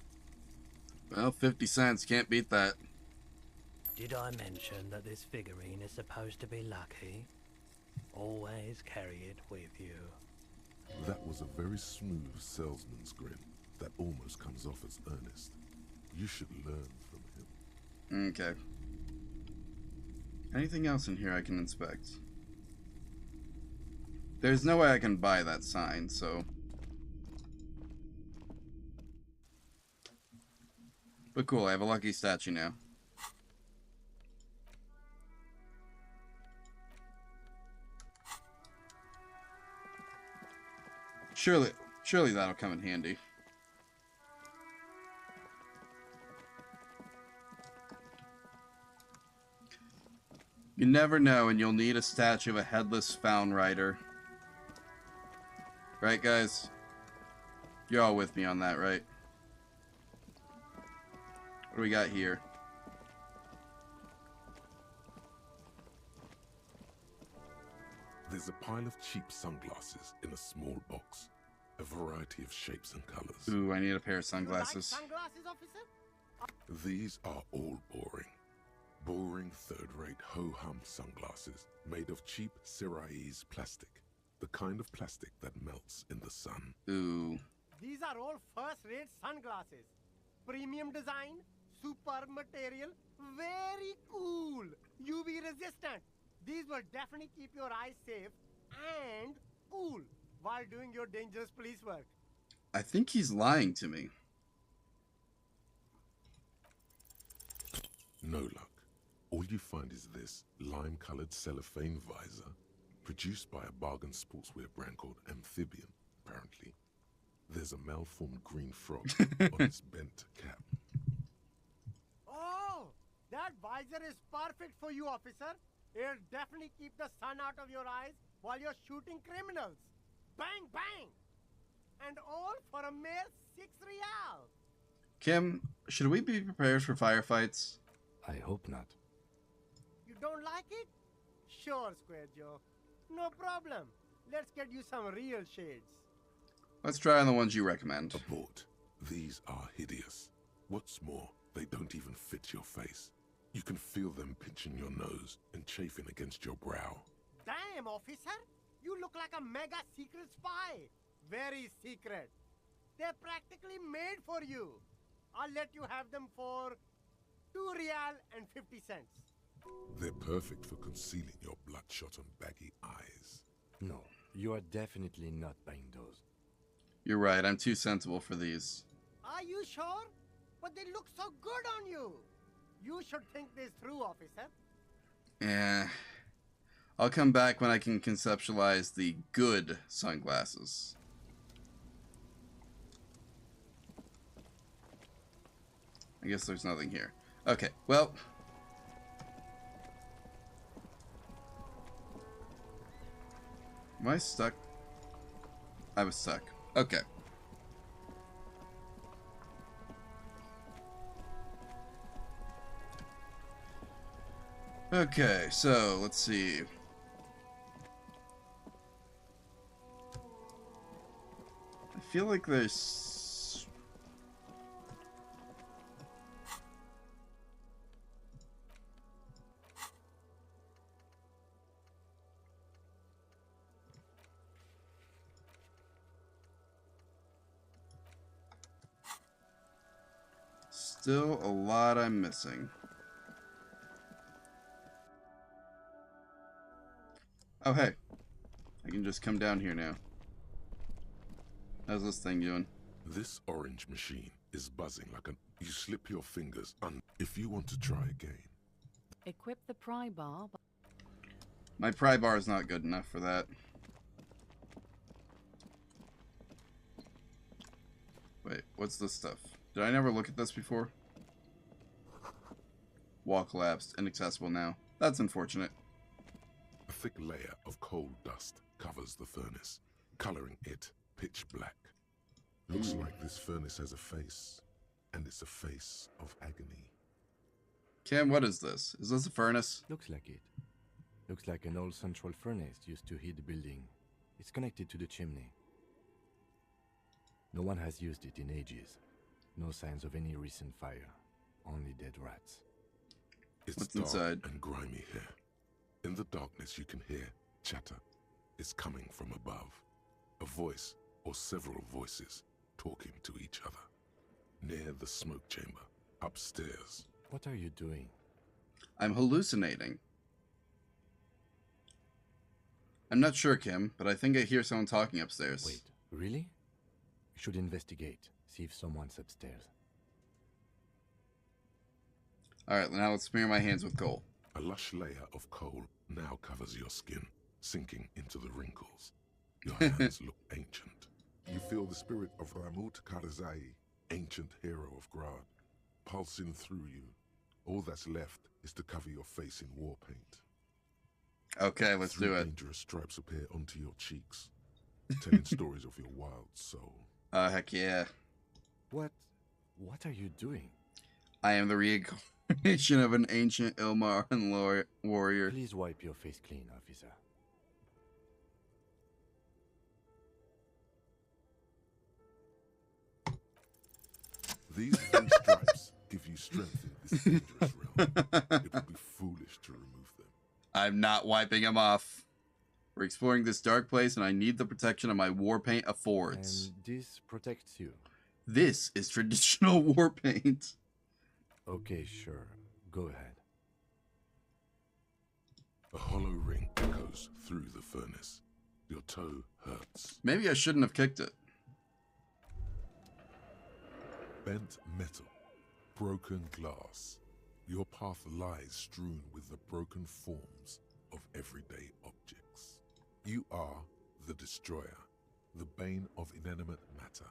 Well, 50 cents. Can't beat that. Did I mention that this figurine is supposed to be lucky? Always carry it with you. That was a very smooth salesman's grin that almost comes off as earnest. You should learn from him. Okay. Anything else in here I can inspect? There's no way I can buy that sign, so... But cool, I have a lucky statue now. Surely that'll come in handy. You never know, and you'll need a statue of a headless Found Rider. Right, guys? You're all with me on that, right? What do we got here? There's a pile of cheap sunglasses in a small box. A variety of shapes and colors. Ooh, I need a pair of sunglasses. Sunglasses, officer? These are all boring. Boring third-rate ho-hum sunglasses made of cheap Syrahese plastic. The kind of plastic that melts in the sun. Ooh. These are all first-rate sunglasses. Premium design, superb material, very cool. UV resistant. These will definitely keep your eyes safe and cool while doing your dangerous police work. I think he's lying to me. No luck. All you find is this lime-colored cellophane visor, produced by a bargain sportswear brand called Amphibian, apparently. There's a malformed green frog on its bent cap. Oh, that visor is perfect for you, officer. It'll definitely keep the sun out of your eyes while you're shooting criminals. Bang, bang! And all for a mere 6 real. Kim, should we be prepared for firefights? I hope not. You don't like it? Sure, Square Joe. No problem. Let's get you some real shades. Let's try on the ones you recommend. Abort. These are hideous. What's more, they don't even fit your face. You can feel them pinching your nose and chafing against your brow. Damn, officer! You look like a mega secret spy. Very secret. They're practically made for you. I'll let you have them for 2 real and 50 cents. They're perfect for concealing your bloodshot and baggy eyes. No, you are definitely not buying those. You're right, I'm too sensible for these. Are you sure? But they look so good on you. You should think this through, officer. Yeah. I'll come back when I can conceptualize the good sunglasses. I guess there's nothing here. Okay, well. Am I stuck? I was stuck. Okay. Okay, so let's see. I feel like there's... still a lot I'm missing. Oh, hey. I can just come down here now. How's this thing doing? This orange machine is buzzing like an... You slip your fingers on if you want to try again. Equip the pry bar. My pry bar is not good enough for that. Wait, what's this stuff? Did I never look at this before? Wall collapsed. Inaccessible now. That's unfortunate. A thick layer of coal dust covers the furnace, coloring it pitch black. Looks like this furnace has a face, and it's a face of agony. Cam, what is this? Is this a furnace? Looks like it. Looks like an old central furnace used to heat the building. It's connected to the chimney. No one has used it in ages. No signs of any recent fire. Only dead rats. It's What's dark inside? and grimy here. In the darkness you can hear chatter. It's coming from above. A voice, or several voices, talking to each other. Near the smoke chamber, upstairs. What are you doing? I'm hallucinating. I'm not sure, Kim, but I think I hear someone talking upstairs. Wait, really? We should investigate. See if someone's upstairs. Alright, now let's smear my hands with coal. A lush layer of coal now covers your skin, sinking into the wrinkles. Your hands look ancient. You feel the spirit of Ramut Karzai, ancient hero of Grad, pulsing through you. All that's left is to cover your face in war paint. Okay, let's do it. Dangerous stripes appear onto your cheeks, telling stories of your wild soul. Heck yeah. What are you doing? I am the reincarnation of an ancient Ilmaran warrior. Please wipe your face clean, officer. These three stripes give you strength in this dangerous realm. It would be foolish to remove them. I'm not wiping them off. We're exploring this dark place, and I need the protection of my war paint affords. And this protects you. This is traditional war paint. Okay, sure. Go ahead. A hollow ring echoes through the furnace. Your toe hurts. Maybe I shouldn't have kicked it. Bent metal, broken glass. Your path lies strewn with the broken forms of everyday objects. You are the destroyer, the bane of inanimate matter.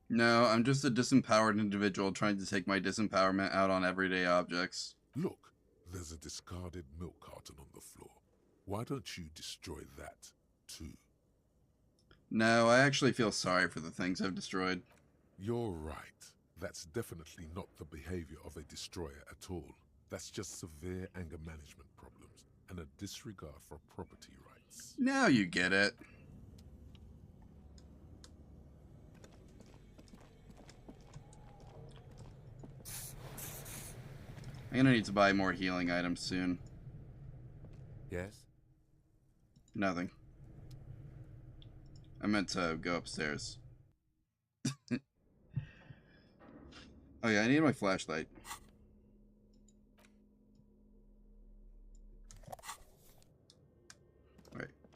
No, I'm just a disempowered individual trying to take my disempowerment out on everyday objects. Look, there's a discarded milk carton on the floor. Why don't you destroy that, too? No, I actually feel sorry for the things I've destroyed. You're right. That's definitely not the behavior of a destroyer at all. That's just severe anger management problems and a disregard for property rights. Now you get it. I'm gonna need to buy more healing items soon. Yes? Nothing. I meant to go upstairs. Oh yeah, I need my flashlight.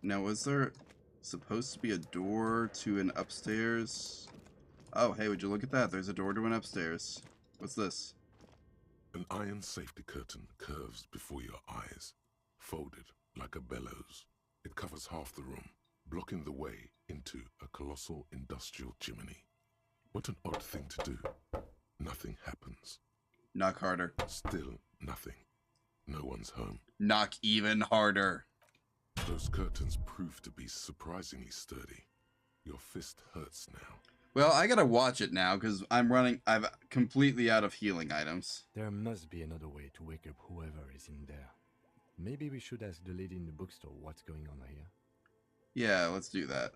Now, was there supposed to be a door to an upstairs? Oh, hey, would you look at that? There's a door to an upstairs. What's this? An iron safety curtain curves before your eyes, folded like a bellows. It covers half the room, blocking the way into a colossal industrial chimney. What an odd thing to do. Nothing happens. Knock harder. Still nothing. No one's home. Knock even harder. Those curtains prove to be surprisingly sturdy. Your fist hurts now. Well, I gotta watch it now, because I'm completely out of healing items. There must be another way to wake up whoever is in there. Maybe we should ask the lady in the bookstore what's going on here. Yeah, let's do that.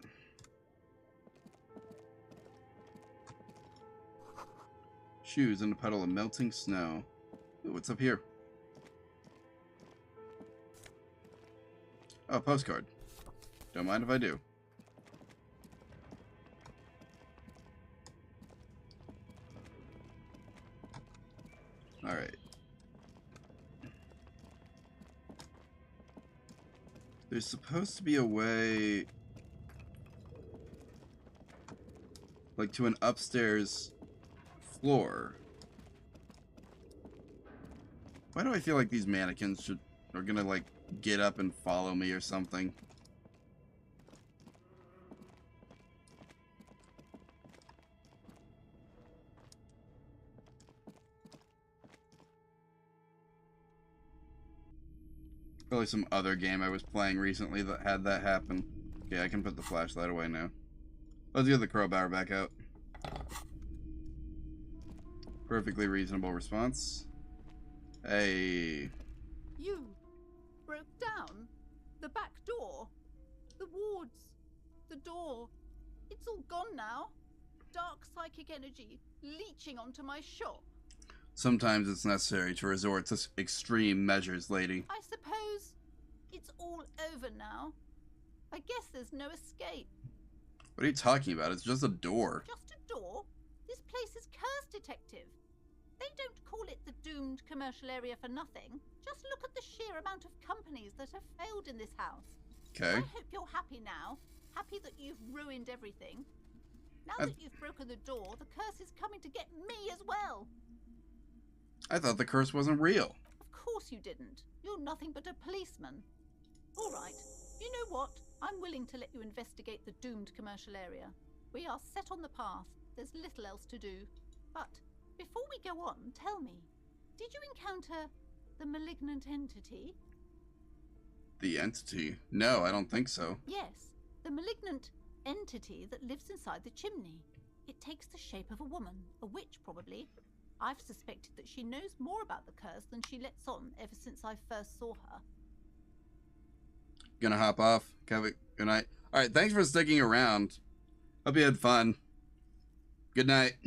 Shoes in a puddle of melting snow. Ooh, what's up here? Oh, postcard. Don't mind if I do. Alright. There's supposed to be a way, like, to an upstairs floor. Why do I feel like these mannequins are gonna, like, get up and follow me or something? Probably some other game I was playing recently that had that happen. Okay, I can put the flashlight away now. Let's get the crowbar back out. Perfectly reasonable response. Hey. You broke down the back door, the wards, the door. It's all gone now. Dark psychic energy leeching onto my shop. Sometimes it's necessary to resort to extreme measures, lady. I suppose it's all over now. I guess there's no escape. What are you talking about? It's just a door. Just a door? This place is cursed, detective. They don't call it the doomed commercial area for nothing. Just look at the sheer amount of companies that have failed in this house. Okay. I hope you're happy now. Happy that you've ruined everything. Now that you've broken the door, the curse is coming to get me as well. I thought the curse wasn't real. Of course you didn't. You're nothing but a policeman. All right. You know what? I'm willing to let you investigate the doomed commercial area. We are set on the path. There's little else to do. But before we go on, tell me, did you encounter the malignant entity? The entity? No, I don't think so. Yes, the malignant entity that lives inside the chimney. It takes the shape of a woman, a witch probably. I've suspected that she knows more about the curse than she lets on ever since I first saw her. Gonna hop off. Good night. Alright, thanks for sticking around. Hope you had fun. Good night.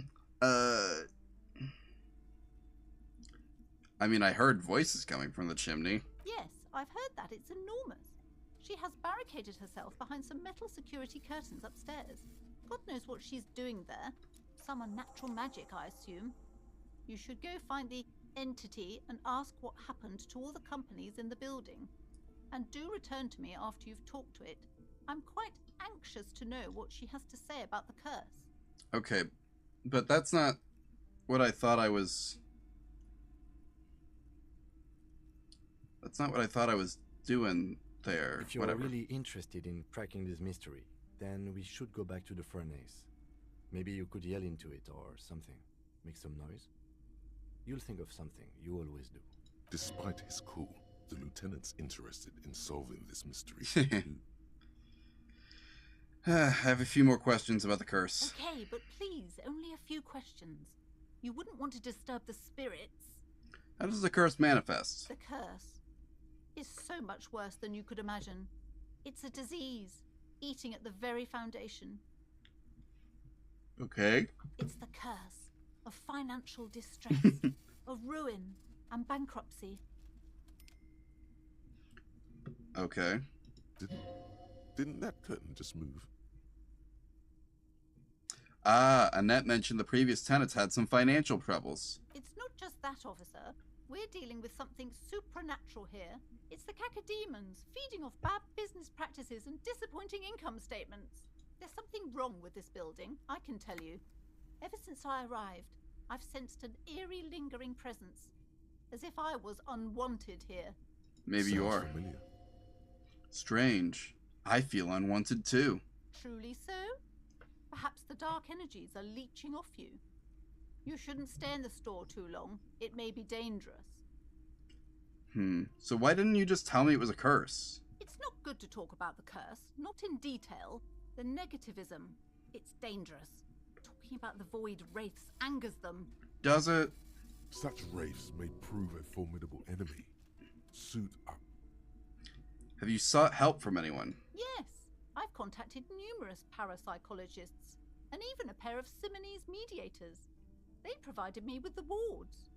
I mean, I heard voices coming from the chimney. Yes, I've heard that. It's enormous. She has barricaded herself behind some metal security curtains upstairs. God knows what she's doing there. Some unnatural magic, I assume. You should go find the entity and ask what happened to all the companies in the building. And do return to me after you've talked to it. I'm quite anxious to know what she has to say about the curse. Okay, but that's not what I thought I was... That's not what I thought I was doing there. If you're Whatever. really interested in cracking this mystery, then we should go back to the furnace. Maybe you could yell into it or something. Make some noise. You'll think of something. You always do. Despite his cool, the lieutenant's interested in solving this mystery too. I have a few more questions about the curse. Okay, but please, only a few questions. You wouldn't want to disturb the spirits. How does the curse manifest? The curse is so much worse than you could imagine. It's a disease, eating at the very foundation. Okay. It's the curse of financial distress, of ruin and bankruptcy. Okay. Didn't that curtain just move? Ah, Annette mentioned the previous tenants had some financial troubles. It's not just that, officer. We're dealing with something supernatural here. It's the cacodemons feeding off bad business practices and disappointing income statements. There's something wrong with this building, I can tell you. Ever since I arrived, I've sensed an eerie, lingering presence, as if I was unwanted here. Maybe you are. Familiar. Strange. I feel unwanted too. Truly so? Perhaps the dark energies are leeching off you. You shouldn't stay in the store too long. It may be dangerous. So why didn't you just tell me it was a curse? It's not good to talk about the curse, not in detail. The negativism. It's dangerous. Talking about the void wraiths angers them. Does it? Such wraiths may prove a formidable enemy. Suit up. Have you sought help from anyone? Yes. I've contacted numerous parapsychologists, and even a pair of Simonese mediators. They provided me with the wards.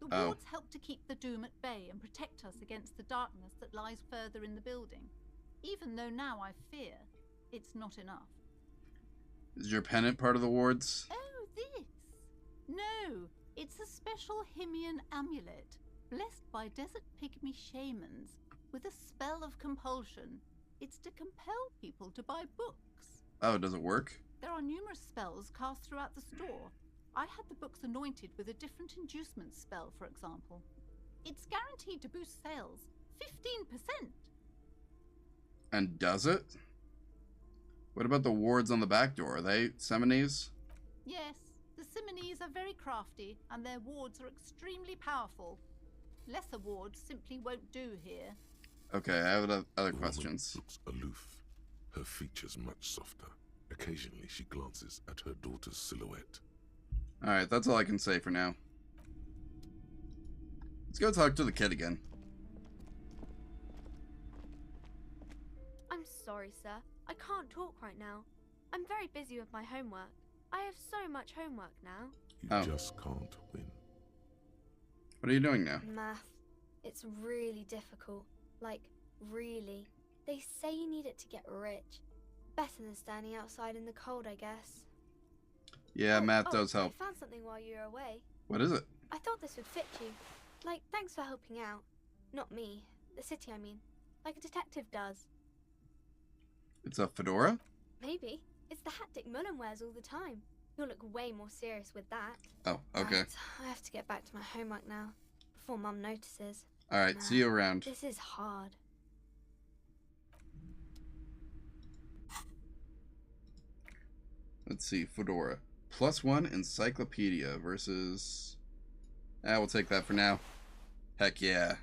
The wards help to keep the doom at bay and protect us against the darkness that lies further in the building. Even though now I fear, it's not enough. Is your pennant part of the wards? Oh, this? No, it's a special Himian amulet, blessed by desert pygmy shamans, with a spell of compulsion. It's to compel people to buy books. Oh, does it work? There are numerous spells cast throughout the store. I had the books anointed with a different inducement spell, for example. It's guaranteed to boost sales 15%. And does it? What about the wards on the back door? Are they Simonese? Yes, the Simonese are very crafty, and their wards are extremely powerful. Lesser wards simply won't do here. Okay, I have other The woman questions. looks aloof, her features much softer. Occasionally she glances at her daughter's silhouette. Alright, that's all I can say for now. Let's go talk to the kid again. I'm sorry, sir. I can't talk right now. I'm very busy with my homework. I have so much homework now. You just can't win. What are you doing now? Math. It's really difficult. Like, really. They say you need it to get rich. Better than standing outside in the cold, I guess. Yeah, math does help. I found something while you were away. What is it? I thought this would fit you. Like, thanks for helping out. Not me. The city, I mean. Like a detective does. It's a fedora? Maybe. It's the hat Dick Mullen wears all the time. You'll look way more serious with that. Oh, okay. Right, I have to get back to my homework now, before Mum notices. Alright, see you around. This is hard. Let's see, fedora. +1 encyclopedia versus... we'll take that for now. Heck yeah.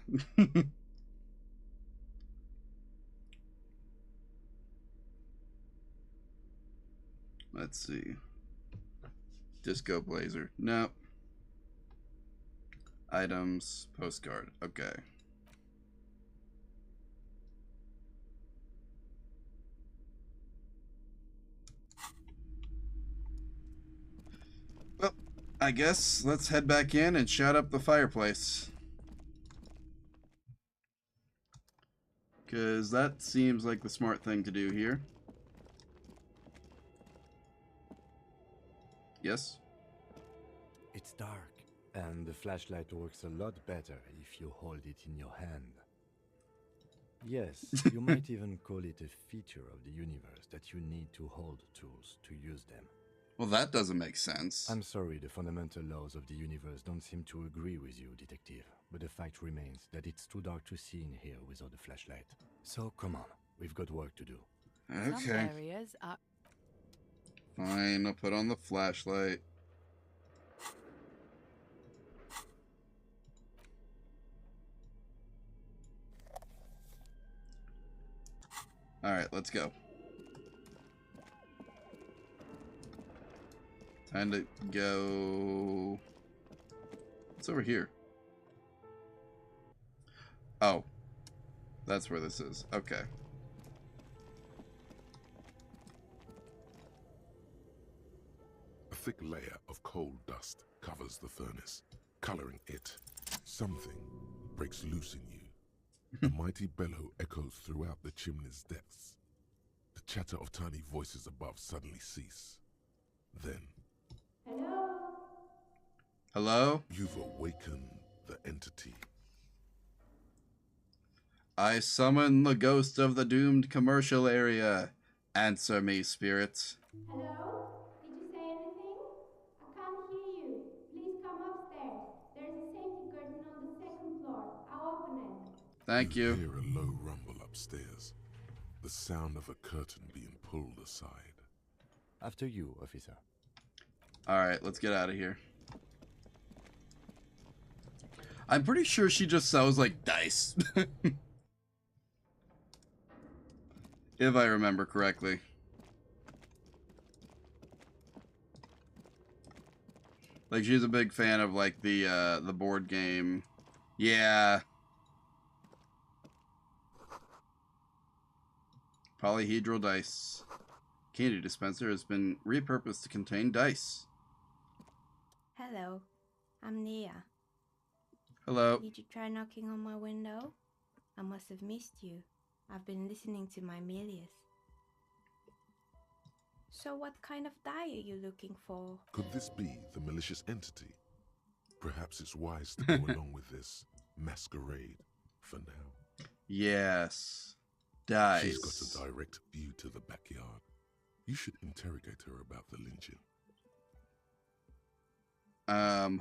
Let's see. Disco blazer. Nope. Items. Postcard. Okay. Well, I guess let's head back in and shut up the fireplace. Because that seems like the smart thing to do here. Yes? It's dark, and the flashlight works a lot better if you hold it in your hand. Yes, you might even call it a feature of the universe that you need to hold tools to use them. Well, that doesn't make sense. I'm sorry, the fundamental laws of the universe don't seem to agree with you, detective. But the fact remains that it's too dark to see in here without a flashlight. So come on, we've got work to do. Some Okay. areas are... Fine, I'll put on the flashlight. Alright, let's go. Time to go... What's over here? Oh. That's where this is. Okay. A thick layer of coal dust covers the furnace, coloring it. Something breaks loose in you. A mighty bellow echoes throughout the chimney's depths. The chatter of tiny voices above suddenly cease. Then... Hello? You've awakened the the entity. I summon the ghost of the doomed commercial area. Answer me, spirit. Hello? Did you say anything? I can't hear you. Please come upstairs. There's a safety curtain on the second floor. I'll open it. Thank you. Hear a low rumble upstairs. The sound of a curtain being pulled aside. After you, officer. Alright, let's get out of here. I'm pretty sure she just sells, like, dice. If I remember correctly. Like, she's a big fan of, like, the board game. Yeah. Polyhedral dice. Candy dispenser has been repurposed to contain dice. Hello. I'm Nia. Hello. Did you try knocking on my window? I must have missed you. I've been listening to my Milius. So what kind of die are you looking for? Could this be the malicious entity? Perhaps it's wise to go along with this masquerade for now. Yes. Dice. She's got a direct view to the backyard. You should interrogate her about the lynching.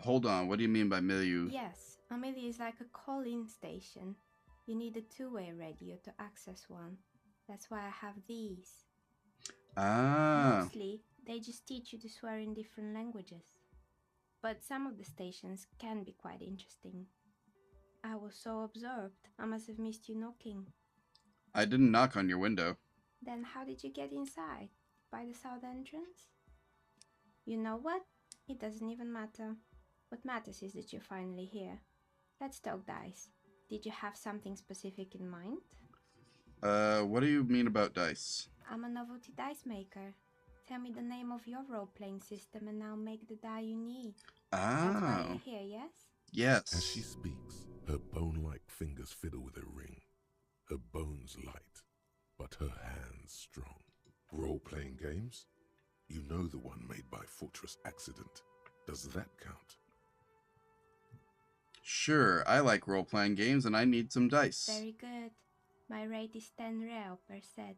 Hold on. What do you mean by milieu? Yes, a milieu is like a call-in station. You need a two-way radio to access one. That's why I have these. Ah. Mostly, they just teach you to swear in different languages. But some of the stations can be quite interesting. I was so absorbed, I must have missed you knocking. I didn't knock on your window. Then how did you get inside? By the south entrance? You know what? It doesn't even matter. What matters is that you're finally here. Let's talk dice. Did you have something specific in mind? What do you mean about dice? I'm a novelty dice maker. Tell me the name of your role-playing system and I'll make the die you need. That's why you're here, yes? Yes. As she speaks, her bone-like fingers fiddle with a ring. Her bones light, but her hands strong. Role-playing games? You know the one made by Fortress Accident. Does that count? Sure, I like role-playing games and I need some dice. Very good. My rate is 10 real per set,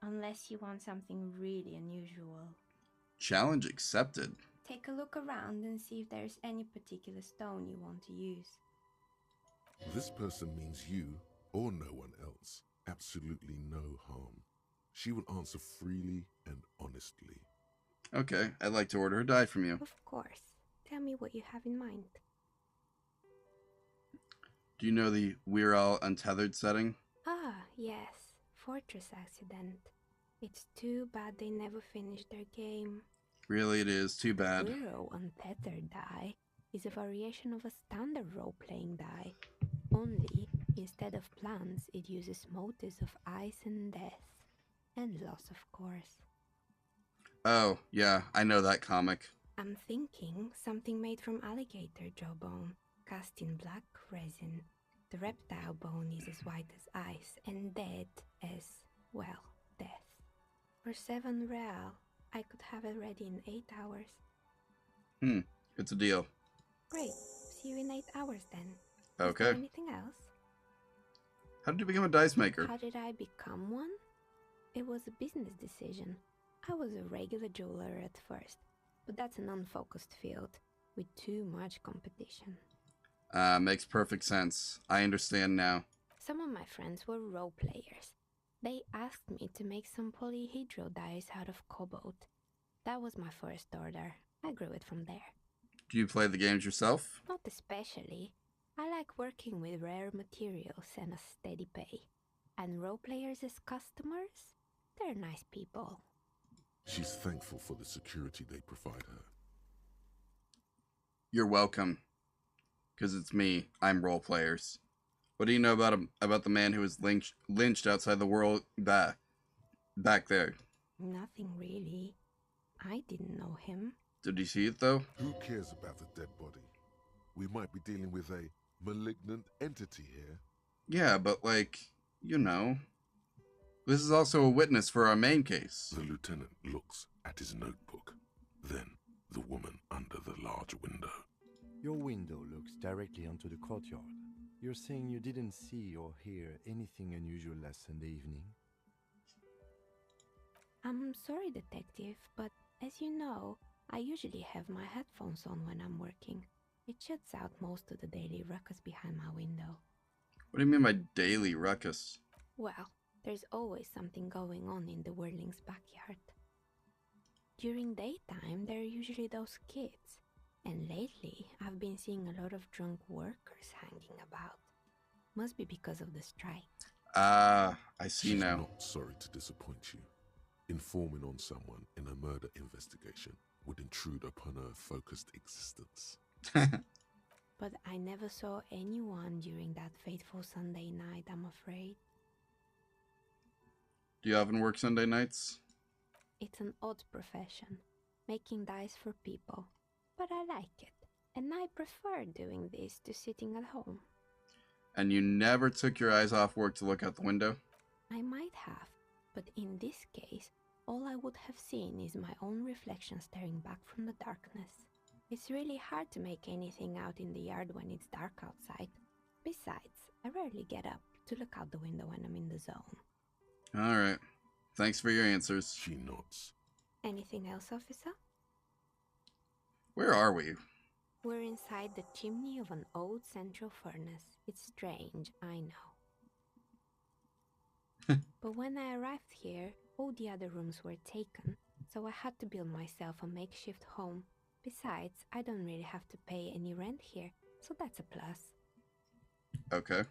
unless you want something really unusual. Challenge accepted. Take a look around and see if there's any particular stone you want to use. This person means you or no one else. Absolutely no harm. She will answer freely and honestly. Okay, I'd like to order a die from you. Of course. Tell me what you have in mind. Do you know the We're All Untethered setting? Ah, yes. Fortress Accident. It's too bad they never finished their game. Really, it is. Too bad. We're All Untethered die is a variation of a standard role-playing die. Only, instead of plants, it uses motives of ice and death. And loss, of course. Oh, yeah, I know that comic. I'm thinking something made from alligator jawbone, cast in black resin. The reptile bone is as white as ice and dead as, well, death. For 7 real, I could have it ready in 8 hours. It's a deal. Great. See you in 8 hours then. Okay. Is there anything else? How did you become a dice maker? How did I become one? It was a business decision. I was a regular jeweler at first, but that's an unfocused field with too much competition. Makes perfect sense. I understand now. Some of my friends were role players. They asked me to make some polyhedral dice out of cobalt. That was my first order. I grew it from there. Do you play the games yourself? Not especially. I like working with rare materials and a steady pay. And role players as customers? They're nice people. She's thankful for the security they provide her. You're welcome. Because it's me. I'm role players. What do you know about the man who was lynched outside the world back there? Nothing really. I didn't know him. Did you see it though? Who cares about the dead body? We might be dealing with a malignant entity here. Yeah, but like, you know. This is also a witness for our main case. The lieutenant looks at his notebook. Then the woman under the large window. Your window looks directly onto the courtyard. You're saying you didn't see or hear anything unusual last Sunday evening? I'm sorry, Detective, but as you know, I usually have my headphones on when I'm working. It shuts out most of the daily ruckus behind my window. What do you mean by daily ruckus? Well, there's always something going on in the Whirling's backyard. During daytime, there are usually those kids. And lately, I've been seeing a lot of drunk workers hanging about. Must be because of the strike. Ah, I see She's now. not sorry to disappoint you. Informing on someone in a murder investigation would intrude upon her focused existence. But I never saw anyone during that fateful Sunday night, I'm afraid. Do you often work Sunday nights? It's an odd profession, making dice for people. But I like it, and I prefer doing this to sitting at home. And you never took your eyes off work to look out the window? I might have, but in this case, all I would have seen is my own reflection staring back from the darkness. It's really hard to make anything out in the yard when it's dark outside. Besides, I rarely get up to look out the window when I'm in the zone. Alright. Thanks for your answers. She nods. Anything else, officer? Where are we? We're inside the chimney of an old central furnace. It's strange, I know. But when I arrived here, all the other rooms were taken, so I had to build myself a makeshift home. Besides, I don't really have to pay any rent here, so that's a plus. Okay.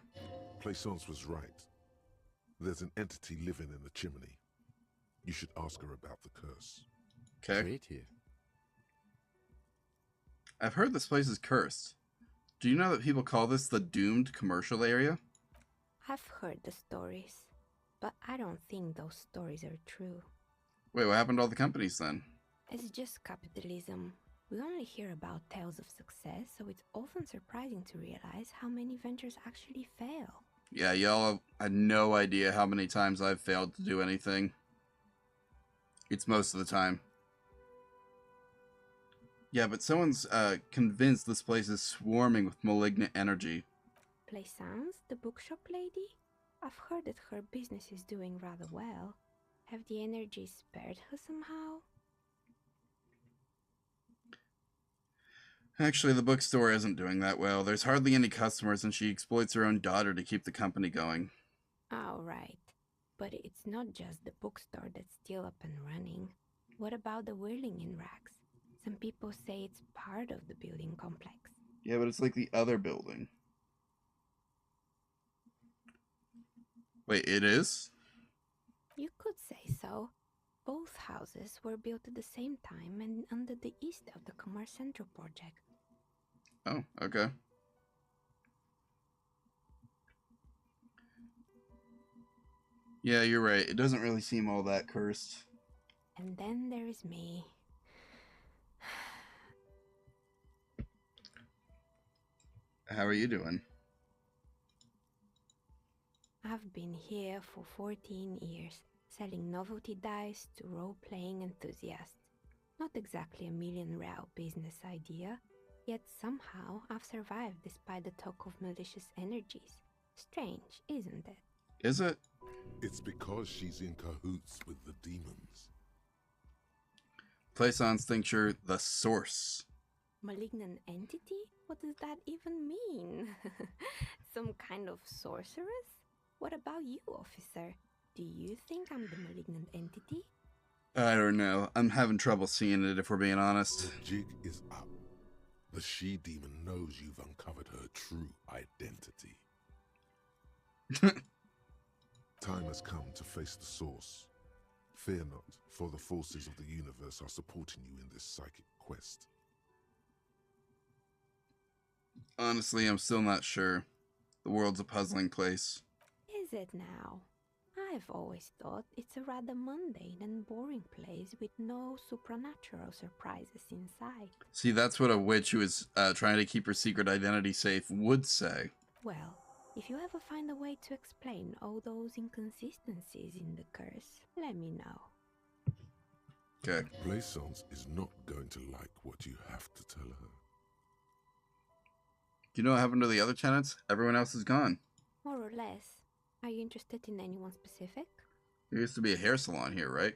Plaisance was right. There's an entity living in the chimney. You should ask her about the curse. Okay. Great here. I've heard this place is cursed. Do you know that people call this the doomed commercial area? I've heard the stories, but I don't think those stories are true. Wait, what happened to all the companies then? It's just capitalism. We only hear about tales of success, so it's often surprising to realize how many ventures actually fail. Yeah, y'all had no idea how many times I've failed to do anything. It's most of the time. Yeah, but someone's convinced this place is swarming with malignant energy. Plaisance, the bookshop lady? I've heard that her business is doing rather well. Have the energy spared her somehow? Actually, the bookstore isn't doing that well. There's hardly any customers, and she exploits her own daughter to keep the company going. Oh, right. But it's not just the bookstore that's still up and running. What about the Whirling in Rags? Some people say it's part of the building complex. Yeah, but it's like the other building. Wait, it is? You could say so. Both houses were built at the same time and under the east of the Commerce Central project. Oh, okay. Yeah, you're right. It doesn't really seem all that cursed. And then there is me. How are you doing? I've been here for 14 years, selling novelty dice to role-playing enthusiasts. Not exactly a million-real business idea, yet somehow I've survived despite the talk of malicious energies. Strange, isn't it? Is it? It's because she's in cahoots with the demons. Plaisance thinks you're the source. Malignant entity? What does that even mean? Some kind of sorceress? What about you, officer? Do you think I'm the malignant entity? I don't know. I'm having trouble seeing it, if we're being honest. The jig is up. The she-demon knows you've uncovered her true identity. Time has come to face the source. Fear not, for the forces of the universe are supporting you in this psychic quest. Honestly, I'm still not sure. The world's a puzzling place. Is it now? I've always thought it's a rather mundane and boring place with no supernatural surprises inside. See, that's what a witch who is trying to keep her secret identity safe would say. Well, if you ever find a way to explain all those inconsistencies in the curse, let me know. Okay. Plaisance is not going to like what you have to tell her. Do you know what happened to the other tenants? Everyone else is gone. More or less. Are you interested in anyone specific? There used to be a hair salon here, right?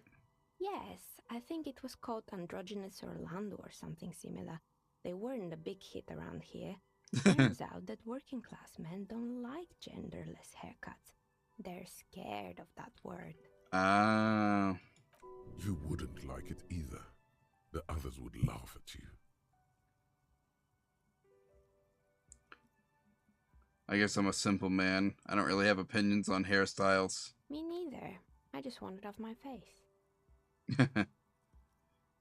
Yes, I think it was called Androgynous Orlando or something similar. They weren't a big hit around here. Turns out that working class men don't like genderless haircuts. They're scared of that word. Ah. You wouldn't like it either. The others would laugh at you. I guess I'm a simple man. I don't really have opinions on hairstyles. Me neither. I just want it off my face.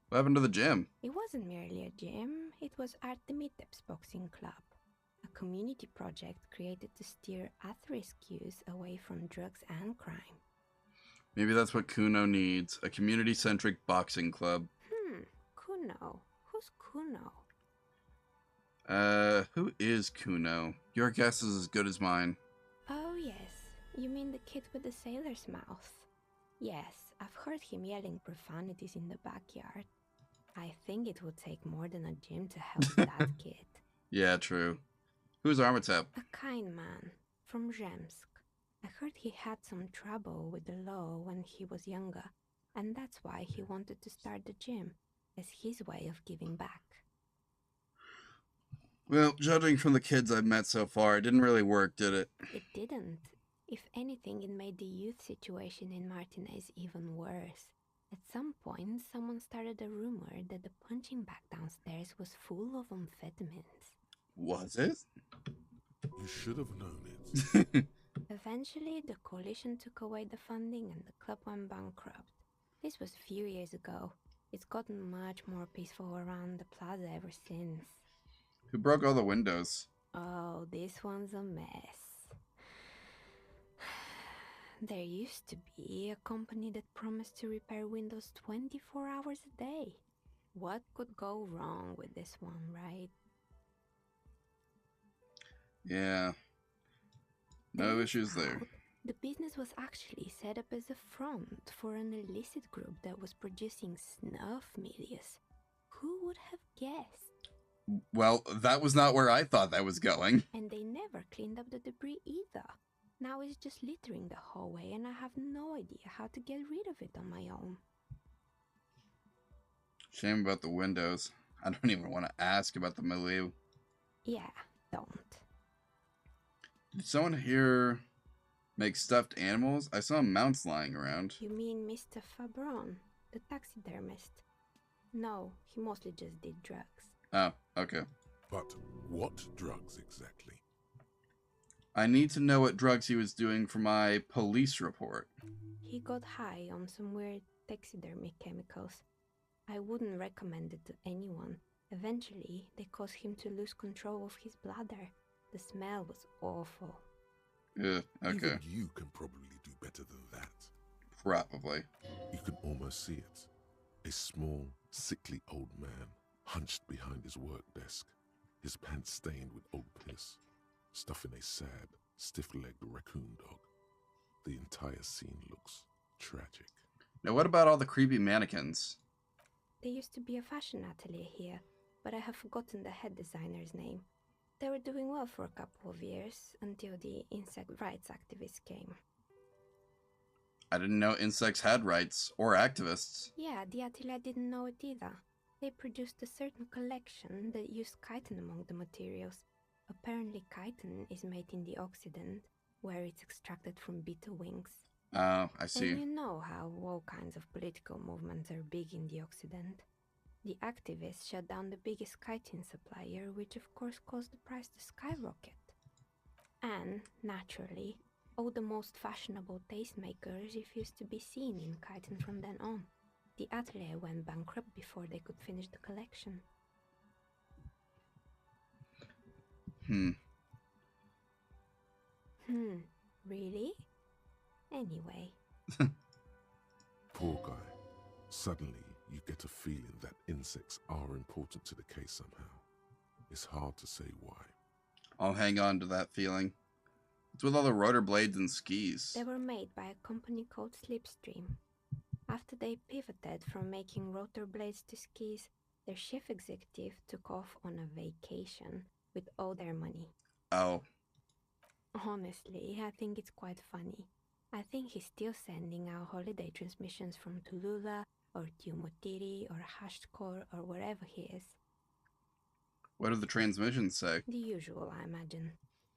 What happened to the gym? It wasn't merely a gym, it was Artemiteps Boxing Club, a community project created to steer at-risk youth away from drugs and crime. Maybe that's what Kuno needs, a community-centric boxing club. Kuno. Who's Kuno? Who is Kuno? Your guess is as good as mine. Oh yes, you mean the kid with the sailor's mouth. Yes, I've heard him yelling profanities in the backyard. I think it would take more than a gym to help that kid. Yeah, true. Who's Armitep? A kind man, from Zemsk. I heard he had some trouble with the law when he was younger, and that's why he wanted to start the gym, as his way of giving back. Well, judging from the kids I've met so far, it didn't really work, did it? It didn't. If anything, it made the youth situation in Martinez even worse. At some point, someone started a rumor that the punching bag downstairs was full of amphetamines. Was it? You should have known it. Eventually, the coalition took away the funding and the club went bankrupt. This was a few years ago. It's gotten much more peaceful around the plaza ever since. Who broke all the windows? Oh, this one's a mess. There used to be a company that promised to repair windows 24 hours a day. What could go wrong with this one, right? Yeah. No issues there. The business was actually set up as a front for an illicit group that was producing snuff milias. Who would have guessed? Well, that was not where I thought that was going. And they never cleaned up the debris either. Now it's just littering the hallway and I have no idea how to get rid of it on my own. Shame about the windows. I don't even want to ask about the milieu. Yeah, don't. Did someone here make stuffed animals? I saw mounts lying around. You mean Mr. Fabron, the taxidermist? No, he mostly just did drugs. Oh, okay. But what drugs exactly? I need to know what drugs he was doing for my police report. He got high on some weird taxidermy chemicals. I wouldn't recommend it to anyone. Eventually, they caused him to lose control of his bladder. The smell was awful. Yeah, okay. Even you can probably do better than that. Probably. You can almost see it. A small, sickly old man, hunched behind his work desk, his pants stained with old piss, stuffing a sad, stiff-legged raccoon dog. The entire scene looks tragic. Now what about all the creepy mannequins? There used to be a fashion atelier here, but I have forgotten the head designer's name. They were doing well for a couple of years, until the insect rights activists came. I didn't know insects had rights, or activists. Yeah, the atelier didn't know it either. They produced a certain collection that used chitin among the materials. Apparently chitin is made in the Occident, where it's extracted from beetle wings. Oh, I see. And you know how all kinds of political movements are big in the Occident. The activists shut down the biggest chitin supplier, which of course caused the price to skyrocket. And, naturally, all the most fashionable tastemakers refused to be seen in chitin from then on. The atelier went bankrupt before they could finish the collection. Really? Anyway. Poor guy. Suddenly, you get a feeling that insects are important to the case somehow. It's hard to say why. I'll hang on to that feeling. It's with all the rotor blades and skis. They were made by a company called Slipstream. After they pivoted from making rotor blades to skis, their chief executive took off on a vacation, with all their money. Oh. Honestly, I think it's quite funny. I think he's still sending out holiday transmissions from Tulula or Tiumotiri or Hashtkor or wherever he is. What do the transmissions say? The usual, I imagine.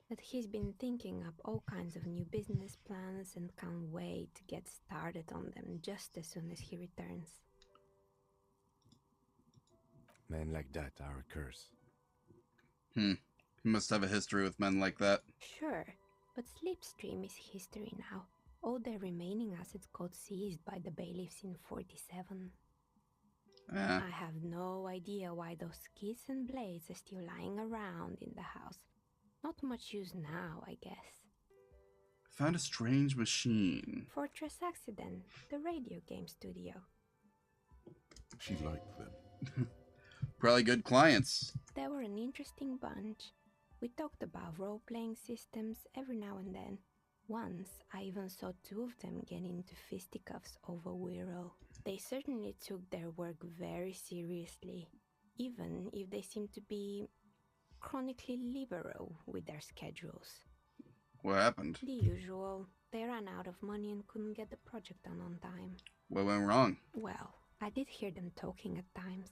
That he's been thinking up all kinds of new business plans and can't wait to get started on them just as soon as he returns. Men like that are a curse. He must have a history with men like that. Sure, but Slipstream is history now. All their remaining assets got seized by the bailiffs in 47. I have no idea why those skids and blades are still lying around in the house. Not much use now, I guess. Found a strange machine. Fortress Accident, the radio game studio. She liked them. Probably good clients. They were an interesting bunch. We talked about role-playing systems every now and then. Once, I even saw two of them get into fisticuffs over Wiro. They certainly took their work very seriously, even if they seemed to be chronically liberal with their schedules. What happened? The usual. They ran out of money and couldn't get the project done on time. What went wrong? Well, I did hear them talking at times.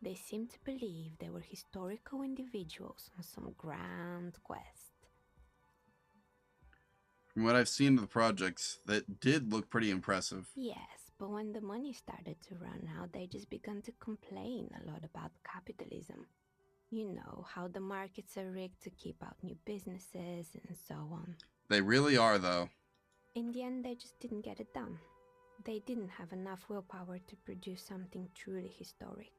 They seemed to believe they were historical individuals on some grand quest. From what I've seen of the projects, that did look pretty impressive. Yes, but when the money started to run out, they just began to complain a lot about capitalism. You know, how the markets are rigged to keep out new businesses and so on. They really are, though. In the end, they just didn't get it done. They didn't have enough willpower to produce something truly historic.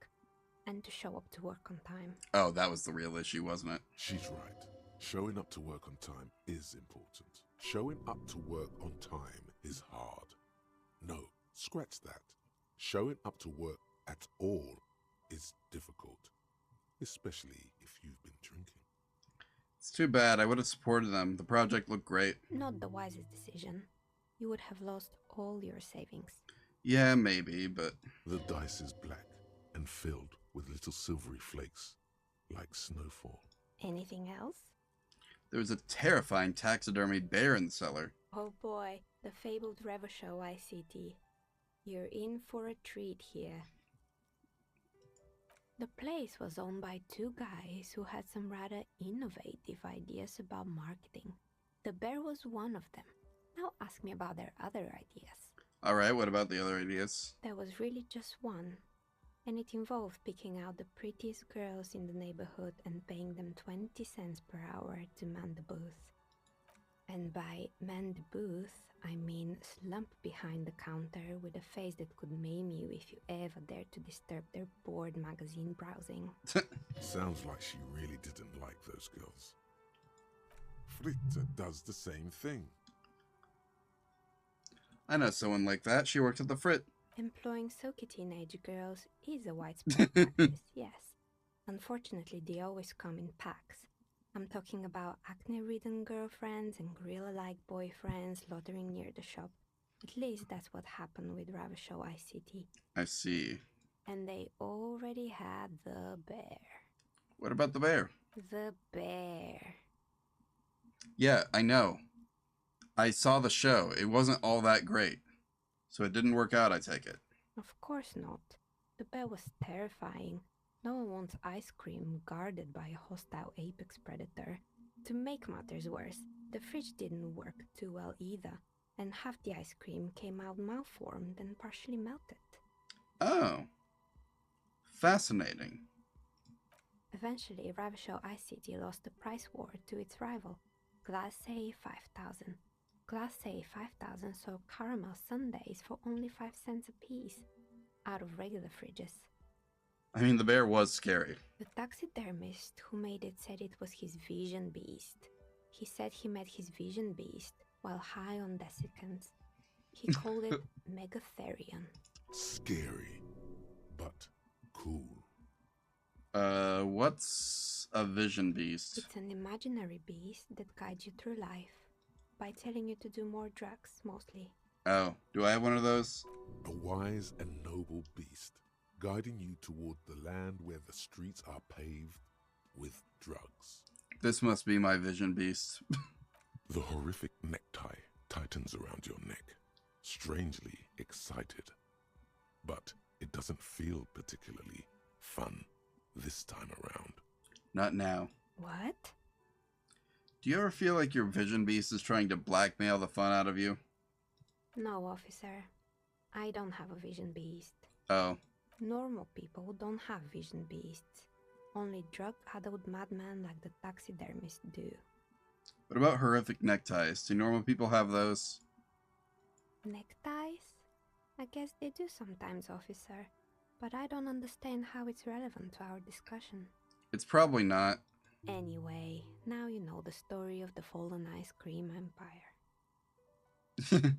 And to show up to work on time. Oh, that was the real issue, wasn't it? She's right. Showing up to work on time is important. Showing up to work on time is hard. No, scratch that. Showing up to work at all is difficult. Especially if you've been drinking. It's too bad. I would have supported them. The project looked great. Not the wisest decision. You would have lost all your savings. Yeah, maybe, but... The dice is black and filled with little silvery flakes, like snowfall. Anything else? There was a terrifying taxidermied bear in the cellar. Oh boy, the fabled Revachol ICT. You're in for a treat here. The place was owned by two guys who had some rather innovative ideas about marketing. The bear was one of them. Now ask me about their other ideas. Alright, what about the other ideas? There was really just one. And it involved picking out the prettiest girls in the neighborhood and paying them 20 cents per hour to man the booth. And by man the booth, I mean slump behind the counter with a face that could maim you if you ever dared to disturb their bored magazine browsing. Sounds like she really didn't like those girls. Fritta does the same thing. I know someone like that. She worked at the Frit. Employing silky teenage girls is a widespread practice, yes. Unfortunately, they always come in packs. I'm talking about acne-ridden girlfriends and gorilla-like boyfriends loitering near the shop. At least that's what happened with Revachol ICT. I see. And they already had the bear. What about the bear? The bear. Yeah, I know. I saw the show. It wasn't all that great. So it didn't work out, I take it. Of course not. The bear was terrifying. No one wants ice cream guarded by a hostile apex predator. To make matters worse, the fridge didn't work too well either, and half the ice cream came out malformed and partially melted. Oh. Fascinating. Eventually, Revachol ICT lost the price war to its rival, Class A 5000. Class A 5000 sold caramel sundaes for only 5 cents a piece, out of regular fridges. I mean, the bear was scary. The taxidermist who made it said it was his vision beast. He said he met his vision beast while high on desiccants. He called it Megatherion. Scary, but cool. What's a vision beast? It's an imaginary beast that guides you through life by telling you to do more drugs, mostly. Oh, do I have one of those? A wise and noble beast, guiding you toward the land where the streets are paved with drugs. This must be my vision beast. The horrific necktie tightens around your neck, strangely excited. But it doesn't feel particularly fun this time around. Not now. What? Do you ever feel like your vision beast is trying to blackmail the fun out of you? No, officer. I don't have a vision beast. Oh. Normal people don't have vision beasts. Only drug-addled madmen like the taxidermists do. What about horrific neckties? Do normal people have those? Neckties? I guess they do sometimes, officer. But I don't understand how it's relevant to our discussion. It's probably not. Anyway, now you know the story of the fallen ice cream empire.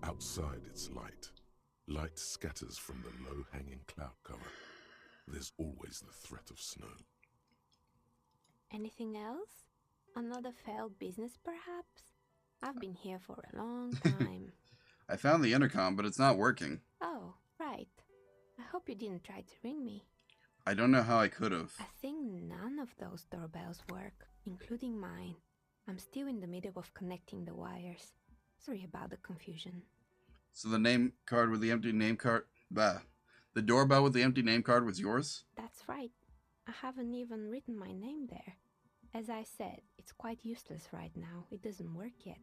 Outside it's light. Light scatters from the low-hanging cloud cover. There's always the threat of snow. Anything else? Another failed business, perhaps? I've been here for a long time. I found the intercom, but it's not working. Oh, right. I hope you didn't try to ring me. I don't know how I could have. I think none of those doorbells work, including mine. I'm still in the middle of connecting the wires. Sorry about the confusion. So the name card with the empty name card... Bah. The doorbell with the empty name card was yours? That's right. I haven't even written my name there. As I said, it's quite useless right now. It doesn't work yet.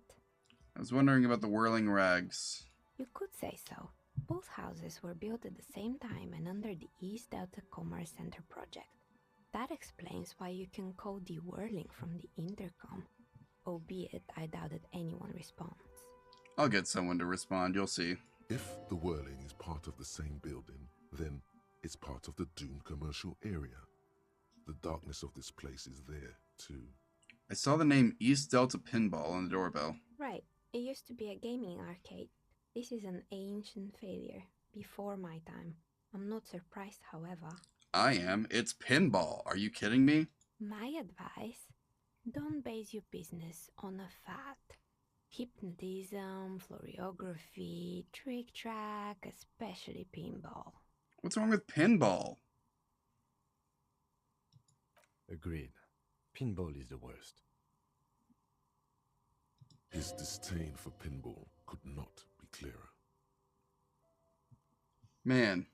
I was wondering about the whirling rags. You could say so. Both houses were built at the same time and under the East Delta Commerce Center project. That explains why you can call the whirling from the intercom. Albeit, I doubt that anyone responds. I'll get someone to respond, you'll see. If the whirling is part of the same building, then it's part of the doomed commercial area. The darkness of this place is there, too. I saw the name East Delta Pinball on the doorbell. Right. It used to be a gaming arcade. This is an ancient failure, before my time. I'm not surprised, however. I am. It's pinball. Are you kidding me? My advice? Don't base your business on a fad. Hypnotism, floriography, trick-track, especially pinball. What's wrong with pinball? Agreed. Pinball is the worst. His disdain for pinball could not be clearer. Man,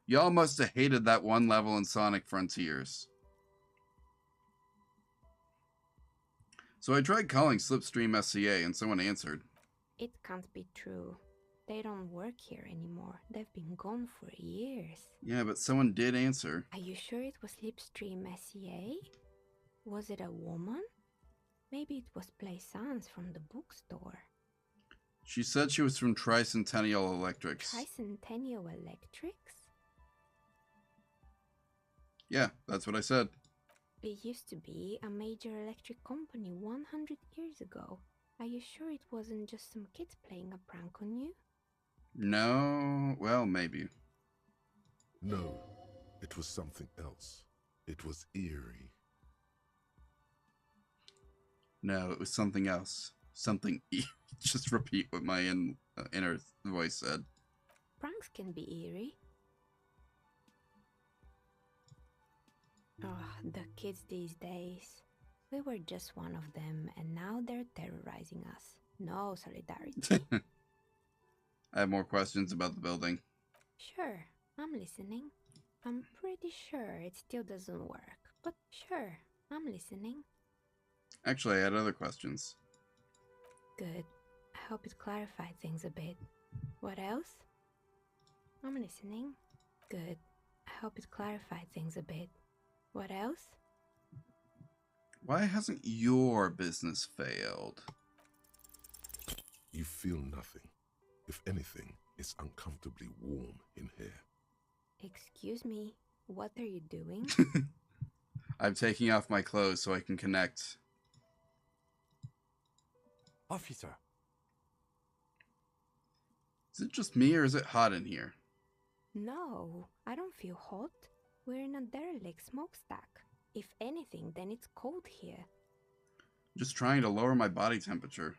y'all must have hated that one level in Sonic Frontiers. So I tried calling Slipstream SCA and someone answered. It can't be true. They don't work here anymore. They've been gone for years. Yeah, but someone did answer. Are you sure it was Slipstream SCA? Was it a woman? Maybe it was Plaisance from the bookstore. She said she was from Tricentennial Electrics. Tricentennial Electrics? Yeah, that's what I said. It used to be a major electric company 100 years ago. Are you sure it wasn't just some kids playing a prank on you? No, well, maybe. No, it was something else. It was eerie. No, it was something else. Something. Just repeat what my inner voice said. Pranks can be eerie. Oh, the kids these days. We were just one of them, and now they're terrorizing us. No solidarity. I have more questions about the building. Sure, I'm listening. I'm pretty sure it still doesn't work, but sure, I'm listening. Actually, I had other questions. Good. I hope it clarified things a bit. What else? I'm listening. Good. I hope it clarified things a bit. What else? Why hasn't your business failed? You feel nothing. If anything, it's uncomfortably warm in here. Excuse me, what are you doing? I'm taking off my clothes so I can connect. Officer. Is it just me or is it hot in here? No, I don't feel hot. We're in a derelict smokestack. If anything, then it's cold here. I'm just trying to lower my body temperature.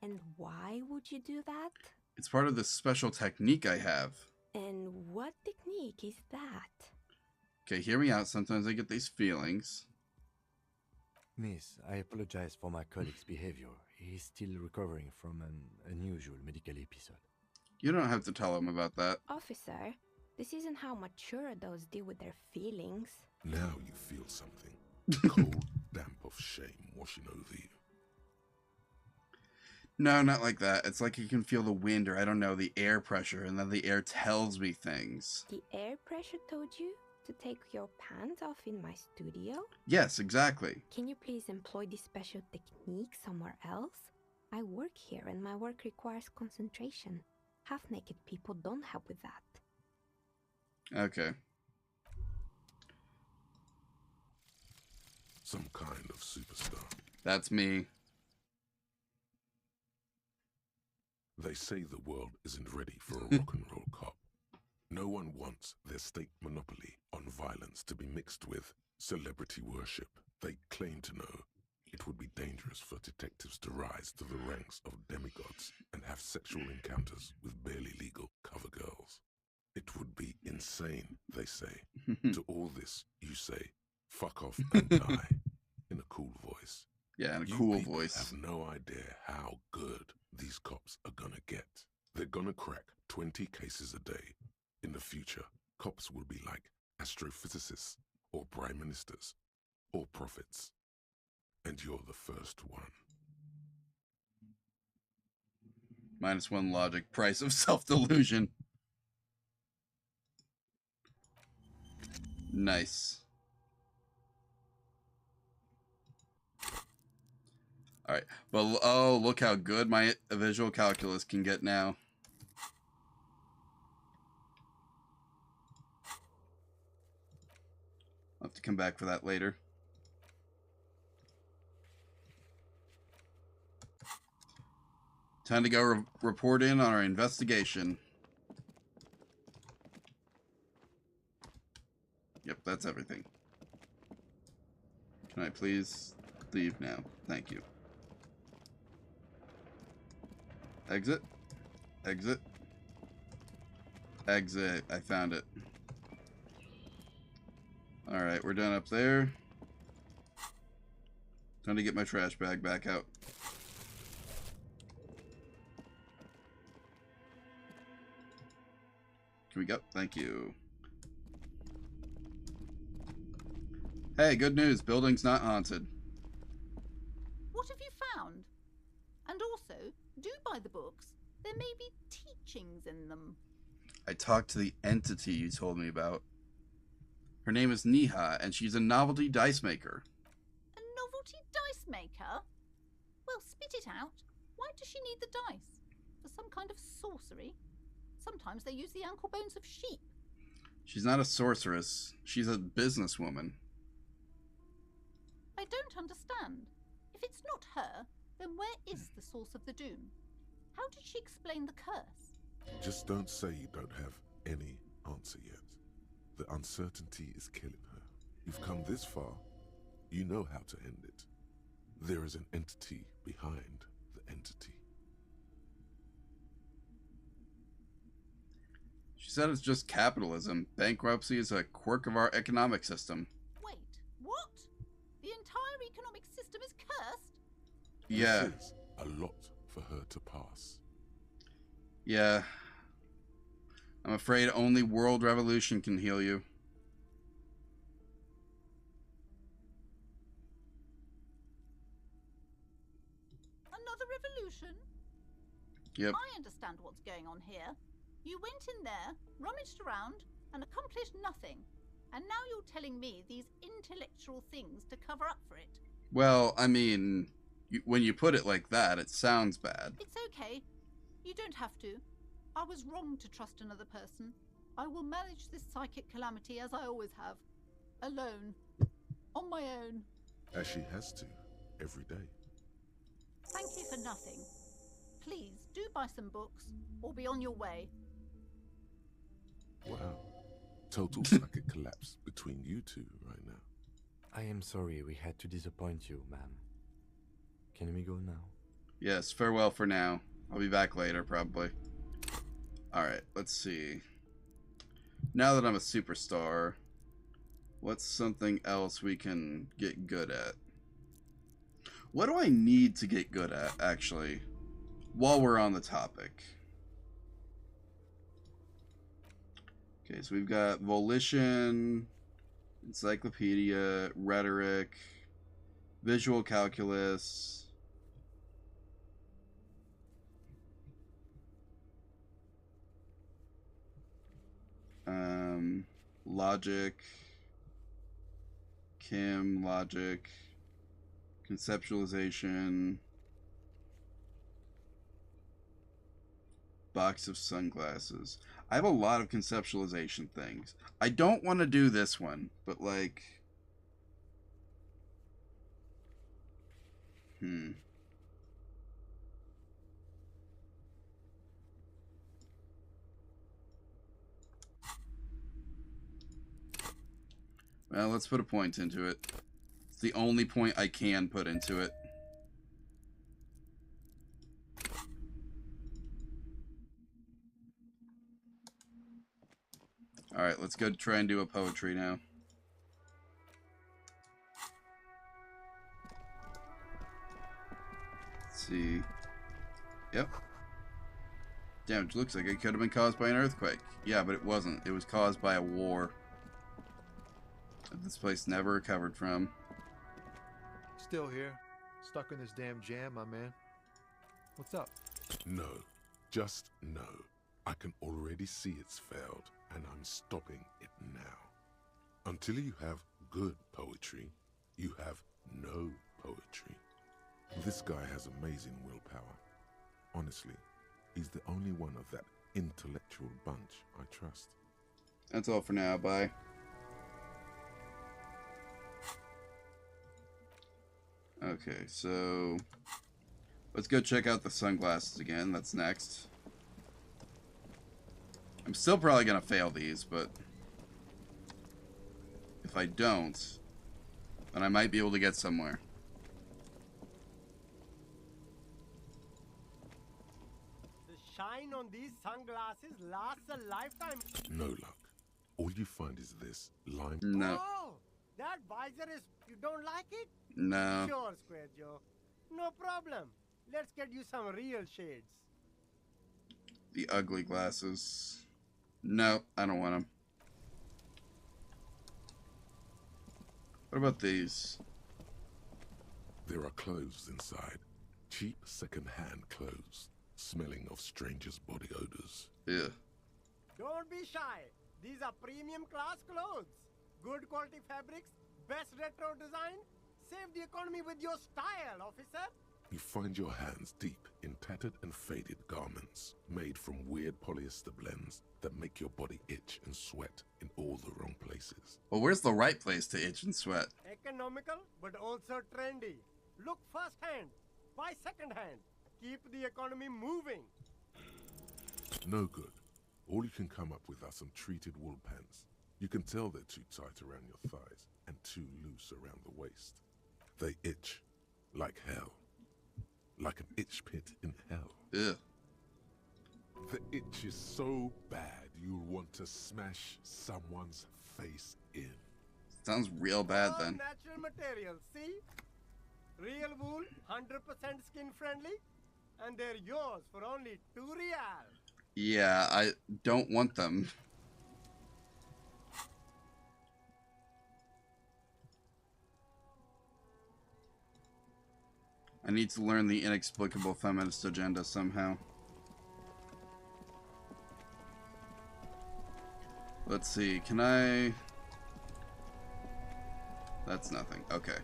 And why would you do that? It's part of this special technique I have. And what technique is that? Okay, hear me out. Sometimes I get these feelings. Miss, I apologize for my colleague's behavior. He is still recovering from an unusual medical episode. You don't have to tell him about that. Officer, this isn't how mature adults deal with their feelings. Now you feel something. Cold damp of shame washing over you. No, not like that. It's like you can feel the wind, or I don't know, the air pressure, and then the air tells me things. The air pressure told you to take your pants off in my studio? Yes, exactly. Can you please employ this special technique somewhere else? I work here and my work requires concentration. Half-naked people don't help with that. Okay. Some kind of superstar. That's me. They say the world isn't ready for a rock and roll cop. No one wants their state monopoly on violence to be mixed with celebrity worship. They claim to know it would be dangerous for detectives to rise to the ranks of demigods and have sexual encounters with barely legal cover girls. It would be insane, they say. To all this, you say, fuck off and die, in a cool voice. Yeah, in a You cool people voice. have no idea how good these cops are gonna get. They're gonna crack 20 cases a day. In the future, cops will be like astrophysicists, or prime ministers, or prophets. And you're the first one. -1 logic. Price of self-delusion. Nice. Alright. Well, oh, look how good my visual calculus can get now. I'll have to come back for that later. Time to go report in on our investigation. Yep, that's everything. Can I please leave now? Thank you. Exit. Exit. Exit. I found it. Alright, we're done up there. Time to get my trash bag back out. Can we go? Thank you. Hey, good news. Building's not haunted. What have you found? And also, do buy the books. There may be teachings in them. I talked to the entity you told me about. Her name is Niha, and she's a novelty dice maker. A novelty dice maker? Well, spit it out. Why does she need the dice? For some kind of sorcery? Sometimes they use the ankle bones of sheep. She's not a sorceress. She's a businesswoman. I don't understand. If it's not her, then where is the source of the doom? How did she explain the curse? Just don't say you don't have any answer yet. The uncertainty is killing her. You've come this far. You know how to end it. There is an entity behind the entity. She said it's just capitalism. Bankruptcy is a quirk of our economic system. Wait, what? The entire economic system is cursed? Yeah. This is a lot for her to pass. Yeah. I'm afraid only world revolution can heal you. Another revolution? Yep. I understand what's going on here. You went in there, rummaged around, and accomplished nothing. And now you're telling me these intellectual things to cover up for it. Well, I mean, when you put it like that, it sounds bad. It's okay. You don't have to. I was wrong to trust another person. I will manage this psychic calamity as I always have. Alone. On my own. As she has to, every day. Thank you for nothing. Please, do buy some books, or be on your way. Wow. Total psychic collapse between you two right now. I am sorry we had to disappoint you, ma'am. Can we go now? Yes, farewell for now. I'll be back later, probably. Alright, let's see. Now that I'm a superstar, What's something else we can get good at? What do I need to get good at, actually, while we're on the topic? Okay, so we've got volition, encyclopedia, rhetoric, visual calculus, logic, chem, logic, conceptualization, box of sunglasses. I have a lot of conceptualization things. I don't want to do this one, but like... Well, let's put a point into it. It's the only point I can put into it. Alright, let's go try and do a poetry now. Let's see. Yep. Damage looks like it could have been caused by an earthquake. Yeah, but it wasn't. It was caused by a war that this place never recovered from. Still here. Stuck in this damn jam, my man. What's up? No. Just no. I can already see it's failed, and I'm stopping it now. Until you have good poetry, you have no poetry. This guy has amazing willpower. Honestly, he's the only one of that intellectual bunch I trust. That's all for now. Bye. Okay, so let's go check out the sunglasses again. That's next. I'm still probably gonna fail these, but if I don't, then I might be able to get somewhere. The shine on these sunglasses lasts a lifetime. No luck. All you find is this lime. No. Oh, that visor is... You don't like it? No. Sure, Square Joe. No problem. Let's get you some real shades. The ugly glasses. No, I don't want them. What about these? There are clothes inside. Cheap second-hand clothes, smelling of strangers' body odors. Yeah. Don't be shy. These are premium class clothes. Good quality fabrics, best retro design. Save the economy with your style, officer. You find your hands deep in tattered and faded garments made from weird polyester blends that make your body itch and sweat in all the wrong places. Well, where's the right place to itch and sweat? Economical, but also trendy. Look first-hand, buy second-hand. Keep the economy moving. No good. All you can come up with are some treated wool pants. You can tell they're too tight around your thighs and too loose around the waist. They itch like hell. Like an itch pit in hell. Ugh. The itch is so bad you'll want to smash someone's face in. Sounds real bad then. Natural materials, see? Real wool, 100% skin friendly, and they're yours for only 2 real. Yeah, I don't want them. I need to learn the inexplicable feminist agenda somehow. Let's see, can I... That's nothing. Okay.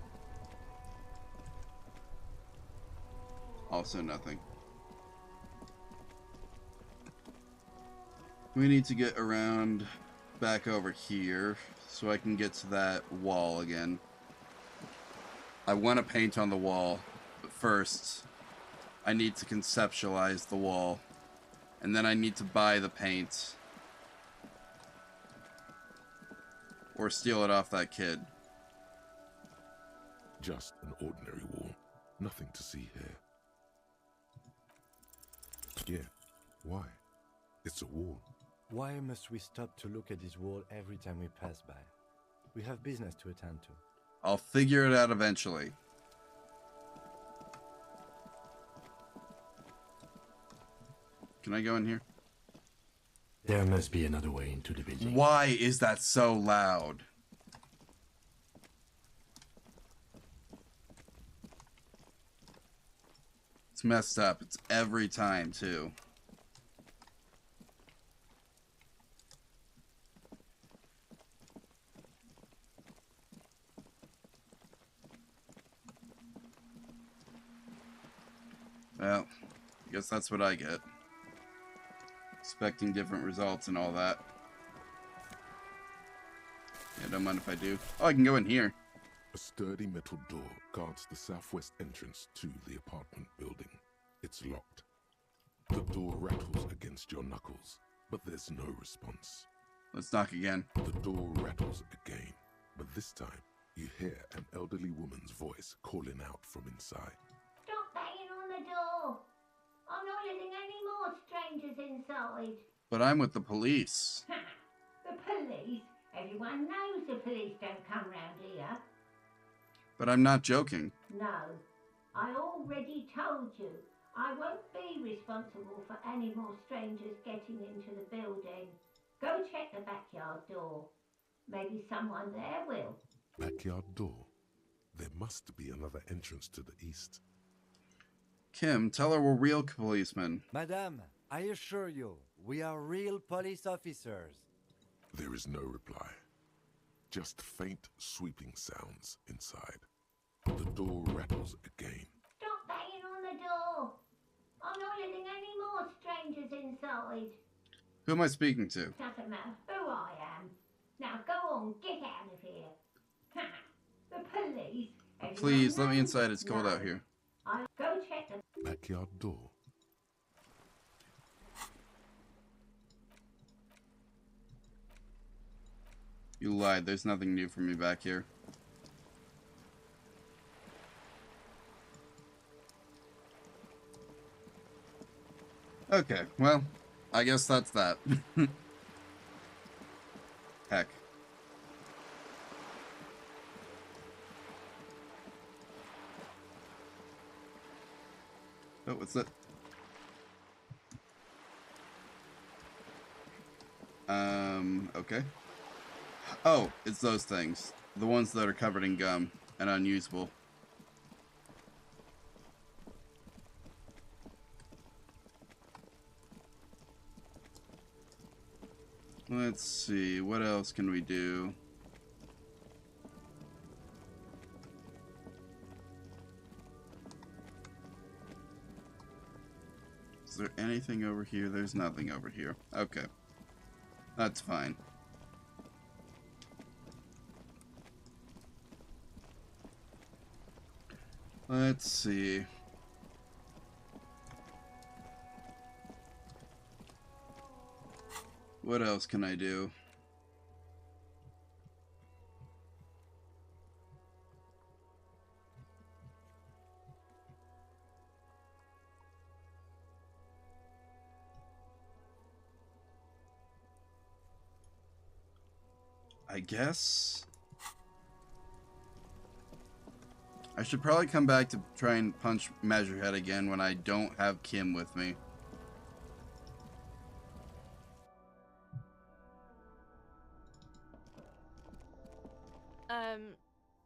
Also nothing. We need to get around back over here so I can get to that wall again. I want to paint on the wall, but first I need to conceptualize the wall, and then I need to buy the paint or steal it off that kid. Just an ordinary wall. Nothing to see here. Yeah, why? It's a wall. Why must we stop to look at this wall every time we pass by? We have business to attend to. I'll figure it out eventually. Can I go in here? There must be another way into the building. Why is that so loud? It's messed up. It's every time, too. Well, I guess that's what I get. Expecting different results and all that. Yeah, don't mind if I do. Oh, I can go in here. A sturdy metal door guards the southwest entrance to the apartment building. It's locked. The door rattles against your knuckles, but there's no response. Let's knock again. The door rattles again, but this time you hear an elderly woman's voice calling out from inside. Stop banging on the door! I'm not letting any more strangers inside. But I'm with the police. The police? Everyone knows the police don't come round here. But I'm not joking. No, I already told you. I won't be responsible for any more strangers getting into the building. Go check the backyard door. Maybe someone there will. Backyard door? There must be another entrance to the east. Kim, tell her we're real policemen. Madame, I assure you, we are real police officers. There is no reply. Just faint, sweeping sounds inside. The door rattles again. Stop banging on the door! I'm not letting any more strangers inside. Who am I speaking to? Doesn't matter who I am. Now go on, get out of here. The police. Please, let me inside. It's cold out here. I'll go check the backyard door. You lied. There's nothing new for me back here. Okay, well, I guess that's that. Heck. Oh, what's that? Okay. Oh, it's those things. The ones that are covered in gum and unusable. Let's see, what else can we do? Is there anything over here? There's nothing over here. Okay. That's fine. Let's see. What else can I do? I guess I should probably come back to try and punch Measurehead again when I don't have Kim with me.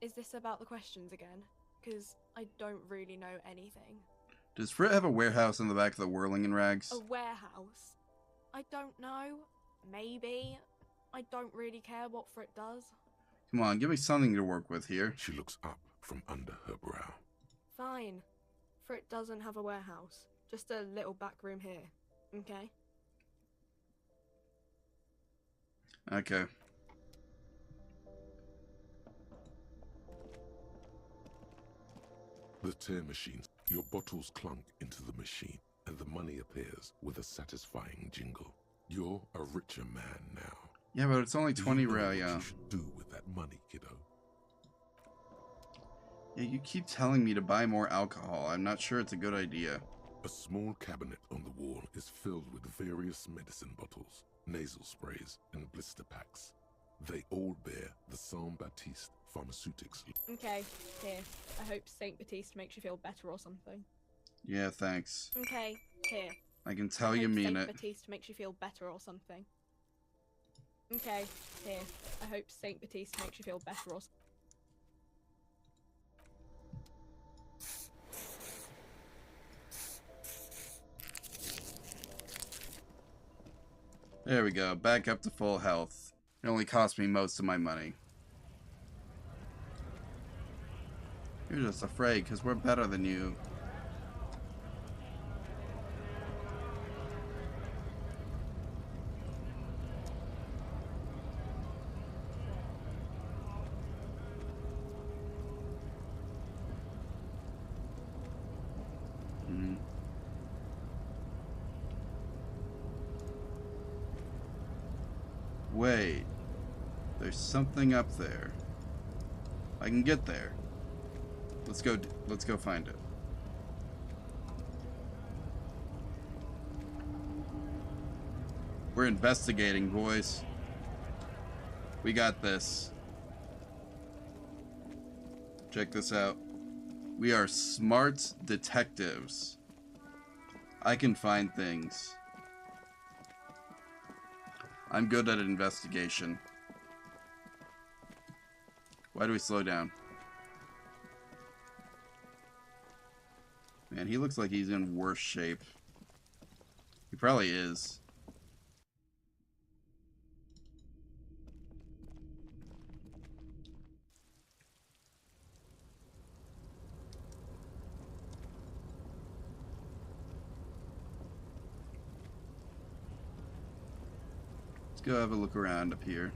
Is this about the questions again? Because I don't really know anything. Does Frit have a warehouse in the back of the Whirling and Rags? A warehouse? I don't know. Maybe. I don't really care what Frit does. Come on, give me something to work with here. She looks up from under her brow. Fine. Frit doesn't have a warehouse. Just a little back room here. Okay? Okay. The tear machines. Your bottles clunk into the machine, and the money appears with a satisfying jingle. You're a richer man now. Yeah, but it's only 20 you know real, what yeah. you should do with that money, kiddo. Yeah, you keep telling me to buy more alcohol. I'm not sure it's a good idea. A small cabinet on the wall is filled with various medicine bottles, nasal sprays, and blister packs. They all bear the Saint Baptiste Pharmaceutics. Okay, here. I hope Saint Baptiste makes you feel better or something. Yeah, thanks. Okay, here. I can tell I you hope mean Saint it. Baptiste makes you feel better or something. Okay, here. I hope Saint Baptiste makes you feel better or something. There we go. Back up to full health. It only cost me most of my money. You're just afraid because we're better than you. Wait. There's something up there. I can get there. Let's go find it. We're investigating, boys. We got this. Check this out. We are smart detectives. I can find things. I'm good at investigation. Why do we slow down? Man, he looks like he's in worse shape. He probably is. Let's go have a look around up here.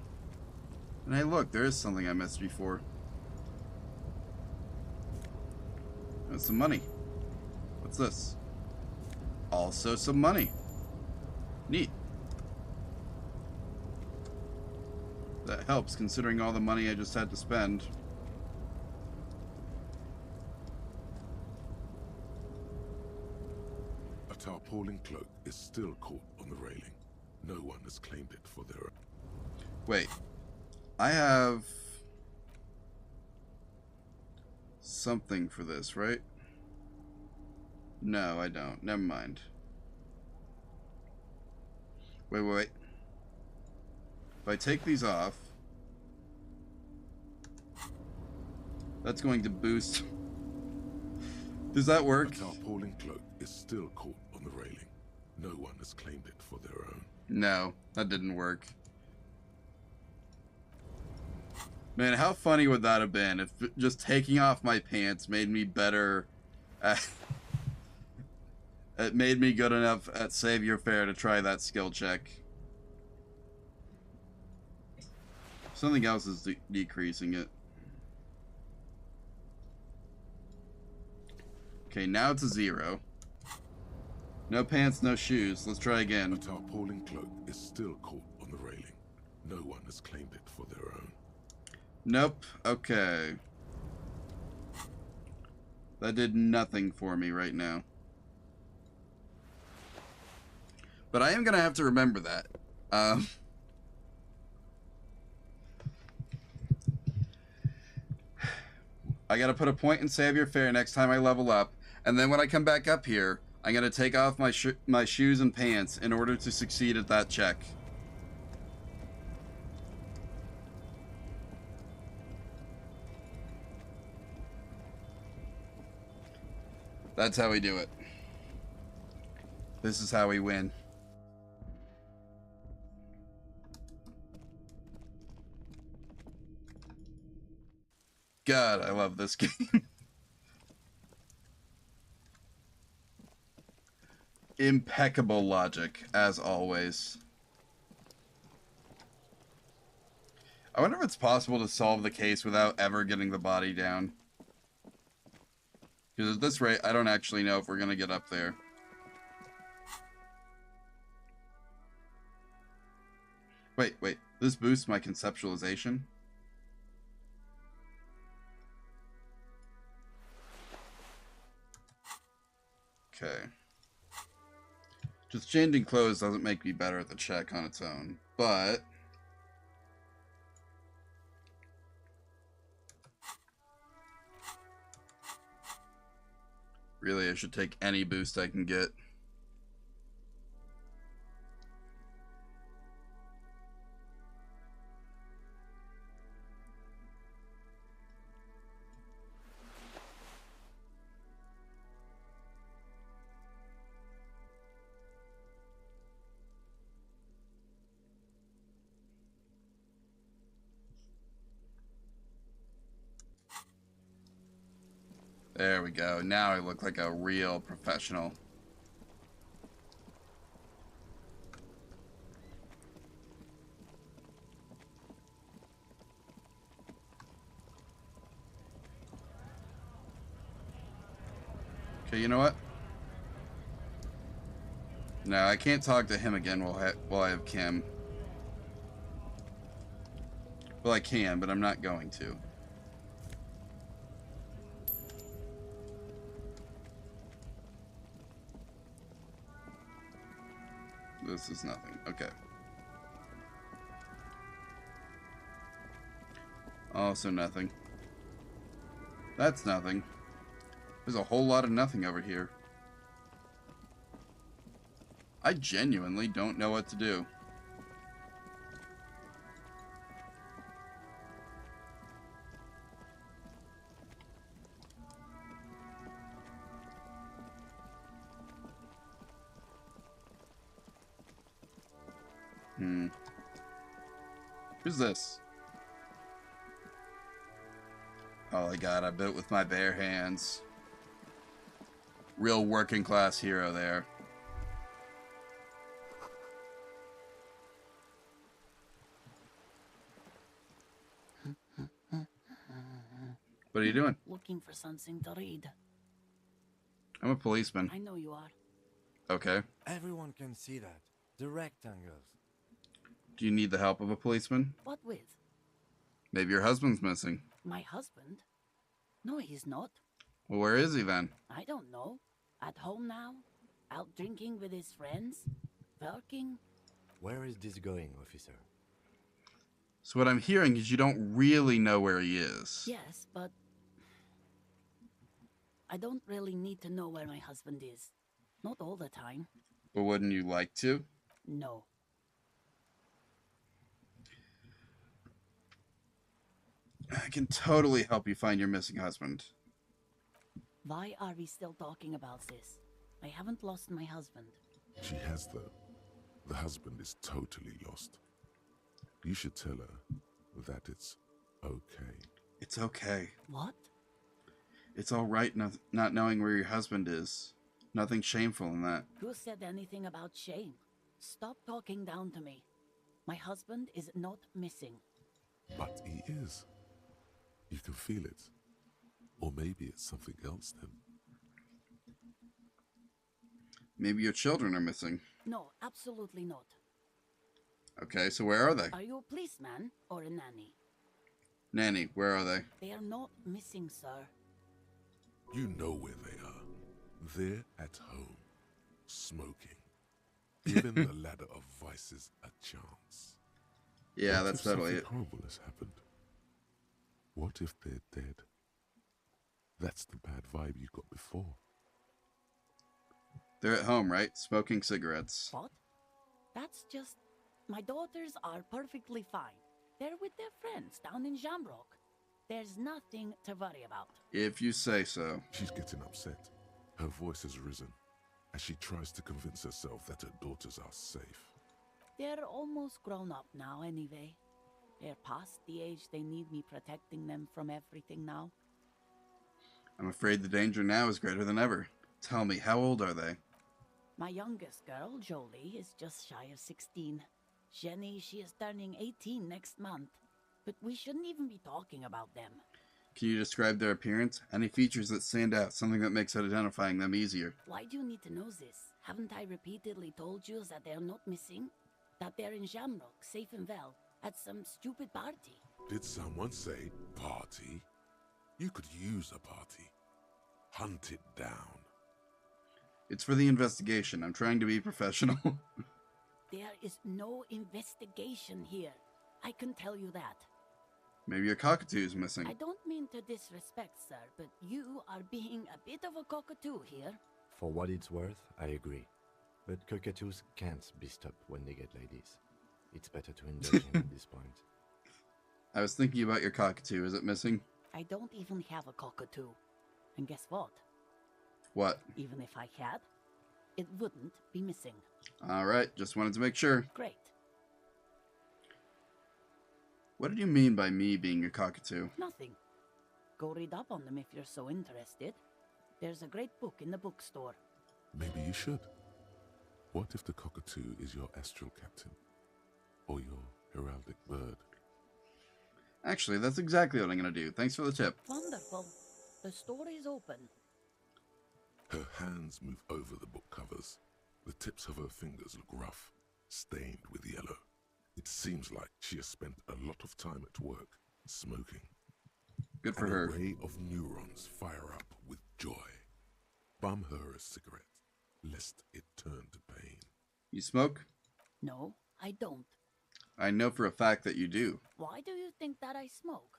And hey, look, there is something I missed before. There's some money. What's this? Also some money. Neat. That helps, considering all the money I just had to spend. A tarpaulin cloak is still caught on the railing. No one has claimed it for their own. Wait. I have something for this, right? No, I don't. Never mind. Wait. If I take these off, that's going to boost. Does that work? A tarpaulin cloak is still caught on the railing. No one has claimed it for their own. No, that didn't work. Man, how funny would that have been if just taking off my pants made me better at... It made me good enough at Save Your Fare to try that skill check. Something else is decreasing it. Okay, now it's a 0. No pants, no shoes. Let's try again. A tarpaulin cloak is still caught on the railing. No one has claimed it for their own. Nope. Okay. That did nothing for me right now. But I am going to have to remember that. I got to put a point in Save Your Fare next time I level up. And then when I come back up here, I'm going to take off my shoes and pants in order to succeed at that check. That's how we do it. This is how we win. God, I love this game. Impeccable logic, as always. I wonder if it's possible to solve the case without ever getting the body down. Because at this rate, I don't actually know if we're going to get up there. Wait. This boosts my conceptualization? Okay. Just changing clothes doesn't make me better at the check on its own, but Really, I should take any boost I can get. There we go. Now I look like a real professional. Okay, you know what? No, I can't talk to him again while I have Kim. Well, I can, but I'm not going to. This is nothing. Okay. Also nothing. That's nothing. There's a whole lot of nothing over here. I genuinely don't know what to do. Who's this? Oh my god, I built with my bare hands. Real working class hero there. What are you doing? Looking for something to read. I'm a policeman. I know you are. Okay. Everyone can see that. The rectangles. Do you need the help of a policeman? What with? Maybe your husband's missing. My husband? No, he's not. Well, where is he then? I don't know. At home now? Out drinking with his friends? Working? Where is this going, officer? So what I'm hearing is you don't really know where he is. Yes, but I don't really need to know where my husband is. Not all the time. But wouldn't you like to? No. I can totally help you find your missing husband. Why are we still talking about this? I haven't lost my husband. She has, though. The husband is totally lost. You should tell her that it's okay. It's okay. What? It's all right not knowing where your husband is. Nothing shameful in that. Who said anything about shame? Stop talking down to me. My husband is not missing. But he is. You can feel it. Or maybe it's something else then. Maybe your children are missing. No, absolutely not. Okay, so where are they? Are you a policeman or a nanny? Nanny, where are they? They are not missing, sir. You know where they are. They're at home, smoking, giving the ladder of vices a chance. Yeah, What that's if totally something it. horrible has happened? What if they're dead? That's the bad vibe you got before. They're at home, right? Smoking cigarettes. What? That's just... My daughters are perfectly fine. They're with their friends down in Jamrock. There's nothing to worry about. If you say so. She's getting upset. Her voice has risen as she tries to convince herself that her daughters are safe. They're almost grown up now anyway. They're past the age they need me protecting them from everything now. I'm afraid the danger now is greater than ever. Tell me, how old are they? My youngest girl, Jolie, is just shy of 16. Jenny, she is turning 18 next month. But we shouldn't even be talking about them. Can you describe their appearance? Any features that stand out? Something that makes identifying them easier? Why do you need to know this? Haven't I repeatedly told you that they're not missing? That they're in Jamrock, safe and well, at some stupid party? Did someone say party? You could use a party. Hunt it down. It's for the investigation. I'm trying to be professional. There is no investigation here. I can tell you that. Maybe your cockatoo's missing. I don't mean to disrespect, sir, but you are being a bit of a cockatoo here. For what it's worth, I agree. But cockatoos can't be stopped when they get ladies. It's better to indulge him at this point. I was thinking about your cockatoo. Is it missing? I don't even have a cockatoo. And guess what? What? Even if I had, it wouldn't be missing. Alright, just wanted to make sure. Great. What did you mean by me being a cockatoo? Nothing. Go read up on them if you're so interested. There's a great book in the bookstore. Maybe you should. What if the cockatoo is your astral captain? Or your heraldic bird? Actually, that's exactly what I'm going to do. Thanks for the tip. Wonderful. The store is open. Her hands move over the book covers. The tips of her fingers look rough, stained with yellow. It seems like she has spent a lot of time at work, smoking. Good for her. An array of neurons fire up with joy. Bum her a cigarette, lest it turn to pain. You smoke? No, I don't. I know for a fact that you do. Why do you think that I smoke?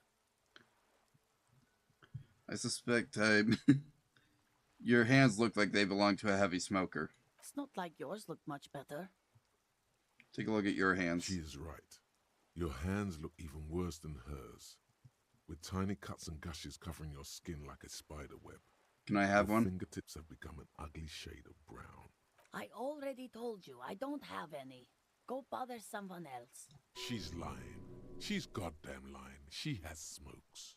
I suspect your hands look like they belong to a heavy smoker. It's not like yours look much better. Take a look at your hands. She is right. Your hands look even worse than hers, with tiny cuts and gushes covering your skin like a spider web. Can I have one? Your fingertips have become an ugly shade of brown. I already told you I don't have any. Go bother someone else. She's lying. She's goddamn lying. She has smokes.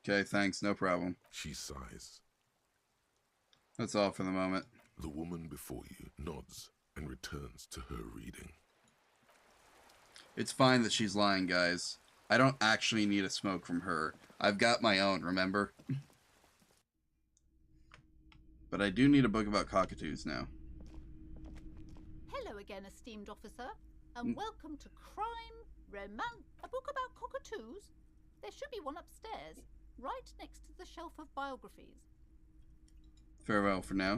Okay, thanks. No problem. She sighs. That's all for the moment. The woman before you nods and returns to her reading. It's fine that she's lying, guys. I don't actually need a smoke from her. I've got my own, remember? But I do need a book about cockatoos now. Hello again, esteemed officer, and welcome to Crime, Romance, a book about cockatoos. There should be one upstairs, right next to the shelf of biographies. Farewell for now.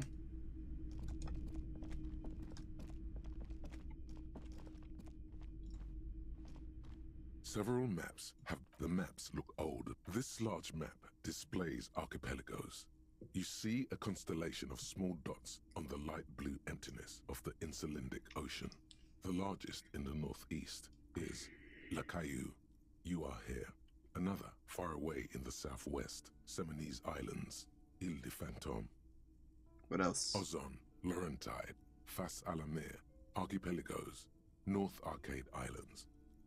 Several maps have the maps look old. This large map displays archipelagos. You see a constellation of small dots on the light blue emptiness of the Insulindic Ocean. The largest in the northeast is La Caillou. You are here. Another far away in the southwest, Seminese Islands, Ile de Fantôme. What else? Ozon, Laurentide, Fas a la Mer, Archipelagos, North Arcade Islands.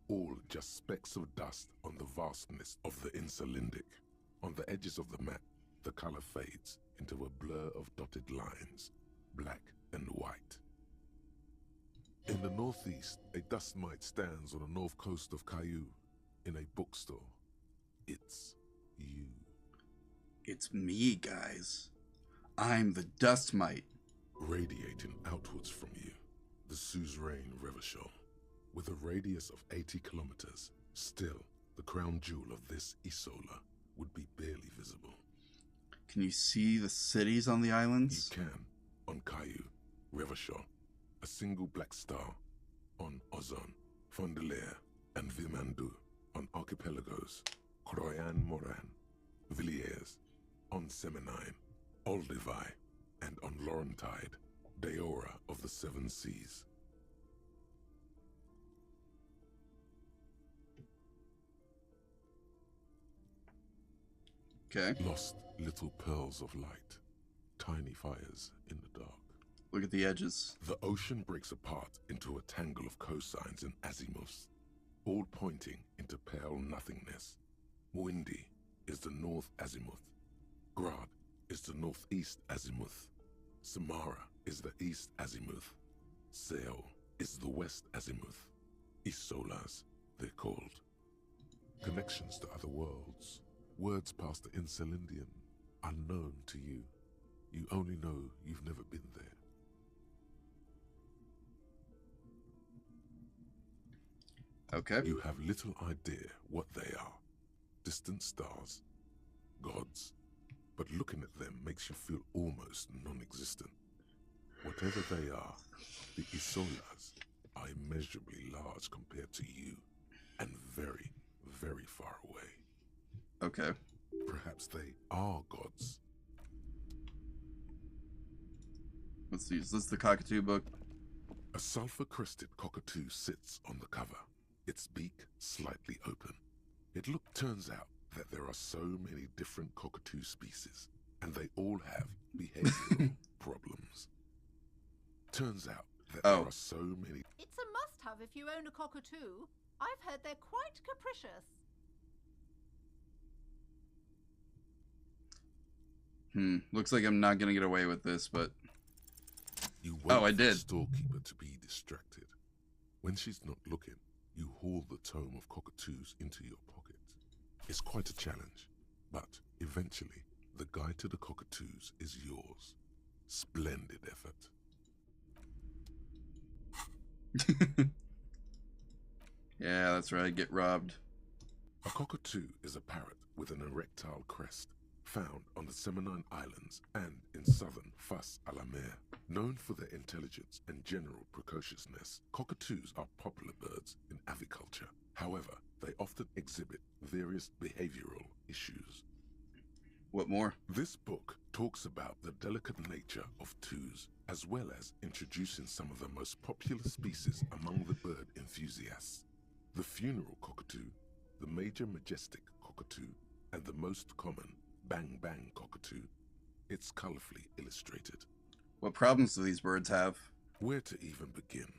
All just specks of dust on the vastness of the Insulindic. On the edges of the map, the color fades into a blur of dotted lines, black and white. In the northeast, a dust mite stands on the north coast of Caillou, in a bookstore. It's you. It's me, guys. I'm the dust mite. Radiating outwards from you, the suzerain Revachol. With a radius of 80 kilometers, still, the crown jewel of this Isola would be barely visible. Can you see the cities on the islands? You can, on Caillou, Revachol, a single black star, on Ozon, Fondelier, and Vilmandu, on archipelagos, Croyan Moran, Villiers, on Seminine, Olduvai, and on Laurentide, Deora of the Seven Seas. Okay. Lost little pearls of light, tiny fires in the dark. Look at the edges. The ocean breaks apart into a tangle of cosines and azimuths, all pointing into pale nothingness. Windy is the north azimuth. Grad is the northeast azimuth. Samara is the east azimuth. Seol is the west azimuth. Isolas, they're called. Connections to other worlds. Words past the Insulindian, unknown to you. You only know you've never been there. Okay. You have little idea what they are. Distant stars, gods. But looking at them makes you feel almost non-existent. Whatever they are, the Isolas are immeasurably large compared to you, and very, very far away. Okay. Perhaps they are gods. Let's see, is this the cockatoo book? A sulfur-crested cockatoo sits on the cover, its beak slightly open. Turns out that there are so many different cockatoo species, and they all have behavioral problems. Turns out that there are so many... It's a must-have if you own a cockatoo. I've heard they're quite capricious. Looks like I'm not gonna get away with this, but... You wait I for did. the storekeeper to be distracted. When she's not looking, you haul the tome of cockatoos into your pocket. It's quite a challenge, but eventually, the guide to the cockatoos is yours. Splendid effort. Yeah, that's right, get robbed. A cockatoo is a parrot with an erectile crest, found on the Seminine Islands and in southern Fas a la Mer. Known for their intelligence and general precociousness, cockatoos are popular birds in aviculture. However, they often exhibit various behavioral issues. What more? This book talks about the delicate nature of toos, as well as introducing some of the most popular species among the bird enthusiasts. The funeral cockatoo, the major majestic cockatoo, and the most common bang bang cockatoo. It's colorfully illustrated. What problems do these birds have? Where to even begin?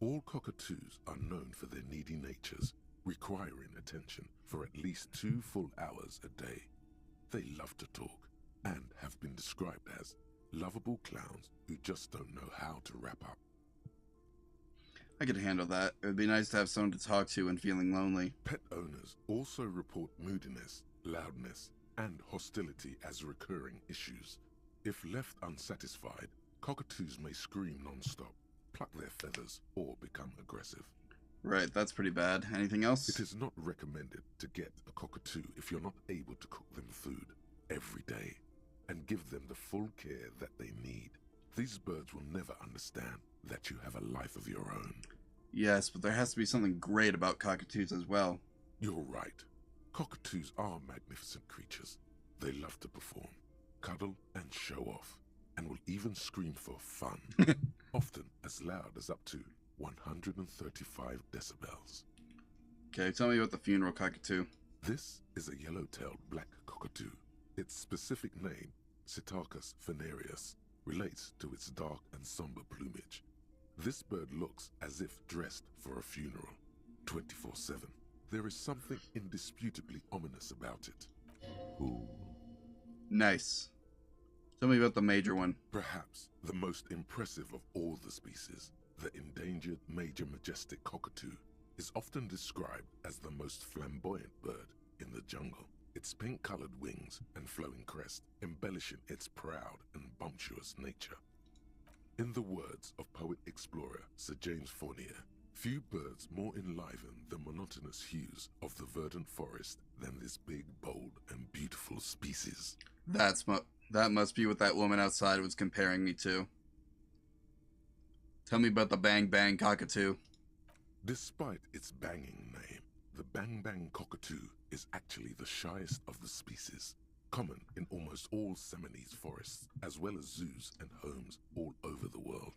All cockatoos are known for their needy natures, requiring attention for at least 2 full hours a day. They love to talk and have been described as lovable clowns who just don't know how to wrap up. I could handle that. It would be nice to have someone to talk to when feeling lonely. Pet owners also report moodiness, loudness, and hostility as recurring issues. If left unsatisfied, cockatoos may scream non-stop, pluck their feathers, or become aggressive. Right, that's pretty bad. Anything else? It is not recommended to get a cockatoo if you're not able to cook them food every day and give them the full care that they need. These birds will never understand that you have a life of your own. Yes, but there has to be something great about cockatoos as well. You're right. Cockatoos are magnificent creatures. They love to perform, cuddle and show off, and will even scream for fun, often as loud as up to 135 decibels. Okay, tell me about the funeral cockatoo. This is a yellow-tailed black cockatoo. Its specific name, Psittacus venereus, relates to its dark and somber plumage. This bird looks as if dressed for a funeral, 24/7. There is something indisputably ominous about it. Ooh. Nice. Tell me about the major one. Perhaps the most impressive of all the species, the endangered major majestic cockatoo, is often described as the most flamboyant bird in the jungle. Its pink-colored wings and flowing crest embellishing its proud and bumptious nature. In the words of poet-explorer Sir James Fournier, few birds more enliven the monotonous hues of the verdant forest than this big, bold, and beautiful species. That must be what that woman outside was comparing me to. Tell me about the Bang Bang cockatoo. Despite its banging name, the Bang Bang cockatoo is actually the shyest of the species, common in almost all Seminoles forests, as well as zoos and homes all over the world.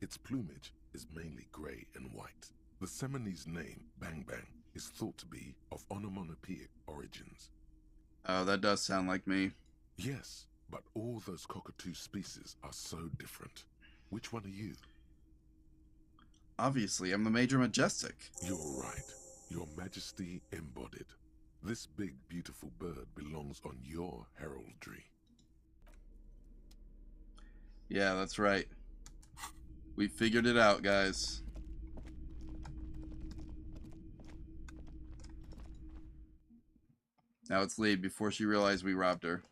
Its plumage is mainly grey and white. The Seminoles name, Bang Bang, is thought to be of onomatopoeic origins. Oh, that does sound like me. Yes, but all those cockatoo species are so different. Which one are you? Obviously, I'm the Major Majestic. You're right. Your Majesty embodied. This big, beautiful bird belongs on your heraldry. Yeah, that's right. We figured it out, guys. Now let's leave before she realized we robbed her.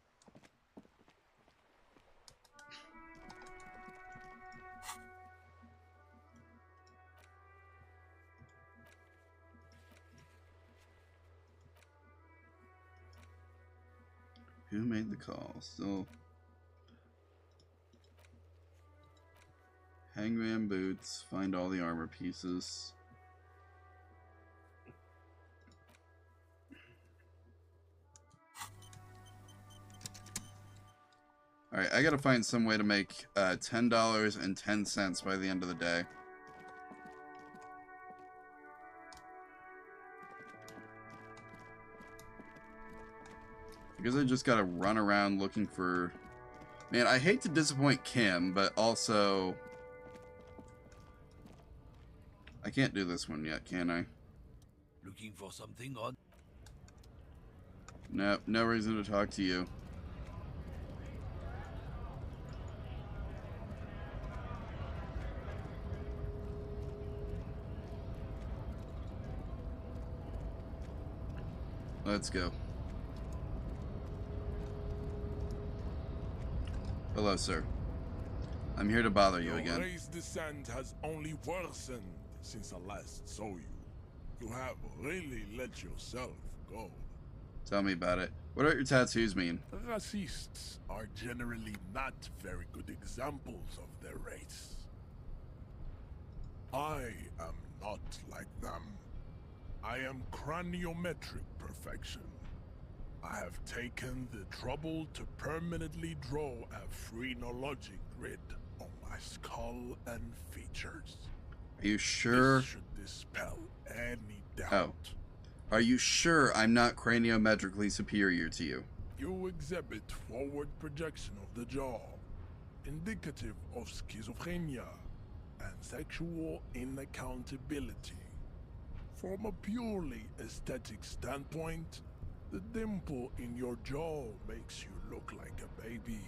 Who made the call? Still Hangman boots, find all the armor pieces. Alright, I gotta find some way to make $10.10 by the end of the day. Because I just gotta run around looking for... Man, I hate to disappoint Kim, but also... I can't do this one yet, can I? Looking for something on? No, no reason to talk to you. Let's go. Hello, sir. I'm here to bother you again. Your race descent has only worsened since I last saw you. You have really let yourself go. Tell me about it. What do your tattoos mean? Racists are generally not very good examples of their race. I am not like them. I am craniometric perfection. I have taken the trouble to permanently draw a phrenologic grid on my skull and features. Are you sure? This should dispel any doubt. Oh. Are you sure I'm not craniometrically superior to you? You exhibit forward projection of the jaw, indicative of schizophrenia and sexual inaccountability. From a purely aesthetic standpoint, the dimple in your jaw makes you look like a baby.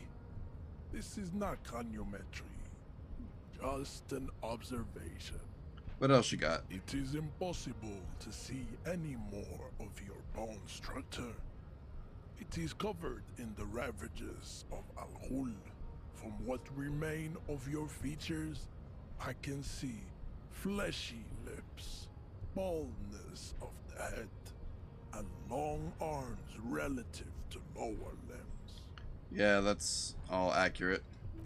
This is not craniometry, just an observation. What else you got? It is impossible to see any more of your bone structure. It is covered in the ravages of Al-Ghul. From what remain of your features, I can see fleshy lips, baldness of the head, and long arms relative to lower limbs. Yeah, that's all accurate.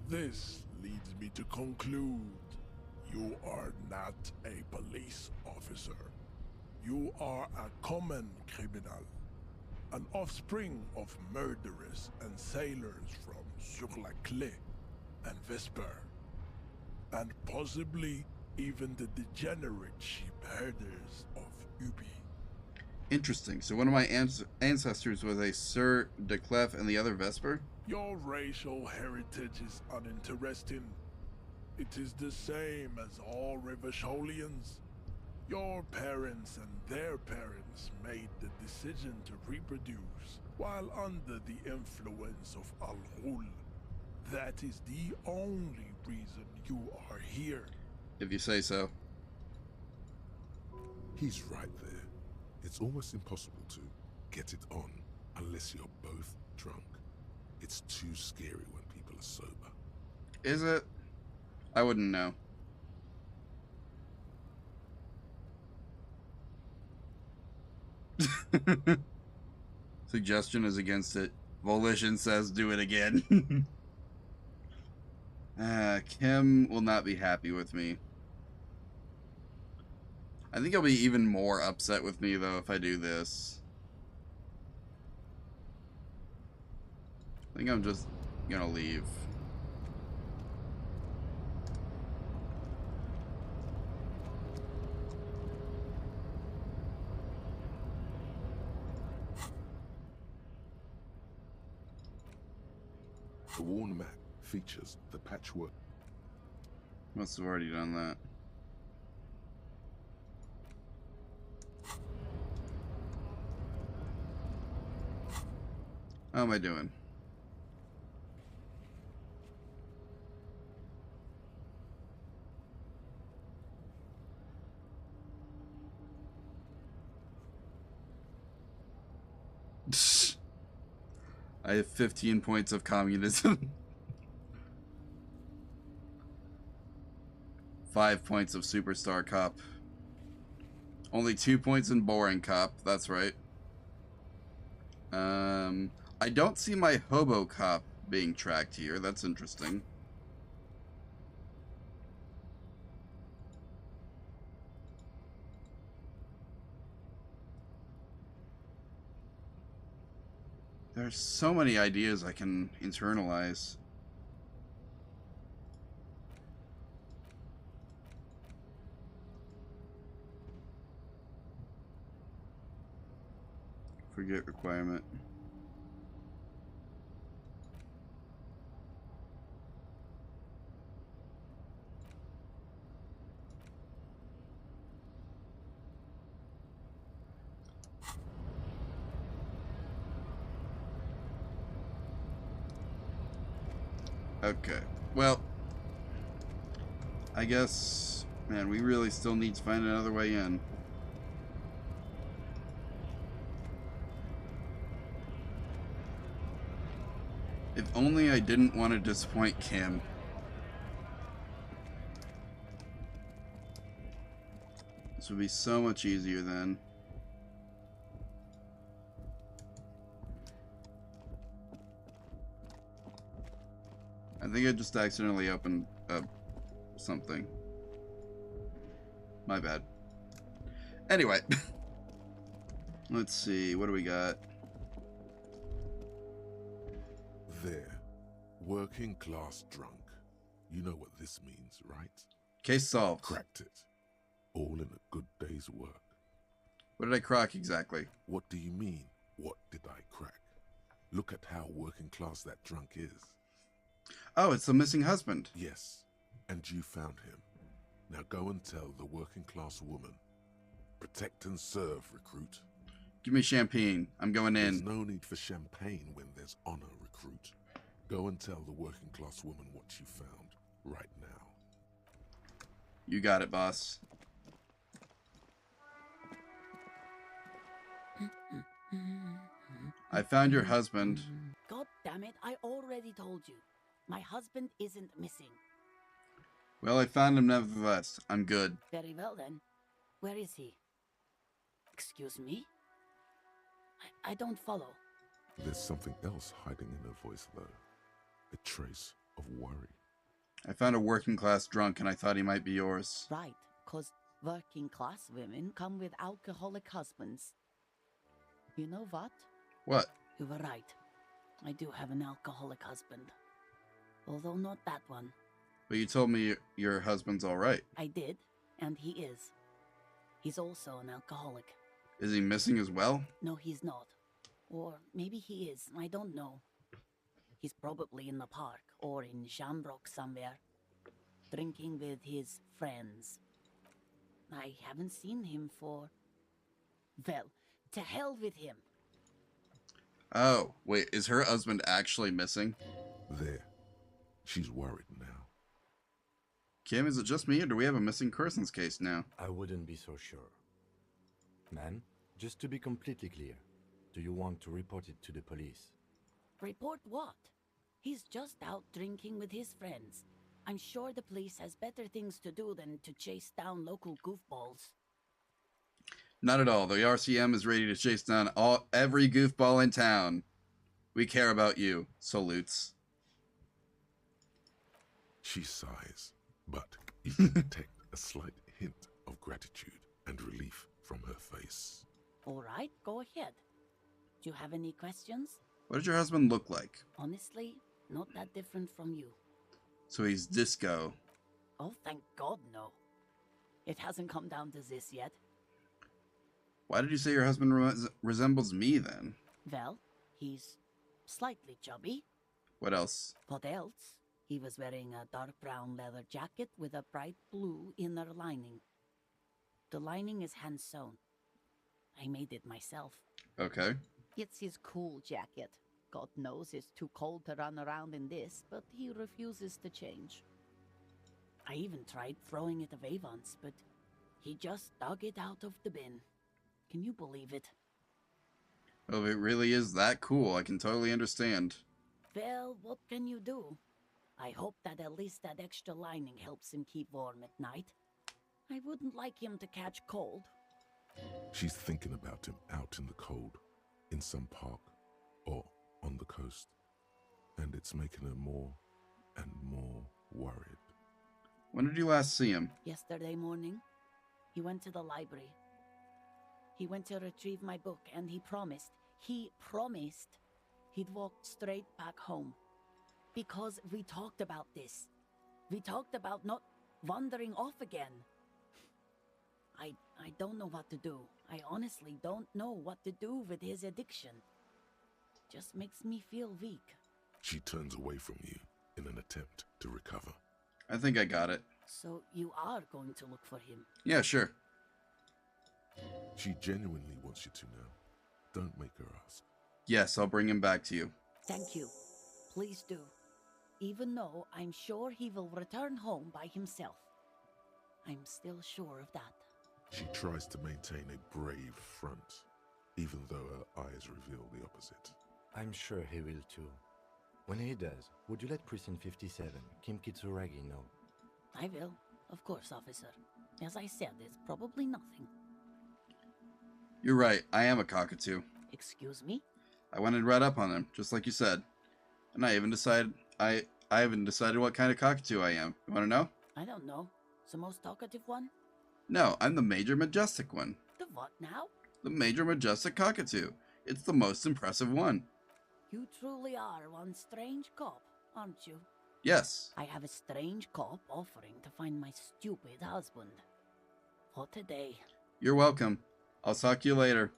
This leads me to conclude you are not a police officer. You are a common criminal, an offspring of murderers and sailors from Sur-la-Clé and Vesper, and possibly even the degenerate sheep herders of Ubi. Interesting. So one of my ancestors was a Sir de Clef and the other Vesper? Your racial heritage is uninteresting. It is the same as all Rivasholians. Your parents and their parents made the decision to reproduce while under the influence of Al-Ghul. That is the only reason you are here. If you say so. He's right there. It's almost impossible to get it on unless you're both drunk. It's too scary when people are sober. Is it? I wouldn't know. Suggestion is against it. Volition says do it again. Kim will not be happy with me. I think he'll be even more upset with me, though, if I do this. I think I'm just gonna leave. The worn map features the patchwork. Must have already done that. How am I doing? I have 15 points of communism. 5 points of Superstar Cop. Only 2 points in Boring Cop, that's right. I don't see my Hobo Cop being tracked here, that's interesting. There's so many ideas I can internalize. Forget requirement. Okay. Well, I guess, man, we really still need to find another way in. If only I didn't want to disappoint Kim. This would be so much easier then. I think I just accidentally opened up something. My bad. Anyway. Let's see, what do we got? There. Working class drunk. You know what this means, right? Case solved. Cracked it. All in a good day's work. What did I crack exactly? What do you mean, what did I crack? Look at how working class that drunk is. Oh, it's the missing husband. Yes, and you found him. Now go and tell the working class woman. Protect and serve, recruit. Give me champagne. I'm going in. There's no need for champagne when there's honor, recruit. Go and tell the working class woman what you found right now. You got it, boss. I found your husband. God damn it, I already told you. My husband isn't missing. Well, I found him nevertheless. I'm good. Very well then. Where is he? Excuse me? I don't follow. There's something else hiding in her voice, though. A trace of worry. I found a working class drunk and I thought he might be yours. Right, 'cause working class women come with alcoholic husbands. You know what? What? You were right. I do have an alcoholic husband. Although not that one. But you told me your husband's alright. I did, and he is. He's also an alcoholic. Is he missing as well? No, he's not. Or maybe he is, I don't know. He's probably in the park, or in Shamrock somewhere. Drinking with his friends. I haven't seen him for... Well, to hell with him. Oh, wait, is her husband actually missing? There. She's worried now. Kim, is it just me, or do we have a missing persons case now? I wouldn't be so sure. Man, just to be completely clear, do you want to report it to the police? Report what? He's just out drinking with his friends. I'm sure the police has better things to do than to chase down local goofballs. Not at all. The RCM is ready to chase down every goofball in town. We care about you. Salutes. She sighs, but you can detect a slight hint of gratitude and relief from her face. All right, go ahead. Do you have any questions? What does your husband look like? Honestly, not that different from you. So he's disco. Oh, thank God, no. It hasn't come down to this yet. Why did you say your husband resembles me then? Well, he's slightly chubby. What else? What else? He was wearing a dark brown leather jacket with a bright blue inner lining. The lining is hand-sewn. I made it myself. Okay. It's his cool jacket. God knows it's too cold to run around in this, but he refuses to change. I even tried throwing it away once, but he just dug it out of the bin. Can you believe it? Well, if it really is that cool, I can totally understand. Well, what can you do? I hope that at least that extra lining helps him keep warm at night. I wouldn't like him to catch cold. She's thinking about him out in the cold, in some park, or on the coast. And it's making her more and more worried. When did you last see him? Yesterday morning, he went to the library. He went to retrieve my book, and he promised he'd walk straight back home. Because we talked about this. We talked about not wandering off again. I don't know what to do. I honestly don't know what to do with his addiction. Just makes me feel weak. She turns away from you in an attempt to recover. I think I got it. So you are going to look for him? Yeah, sure. She genuinely wants you to now. Don't make her ask. Yes, I'll bring him back to you. Thank you. Please do. Even though I'm sure he will return home by himself. I'm still sure of that. She tries to maintain a brave front, even though her eyes reveal the opposite. I'm sure he will too. When he does, would you let Precinct 57, Kim Kitsuragi, know? I will, of course, officer. As I said, it's probably nothing. You're right, I am a cockatoo. Excuse me? I went and read up on him, just like you said. And I haven't decided what kind of cockatoo I am. You wanna know? I don't know. The most talkative one? No, I'm the Major Majestic one. The what now? The Major Majestic cockatoo. It's the most impressive one. You truly are one strange cop, aren't you? Yes. I have a strange cop offering to find my stupid husband. What a day. You're welcome. I'll talk to you later.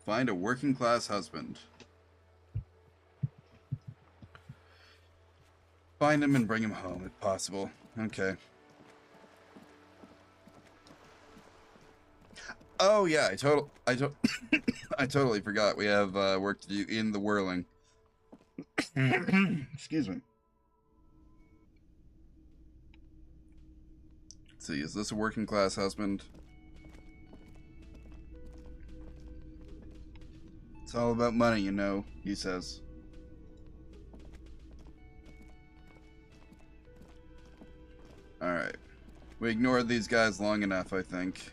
Find a working class husband. Find him and bring him home if possible. Okay. Oh yeah, I totally forgot. We have work to do in the whirling. Excuse me. Let's see, is this a working class husband? It's all about money, you know, he says. Alright. We ignored these guys long enough, I think.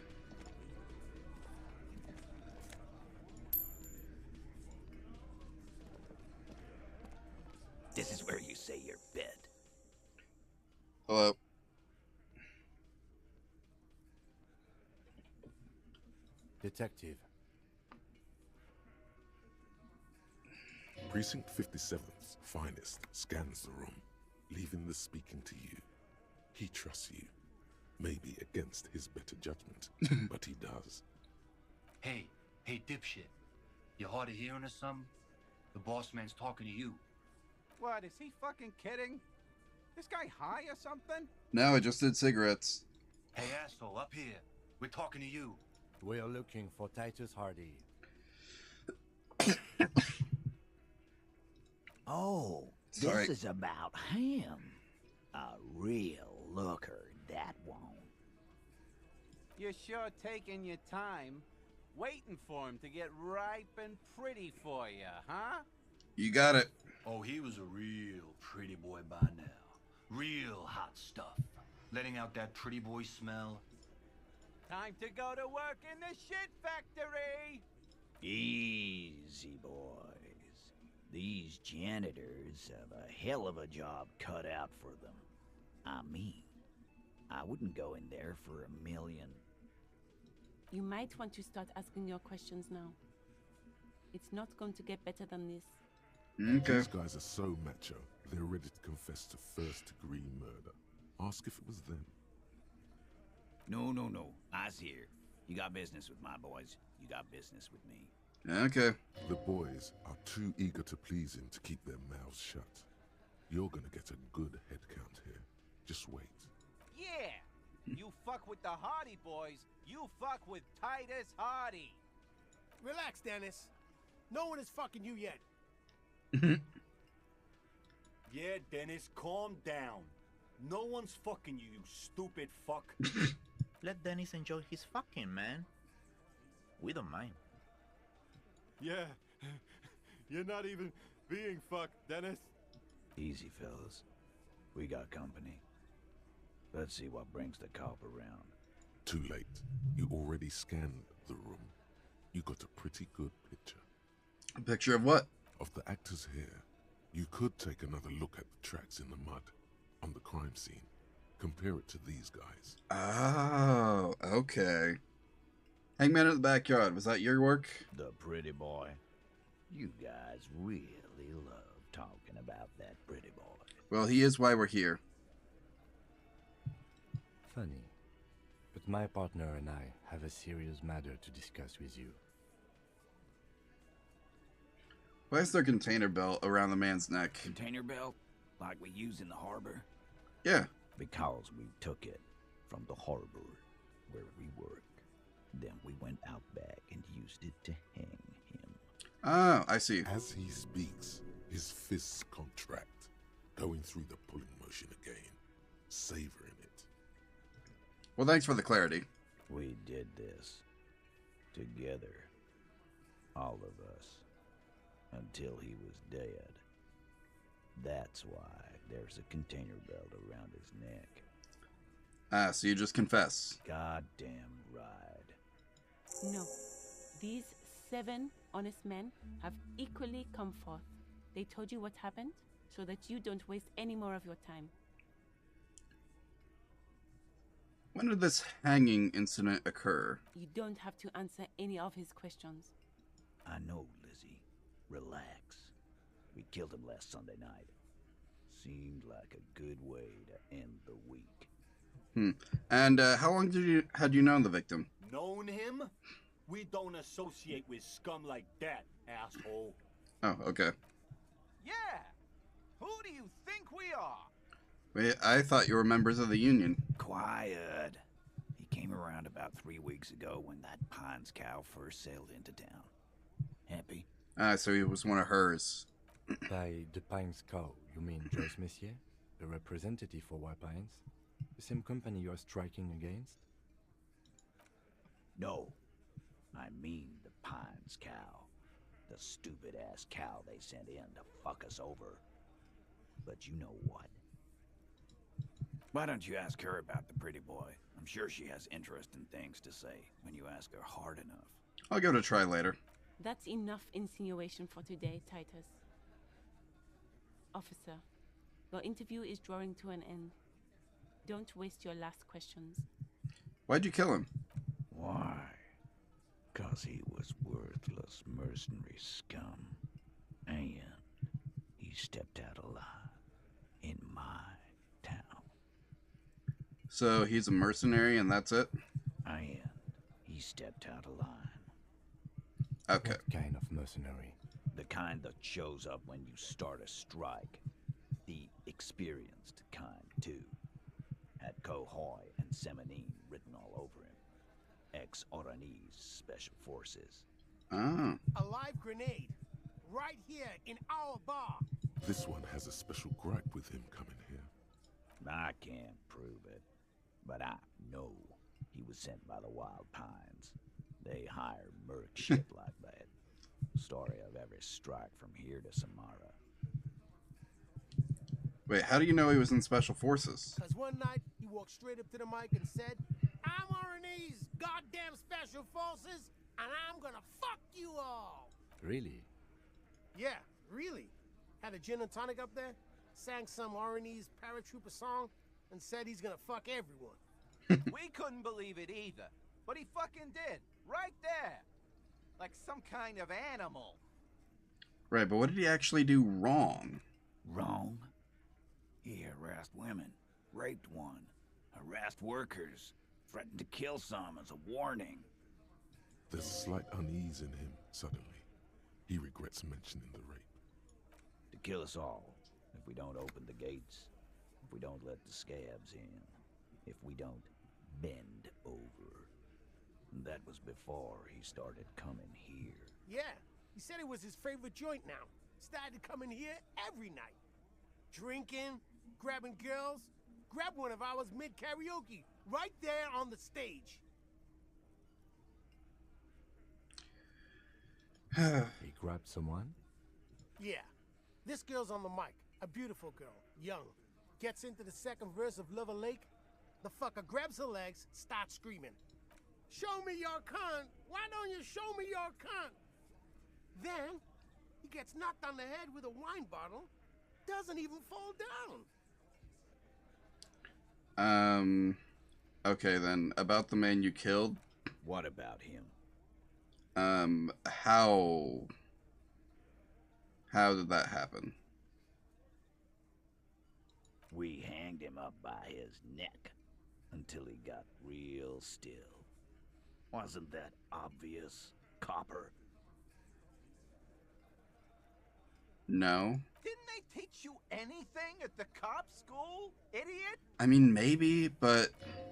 This is where you say your bed. Hello. Detective. Precinct 57's finest scans the room, leaving the speaking to you. He trusts you. Maybe against his better judgment, but he does. Hey, dipshit. You hard of hearing or something? The boss man's talking to you. What, is he fucking kidding? This guy high or something? No, I just did cigarettes. Hey, asshole, up here. We're talking to you. We're looking for Titus Hardy. Oh, Sorry. this is about him. A real looker, that won't. You're sure taking your time, waiting for him to get ripe and pretty for you, huh? You got it. Oh, he was a real pretty boy by now. Real hot stuff. Letting out that pretty boy smell. Time to go to work in the shit factory! Easy, boys. These janitors have a hell of a job cut out for them. I mean, I wouldn't go in there for $1 million. You might want to start asking your questions now. It's not going to get better than this. Okay. These guys are so macho, they're ready to confess to first-degree murder. Ask if it was them. No. I's here. You got business with my boys. You got business with me. Okay. The boys are too eager to please him to keep their mouths shut. You're gonna get a good head count here. Just wait. Yeah! You fuck with the Hardy boys, you fuck with Titus Hardy! Relax, Dennis. No one is fucking you yet. Yeah, Dennis, calm down. No one's fucking you, you stupid fuck. Let Dennis enjoy his fucking, man. We don't mind. Yeah, you're not even being fucked, Dennis. Easy, fellas. We got company. Let's see what brings the cop around. Too late. You already scanned the room. You got a pretty good picture. A picture of what? Of the actors here. You could take another look at the tracks in the mud on the crime scene. Compare it to these guys. Oh, okay. Hangman in the backyard, was that your work? The pretty boy. You guys really love talking about that pretty boy. Well, he is why we're here. funny. But my partner and I have a serious matter to discuss with you. Why is there a container belt around the man's neck? Container belt? Like we use in the harbor? Yeah. Because we took it from the harbor where we work. Then we went out back and used it to hang him. Oh, I see. As he speaks, his fists contract, going through the pulling motion again, savoring it. Well, thanks for the clarity. We did this together, all of us, until he was dead. That's why there's a container belt around his neck. Ah, so you just confess. Goddamn right. No. These 7 honest men have equally come forth. They told you what happened so that you don't waste any more of your time. When did this hanging incident occur? You don't have to answer any of his questions. I know, Lizzie. Relax. We killed him last Sunday night. Seemed like a good way to end the week. And how long had you known the victim? Known him? We don't associate with scum like that, asshole. Oh, okay. Yeah! Who do you think we are? Wait, I thought you were members of the union. Quiet. He came around about 3 weeks ago when that Pines cow first sailed into town. Happy? Ah, so he was one of hers. By the Pines cow, you mean Joyce Messier, the representative for White Pines? The same company you are striking against? No. I mean the Pines cow. The stupid-ass cow they sent in to fuck us over. But you know what? Why don't you ask her about the pretty boy? I'm sure she has interesting things to say when you ask her hard enough. I'll give it a try later. That's enough insinuation for today, Titus. Officer, your interview is drawing to an end. Don't waste your last questions. Why'd you kill him? Why? 'Cause he was worthless mercenary scum. And he stepped out alive in my town. So he's a mercenary and that's it? And he stepped out of line. Okay. What kind of mercenary? The kind that shows up when you start a strike. The experienced kind, too. Had Cohoy and Semenine written all over him. Ex-Oranese Special Forces. Oh. A live grenade. Right here in our bar. This one has a special gripe with him coming here. I can't prove it, but I know he was sent by the Wild Pines. They hire merc shit like that. Story of every strike from here to Samara. Wait, how do you know he was in Special Forces? Because one night, he walked straight up to the mic and said, I'm RNA's goddamn Special Forces, and I'm gonna fuck you all. Really? Yeah, really. Had a gin and tonic up there, sang some RNA's paratrooper song, and said he's gonna fuck everyone. We couldn't believe it either. But he fucking did. Right there. Like some kind of animal. Right, but what did he actually do wrong? Wrong? He harassed women, raped one, harassed workers, threatened to kill some as a warning. There's a slight unease in him, suddenly. He regrets mentioning the rape. To kill us all, if we don't open the gates, if we don't let the scabs in, if we don't bend over. That was before he started coming here. Yeah, he said it was his favorite joint now. Started coming here every night. Drinking, grabbing girls. Grab one of ours mid-karaoke, right there on the stage. He grabbed someone? Yeah. This girl's on the mic. A beautiful girl. Young. Gets into the second verse of Lover Lake. The fucker grabs her legs, starts screaming. Show me your cunt! Why don't you show me your cunt? Then, he gets knocked on the head with a wine bottle. Doesn't even fall down. Okay then. About the man you killed? What about him? How did that happen? We hanged him up by his neck. until he got real still. Wasn't that obvious, Copper? No. Didn't they teach you anything at the cop school, idiot? I mean, maybe, but...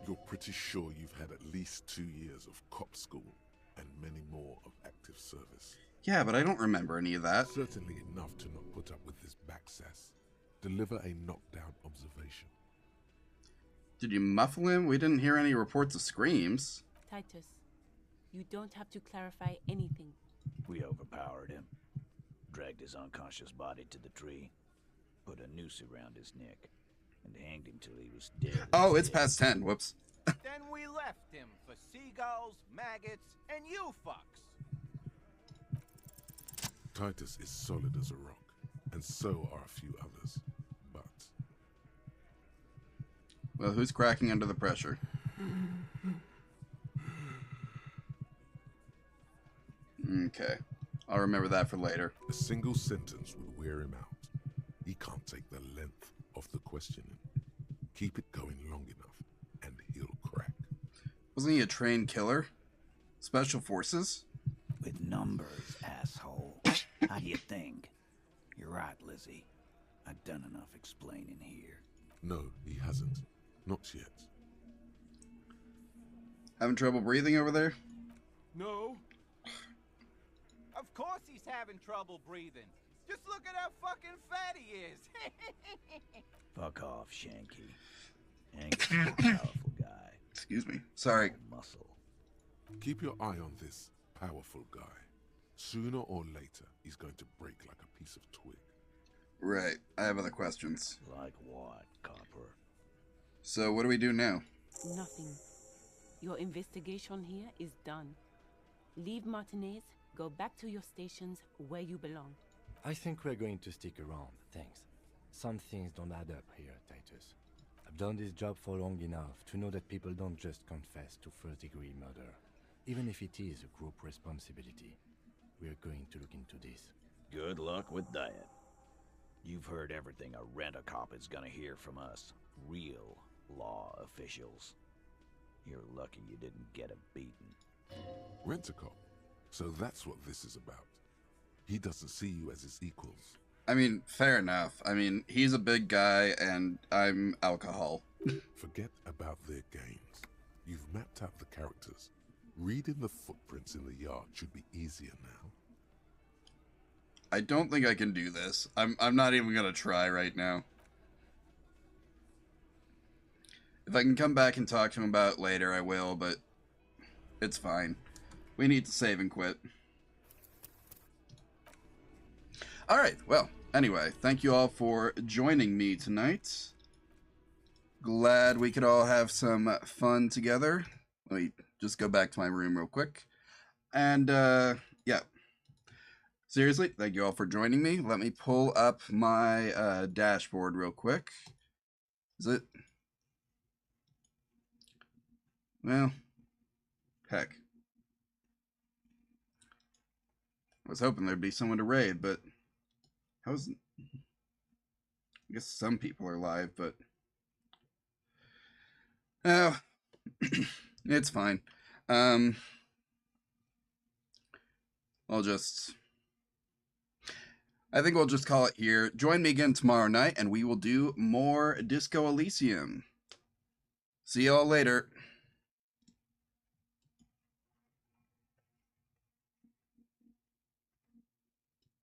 You're pretty sure you've had at least 2 years of cop school and many more of active service. Yeah, but I don't remember any of that. Certainly enough to not put up with this backsass. Deliver a knockdown observation. Did you muffle him? We didn't hear any reports of screams. Titus, you don't have to clarify anything. We overpowered him. Dragged his unconscious body to the tree, put a noose around his neck, and hanged him till he was dead. Oh, it's past 10. Whoops. Then we left him for seagulls, maggots, and you fucks. Titus is solid as a rock, and so are a few others. But... Well, who's cracking under the pressure? Okay. I'll remember that for later. A single sentence would wear him out. He can't take the length of the questioning. Keep it going long enough, and he'll crack. Wasn't he a trained killer? Special forces? With numbers, asshole. How do you think? You're right, Lizzie. I've done enough explaining here. No, he hasn't. Not yet. Having trouble breathing over there? No. Of course he's having trouble breathing. Just look at how fucking fat he is. Fuck off, Shanky. Hank's a powerful guy. Excuse me. Sorry. Muscle. Keep your eye on this powerful guy. Sooner or later, he's going to break like a piece of twig. Right. I have other questions. Like what, Copper? So what do we do now? Nothing. Your investigation here is done. Leave Martinez, go back to your stations where you belong. I think we're going to stick around, thanks. Some things don't add up here, Titus. I've done this job for long enough to know that people don't just confess to first-degree murder, even if it is a group responsibility. We're going to look into this. Good luck with that. You've heard everything a rent-a-cop is gonna hear from us. Real law officials. You're lucky you didn't get a beating. Rent-a-cop? So that's what this is about. He doesn't see you as his equals. I mean, fair enough. I mean, he's a big guy and I'm alcohol. Forget about their games. You've mapped out the characters. Reading the footprints in the yard should be easier now. I don't think I can do this. I'm not even gonna try right now. If I can come back and talk to him about it later, I will, but it's fine. We need to save and quit. Alright, well, anyway, thank you all for joining me tonight. Glad we could all have some fun together. Let me just go back to my room real quick. And, yeah. Seriously, thank you all for joining me. Let me pull up my dashboard real quick. Is it? Well, heck. I was hoping there'd be someone to raid, but I guess some people are live, but oh, it's fine. I think we'll just call it here. Join me again tomorrow night, and we will do more Disco Elysium. See y'all later.